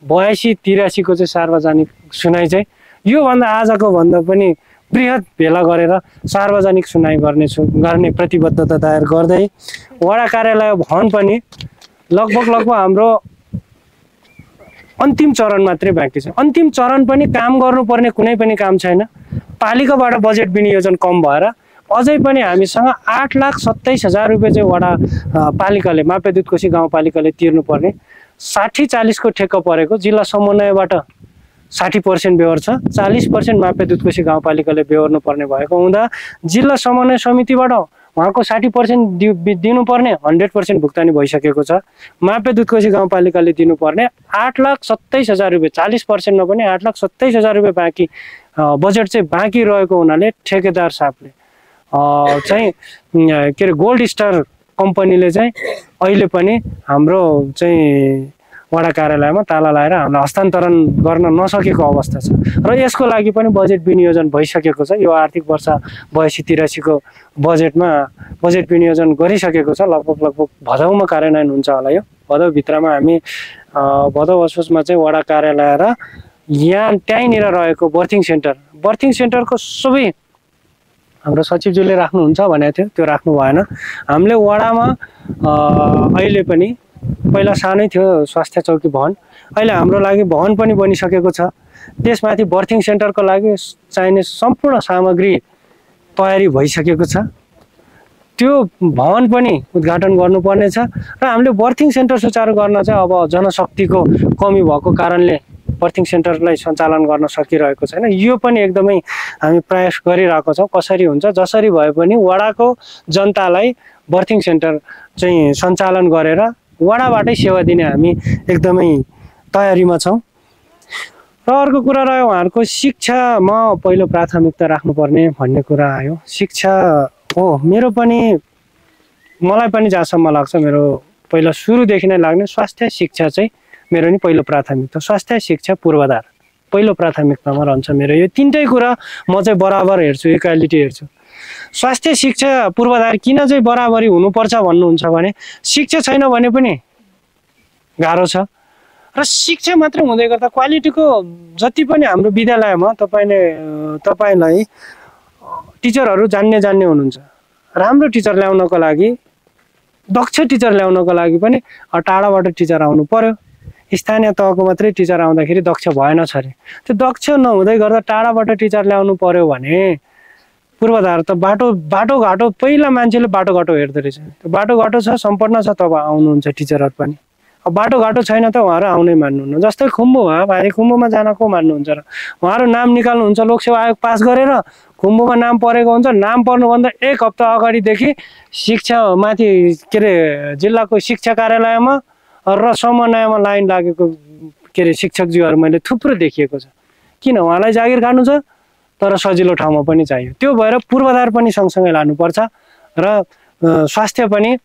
82-83 को चाहिँ सार्वजनिक सुनाइ चाहिँ योभन्दा आजको भन्दा पनि बृहत भेला गरेर सार्वजनिक सुनाइ गर्ने प्रतिबद्धता दायर गर्दै वडा कार्यालय भवन पनि लगभग हाम्रो अन्तिम चरण मात्रै बाँकी छ। अन्तिम चरण पनि काम गर्नुपर्ने कुनै पनि काम छैन। पालिकाबाट बजेट विनियोजन कम भएर अझै पनि हामीसँग 8,27,000 रुपियाँ चाहिँ वडा पालिकाले मापे दुधकोशी गाउँपालिकाले तिर्नुपर्ने 60-40 को ठेक्का परेको जिल्ला समन्वयबाट 60% बेहोर छ, 40% मापे दुधकोशी गाउँपालिकाले बेहोर्नु पर्ने भएको हुँदा जिल्ला समन्वय समितिबाट उहाँको 60% दिनुपर्ने 100% भुक्तानी भइसकेको छ। मापे दुधकोशी गाउँपालिकाले दिनुपर्ने 8,27,000 रुपियाँ 40% नभने 8,27,000 रुपियाँ बाँकी बजेट चाहिँ बाँकी रहेको हुनाले ठेकेदार साहबले चाहिँ के अरे गोल्ड स्टार कम्पनीले चाहिँ अहिले पनि हाम्रो चाहिँ वडा कार्यालयमा ताला लगाएर हामीलाई हस्तान्तरण गर्न नसकेको अवस्था छ र यसको लागि पनि बजेट विनियोजन भइसकेको छ। यो आर्थिक वर्ष 82-83 को बजेटमा बजेट विनियोजन गरिसकेको छ। लगभग भदौमा कार्यान्वयन हुन्छ होला। यो भदौभित्रमा हामी भदौ असोजमा चाहिँ वडा कार्यालय र यहाँ त्यहीँनिर रहेको बर्थिङ सेन्टरको सबै हाम्रो सचिवज्यूले राख्नुहुन्छ भनेको थियो, त्यो राख्नु भएन। हामीले वडामा अहिले पनि पहिला सानै थियो स्वास्थ्य चौकी भवन, अहिले हाम्रो लागि भवन पनि बनिसकेको छ। त्यसमाथि बर्थिङ सेन्टरको लागि चाहिने सम्पूर्ण सामग्री तयारी भइसकेको छ। त्यो भवन पनि उद्घाटन गर्नुपर्ने छ र हामीले बर्थिङ सेन्टर सुचारू गर्न चाहिँ अब जनशक्तिको कमी भएको कारणले बर्थिङ सेन्टरलाई सञ्चालन गर्न सकिरहेको छैन। यो पनि एकदमै हामी प्रयास गरिरहेको छौँ। कसरी हुन्छ जसरी भए पनि वडाको जनतालाई बर्थिङ सेन्टर चाहिँ सञ्चालन गरेर वडाबाटै सेवा दिने हामी एकदमै तयारीमा छौँ। र अर्को कुरा रह्यो उहाँहरूको शिक्षामा पहिलो प्राथमिकता राख्नुपर्ने भन्ने कुरा आयो। शिक्षा हो मेरो पनि, मलाई पनि जहाँसम्म लाग्छ मेरो पहिला सुरुदेखि नै लाग्ने स्वास्थ्य शिक्षा चाहिँ मेरो नि पहिलो प्राथमिकता। स्वास्थ्य शिक्षा पूर्वाधार पहिलो प्राथमिकतामा रहन्छ मेरो। यो तीनटै कुरा म चाहिँ बराबर हेर्छु, इक्वालिटी हेर्छु। स्वास्थ्य शिक्षा पूर्वाधार किन चाहिँ बराबरी हुनुपर्छ भन्नुहुन्छ भने शिक्षा छैन भने पनि गाह्रो छ र शिक्षा मात्र हुँदै गर्दा क्वालिटीको जति पनि हाम्रो विद्यालयमा तपाईलाई टिचरहरू जान्ने हुनुहुन्छ। राम्रो टिचर ल्याउनको लागि, दक्ष टिचर ल्याउनको लागि पनि टाढाबाट टिचर आउनु पर्यो। स्थानीय तहको मात्रै टिचर आउँदाखेरि दक्ष भएन छ अरे। त्यो दक्ष नहुँदै गर्दा टाढाबाट टिचर ल्याउनु पर्यो भने पूर्वाधार त बाटोघाटो पहिला मान्छेले बाटोघाटो हेर्दो रहेछ। त्यो बाटोघाटो छ, सम्पन्न छ, तब आउनुहुन्छ टिचरहरू पनि। अब बाटोघाटो छैन त उहाँहरू आउनै मान्नुहुन्न। जस्तै खुम्बु भयो, भाइ खुम्बुमा जान को मान्नुहुन्छ र उहाँहरू नाम निकाल्नुहुन्छ। लोकसेवा आयोग पास गरेर खुम्बुमा नाम परेको हुन्छ। नाम पर्नुभन्दा 1 हप्ता अगाडिदेखि शिक्षा माथि के अरे जिल्लाको शिक्षा कार्यालयमा र समन्वयमा लाइन लागेको के अरे शिक्षकज्यूहरू मैले थुप्रो देखिएको छ। किन उहाँलाई जागिर खानु छ तर सजिलो ठाउँमा पनि चाहियो। त्यो भएर पूर्वाधार पनि सँगसँगै लानुपर्छ र स्वास्थ्य पनि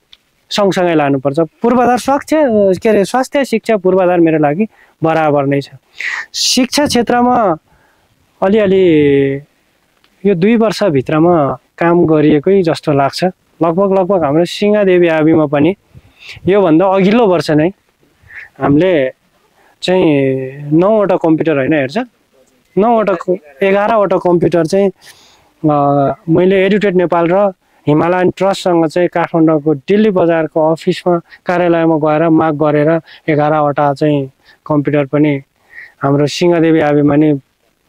सँगसँगै लानुपर्छ। पूर्वाधार के अरे स्वास्थ्य शिक्षा पूर्वाधार मेरो लागि बराबर नै छ। शिक्षा क्षेत्रमा अलिअलि यो 2 वर्षभित्रमा काम गरिएकै जस्तो लाग्छ। लगभग हाम्रो सिंहदेवी आबीमा पनि योभन्दा अघिल्लो वर्ष नै हामीले चाहिँ 9वटा कम्प्युटर होइन हेर्छ 11वटा कम्प्युटर चाहिँ मैले एडुटेड नेपाल र हिमालयन ट्रस्टसँग चाहिँ काठमाडौँको दिल्ली बजारको अफिसमा कार्यालयमा गएर माग गरेर 11वटा चाहिँ कम्प्युटर पनि हाम्रो सिंहदेवी आबीमा नि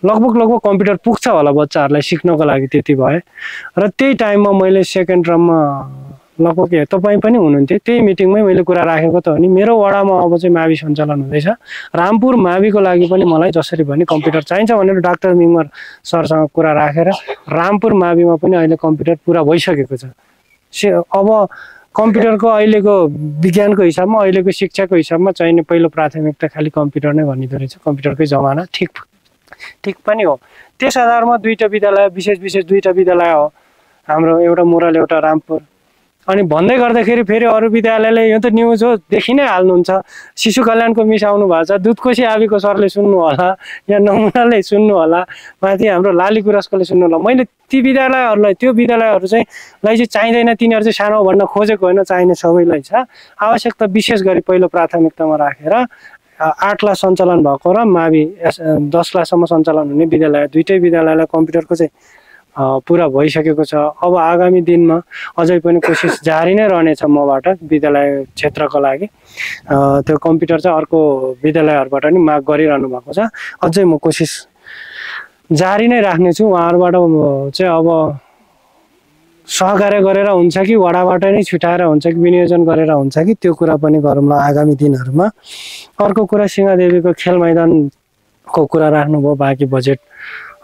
लगभग कम्प्युटर पुग्छ होला बच्चाहरूलाई सिक्नको लागि त्यति भए। र त्यही टाइममा मैले सेकेन्ड टर्ममा लगभग तपाईँ पनि हुनुहुन्थ्यो त्यही मिटिङमै मैले कुरा राखेको त हो नि। मेरो वडामा अब चाहिँ मावि सञ्चालन हुँदैछ। रामपुर माविको लागि पनि मलाई जसरी पनि कम्प्युटर चाहिन्छ भनेर डाक्टर मिमर सरसँग कुरा राखेर रामपुर माविमा पनि अहिले कम्प्युटर पुरा भइसकेको छ। अब कम्प्युटरको अहिलेको विज्ञानको हिसाबमा अहिलेको शिक्षाको हिसाबमा चाहिने पहिलो प्राथमिकता खालि कम्प्युटर नै भनिँदो रहेछ। कम्प्युटरकै जमाना ठिक पनि हो। त्यस आधारमा 2टा विद्यालय विशेष 2टा विद्यालय हो हाम्रो, एउटा मुरल एउटा रामपुर। अनि भन्दै गर्दाखेरि फेरि अरू विद्यालयले यो त न्युज हो देखि नै हाल्नुहुन्छ। शिशु कल्याणको मिस आउनु भएको छ, दुधकोशी आबीको सरले सुन्नु होला, या नमुनाले सुन्नु होला, माथि हाम्रो लाली गुराँसकोले सुन्नु होला। मैले ती विद्यालयहरूलाई त्यो विद्यालयहरू चाहिँ चाहिँदैन, तिनीहरू चाहिँ सानो भन्न खोजेको होइन, चाहिने सबैलाई छ। आवश्यकता विशेष गरी पहिलो प्राथमिकतामा राखेर 8 क्लास सञ्चालन भएको र मावि 10 क्लाससम्म सञ्चालन हुने विद्यालय 2टै विद्यालयलाई कम्प्युटरको चाहिँ पुरा भइसकेको छ। अब आगामी दिनमा अझै पनि कोसिस जारी नै रहनेछ मबाट विद्यालय क्षेत्रको लागि। त्यो कम्प्युटर चाहिँ अर्को विद्यालयहरूबाट नि माग गरिरहनु भएको छ। अझै म कोसिस जारी नै राख्नेछु। उहाँहरूबाट चाहिँ अब सहकार्य गरेर हुन्छ कि वडाबाट नै छुटाएर हुन्छ कि विनियोजन गरेर हुन्छ कि त्यो कुरा पनि गरौँला आगामी दिनहरूमा। अर्को कुरा सिंहदेवीको खेल मैदानको कुरा राख्नुभयो। बाँकी बजेट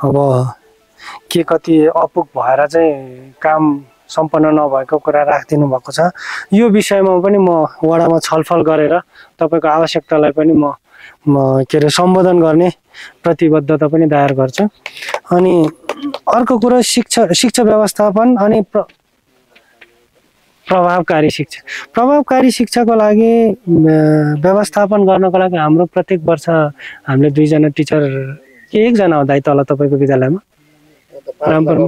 अब के कति अपुग भएर चाहिँ काम सम्पन्न नभएको कुरा राखिदिनु भएको छ। यो विषयमा पनि म वडामा छलफल गरेर तपाईँको आवश्यकतालाई पनि म के अरे सम्बोधन गर्ने प्रतिबद्धता पनि दायर गर्छु। अनि अर्को कुरा शिक्षा व्यवस्थापन अनि प्रभावकारी शिक्षाको लागि व्यवस्थापन गर्नको लागि हाम्रो प्रत्येक वर्ष हामीले 2जना टिचर के 1जना हो दाइ तल तपाईँको विद्यालयमा रामपुरमा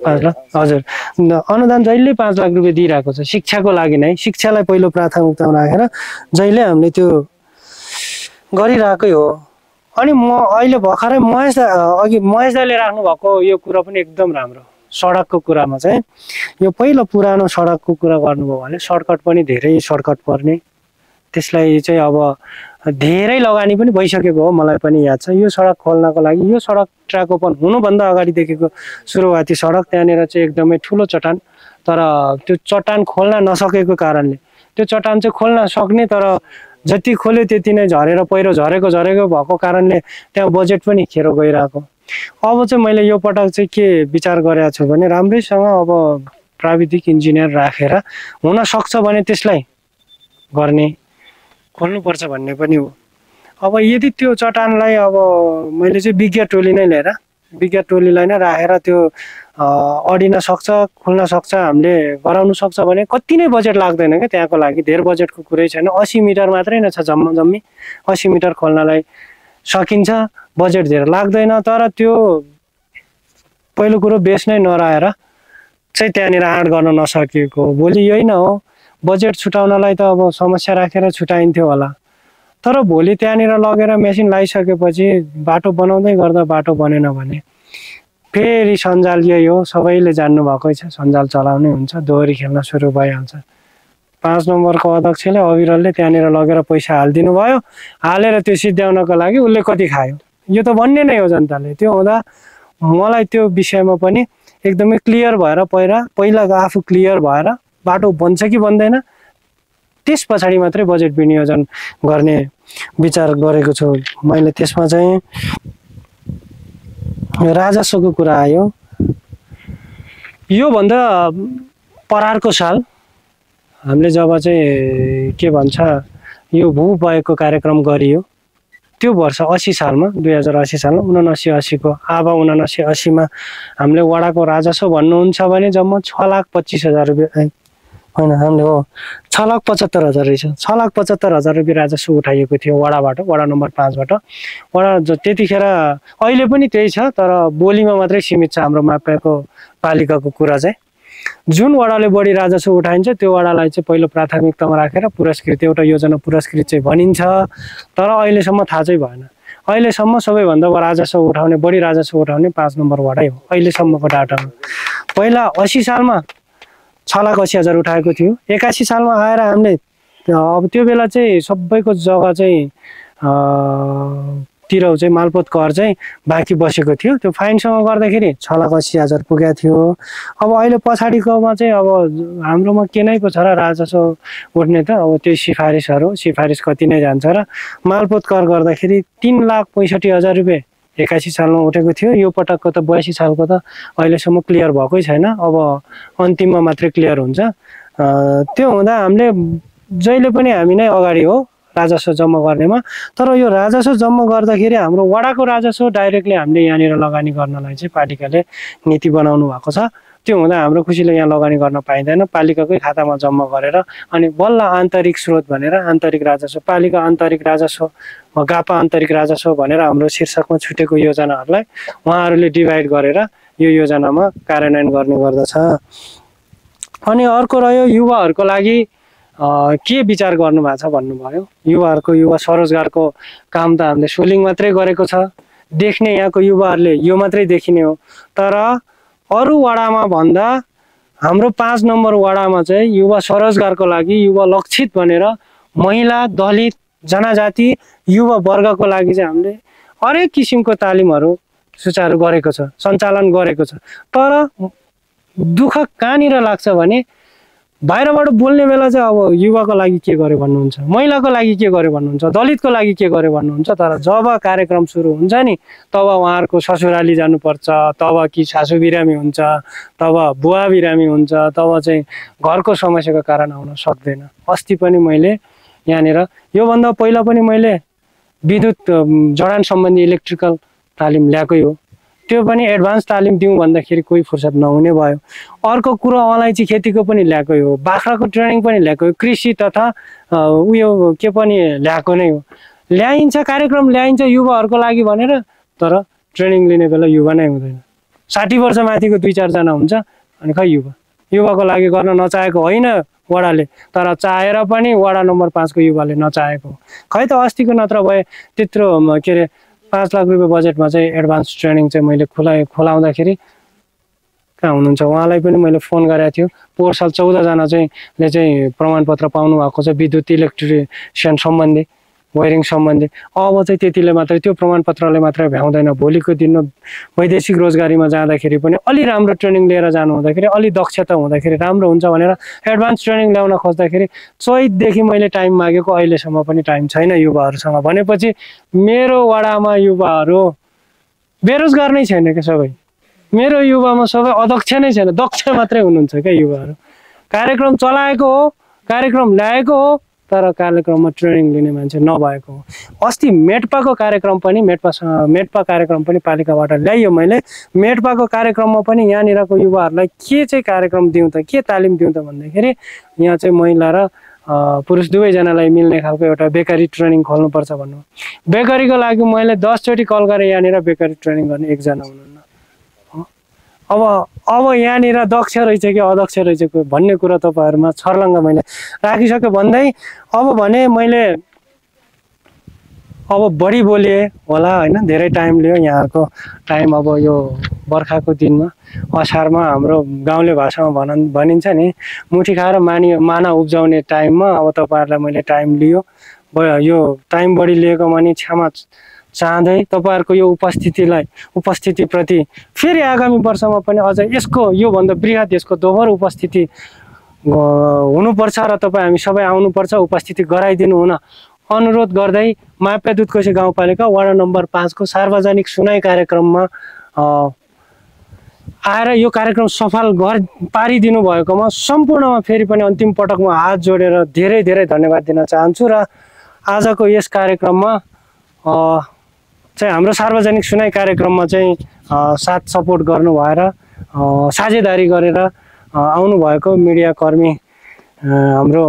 5 लाख हजुर अनुदान जहिले 5 लाख रुपियाँ दिइरहेको छ शिक्षाको लागि नै। शिक्षालाई पहिलो प्राथमिकतामा राखेर जहिले हामीले त्यो गरिरहेकै हो। अनि म अहिले भर्खरै महेश दाइले राख्नु भएको यो कुरा पनि एकदम राम्रो। सडकको कुरामा चाहिँ यो पहिलो पुरानो सडकको कुरा गर्नुभयो भने सर्टकट पनि धेरै सर्टकट पर्ने, त्यसलाई चाहिँ अब धेरै लगानी पनि भइसकेको हो। मलाई पनि याद छ यो सडक खोल्नको लागि। यो सडक ट्र्याक ओपन हुनुभन्दा अगाडिदेखिको सुरुवाती सडक त्यहाँनिर चाहिँ एकदमै ठुलो चट्टान, तर त्यो चट्टान खोल्न नसकेको कारणले त्यो चट्टान चाहिँ खोल्न सक्ने तर जति खोल्यो त्यति नै झरेर पहिरो झरेको भएको कारणले त्यहाँ बजेट पनि खेरो गइरहेको। अब चाहिँ मैले यो पटक चाहिँ के विचार गरेको छु भने राम्रैसँग अब प्राविधिक इन्जिनियर राखेर हुन सक्छ भने त्यसलाई गर्ने खोल्नुपर्छ भन्ने पनि हो। अब यदि त्यो चट्टानलाई अब मैले चाहिँ विज्ञ टोली नै लिएर विज्ञ टोलीलाई नै राखेर त्यो अडिन सक्छ खोल्न सक्छ हामीले गराउन सक्छ भने कति नै बजेट लाग्दैन क्या त्यहाँको लागि। धेर बजेटको कुरै छैन। 80 मिटर मात्रै नै छ जम्मी 80 मिटर खोल्नलाई सकिन्छ। बजेट धेर लाग्दैन। तर त्यो पहिलो कुरो बेस नै नरहेर चाहिँ त्यहाँनिर आँट गर्न नसकेको भोलि यही न हो। बजेट छुटाउनलाई त अब समस्या राखेर छुटाइन्थ्यो होला, तर भोलि त्यहाँनिर लगेर मेसिन लगाइसकेपछि बाटो बनाउँदै गर्दा बाटो बनेन भने फेरि सञ्जाल यही हो। सबैले जान्नु भएकै छ सञ्जाल चलाउनै हुन्छ, दोहोरी खेल्न सुरु भइहाल्छ। 5 नम्बरको अध्यक्षले अविरलले त्यहाँनिर लगेर पैसा हालिदिनु भयो, हालेर त्यो सिद्ध्याउनको लागि उसले कति खायो यो त भन्ने नै हो जनताले। त्यो हुँदा मलाई त्यो विषयमा पनि एकदमै क्लियर भएर पहिला आफू क्लियर भएर बाटो बन्छ कि बन्दैन त्यस पछाडि मात्रै बजेट विनियोजन गर्ने विचार गरेको छु मैले। त्यसमा चाहिँ राजस्वको कुरा आयो। योभन्दा परारको साल हामीले जब चाहिँ के भन्छ यो भूपयको कार्यक्रम गरियो त्यो वर्ष 80 सालमा 2080 सालमा 79-80 को आबा 79-80 हामीले वडाको राजस्व भन्नुहुन्छ भने जम्मा 6,25,000 रुपियाँ होइन हामीले हो 6,75,000 रहेछ 6,75,000 रुपियाँ राजस्व उठाइएको थियो वडाबाट वडा नम्बर 5 बाट वडा त्यतिखेर अहिले पनि त्यही छ तर बोलीमा मात्रै सीमित छ हाम्रो मापेको पालिकाको कुरा चाहिँ जुन वडाले बढी राजस्व उठाइन्छ त्यो वडालाई चाहिँ पहिलो प्राथमिकतामा राखेर पुरस्कृत एउटा योजना पुरस्कृत चाहिँ भनिन्छ तर अहिलेसम्म थाहा चाहिँ भएन अहिलेसम्म सबैभन्दा राजस्व उठाउने बढी राजस्व उठाउने 5 नम्बर वडै हो अहिलेसम्मको डाटामा पहिला 80 सालमा 6,80,000 उठाएको थियो 81 सालमा आएर हामीले अब त्यो बेला चाहिँ सबैको जग्गा चाहिँ तिरौ चाहिँ मालपोत कर चाहिँ बाँकी बसेको थियो त्यो फाइनसँग गर्दाखेरि 6,80,000 पुगेको थियो अब अहिले पछाडिकोमा चाहिँ अब हाम्रोमा के नै पो छ र राजस्व उठ्ने त अब त्यही सिफारिस कति नै जान्छ र मालपोत कर गर्दाखेरि 3,65,000 रुपियाँ 81 सालमा उठेको थियो यो पटकको त 82 सालको त अहिलेसम्म क्लियर भएकै छैन अब अन्तिममा मात्रै क्लियर हुन्छ त्यो हुँदा हामीले जहिले पनि हामी नै अगाडि हो राजस्व जम्मा गर्नेमा तर यो राजस्व जम्मा गर्दाखेरि हाम्रो वडाको राजस्व डाइरेक्टली हामीले यहाँनिर लगानी गर्नलाई चाहिँ पालिकाले नीति बनाउनु भएको छ त्यो हुँदा हाम्रो खुसीले यहाँ लगानी गर्न पाइँदैन पालिकाकै खातामा जम्मा गरेर अनि बल्ल आन्तरिक स्रोत भनेर आन्तरिक राजस्व पालिका आन्तरिक राजस्व गापा आन्तरिक राजस्व भनेर हाम्रो शीर्षकमा छुटेको योजनाहरूलाई उहाँहरूले डिभाइड गरेर यो योजनामा कार्यान्वयन गर्ने गर्दछ अनि अर्को रह्यो युवाहरूको लागि के विचार गर्नु भएको छ भन्नुभयो युवाहरूको युवा स्वरोजगारको काम त हामीले सोलिङ मात्रै गरेको छ देख्ने यहाँको युवाहरूले यो मात्रै देखिने हो तर अरू वडामा भन्दा हाम्रो 5 नम्बर वडामा चाहिँ युवा स्वरोजगारको लागि युवा लक्षित भनेर महिला दलित जनजाति युवा वर्गको लागि चाहिँ हामीले हरेक किसिमको तालिमहरू सुचारू गरेको छ सञ्चालन गरेको छ तर दुःख कहाँनिर लाग्छ भने बाहिरबाट बोल्ने बेला चाहिँ अब युवाको लागि के गर्यो भन्नुहुन्छ महिलाको लागि के गर्यो भन्नुहुन्छ दलितको लागि के गर्यो भन्नुहुन्छ तर जब कार्यक्रम सुरु हुन्छ नि तब उहाँहरूको ससुराली जानुपर्छ तब कि सासू बिरामी हुन्छ तब बुवा बिरामी हुन्छ तब चाहिँ घरको समस्याको कारण आउन सक्दैन अस्ति पनि मैले यहाँनिर योभन्दा पहिला पनि मैले विद्युत जडान सम्बन्धी इलेक्ट्रिकल तालिम ल्याएकै हो त्यो पनि एडभान्स तालिम दिउँ भन्दाखेरि कोही फुर्सद नहुने भयो अर्को कुरो अलैँची खेतीको पनि ल्याएकै हो बाख्राको ट्रेनिङ पनि ल्याएको हो कृषि तथा उयो के पनि ल्याएको नै हो ल्याइन्छ कार्यक्रम ल्याइन्छ युवाहरूको लागि भनेर तर ट्रेनिङ लिने बेला युवा नै हुँदैन 60 वर्ष माथिको 2-4 जना हुन्छ अनि खै युवाको लागि गर्न नचाहेको होइन वडाले तर चाहेर पनि वडा नम्बर 5 को युवाले नचाहेको खै त अस्तिको नत्र भए त्यत्रो के अरे 5 लाख रुपियाँ बजेटमा चाहिँ एडभान्स ट्रेनिङ चाहिँ मैले खोलाउँदाखेरि कहाँ हुनुहुन्छ उहाँलाई पनि मैले फोन गरेको थियो पोहोर साल 14 जना चाहिँ प्रमाणपत्र पाउनु भएको छ विद्युत इलेक्ट्रिसियन सम्बन्धी वायरिङ सम्बन्धी अब चाहिँ त्यतिले मात्रै त्यो प्रमाणपत्रले मात्रै भ्याउँदैन भोलिको दिनमा वैदेशिक रोजगारीमा जाँदाखेरि पनि अलि राम्रो ट्रेनिङ लिएर जानु हुँदाखेरि अलि दक्षता हुँदाखेरि राम्रो हुन्छ भनेर एडभान्स ट्रेनिङ ल्याउन खोज्दाखेरि चैतदेखि मैले टाइम मागेको अहिलेसम्म पनि टाइम छैन युवाहरूसँग भनेपछि मेरो वडामा युवाहरू बेरोजगार नै छैन के सबै मेरो युवामा सबै अदक्ष नै छैन दक्ष मात्रै हुनुहुन्छ क्या युवाहरू कार्यक्रम चलाएको हो कार्यक्रम ल्याएको हो तर कार्यक्रममा ट्रेनिङ लिने मान्छे नभएको हो अस्ति मेटपाको कार्यक्रम पनि मेटपा कार्यक्रम पनि पालिकाबाट ल्याइयो मैले मेटपाको कार्यक्रममा पनि यहाँनिरको युवाहरूलाई के चाहिँ कार्यक्रम दिउँ त के तालिम दिउँ त भन्दाखेरि यहाँ चाहिँ महिला र पुरुष दुवैजनालाई मिल्ने खालको एउटा बेकरी ट्रेनिङ खोल्नुपर्छ भन्नु बेकरीको लागि मैले 10 चोटि कल गरेँ यहाँनिर बेकरी ट्रेनिङ गर्ने एकजना हुनुहुन्न अब यहाँनिर दक्ष रहेछ कि अदक्ष रहेछ भन्ने कुरा तपाईँहरूमा छर्लङ्ग मैले राखिसकेँ भन्दै अब भने मैले अब बढी बोलिए होला होइन धेरै टाइम लियो यहाँहरूको टाइम अब यो बर्खाको दिनमा असारमा हाम्रो गाउँले भाषामा भनिन्छ नि मुठी खाएर माना उब्जाउने टाइममा अब तपाईँहरूलाई मैले टाइम लियो यो टाइम बढी लिएको भने क्षमा चाहँदै तपाईँहरूको यो उपस्थितिप्रति फेरि आगामी वर्षमा पनि अझ यसको योभन्दा बृहत यसको दोहोर उपस्थिति हुनुपर्छ र तपाईँ हामी सबै आउनुपर्छ उपस्थिति गराइदिनु हुन अनुरोध गर्दै मापे दुधकोशी गाउँपालिका वडा नम्बर 5 को सार्वजनिक सुनाइ कार्यक्रममा आएर यो कार्यक्रम सफल पारिदिनु भएकोमा सम्पूर्णमा फेरि पनि अन्तिम पटकमा हात जोडेर धेरै धेरै धन्यवाद दिन चाहन्छु र आजको यस कार्यक्रममा चाहिँ हाम्रो सार्वजनिक सुनाइ कार्यक्रममा चाहिँ साथ सपोर्ट गर्नु भएर साझेदारी गरेर आउनुभएको मिडियाकर्मी हाम्रो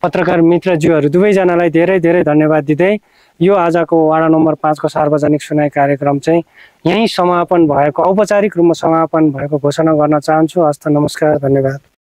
पत्रकार मित्रज्यूहरू दुवैजनालाई धेरै धेरै धन्यवाद दिँदै यो आजको वडा नम्बर 5 को सार्वजनिक सुनाइ कार्यक्रम चाहिँ यहीँ समापन भएको औपचारिक रूपमा समापन भएको घोषणा गर्न चाहन्छु। हस्त नमस्कार, धन्यवाद।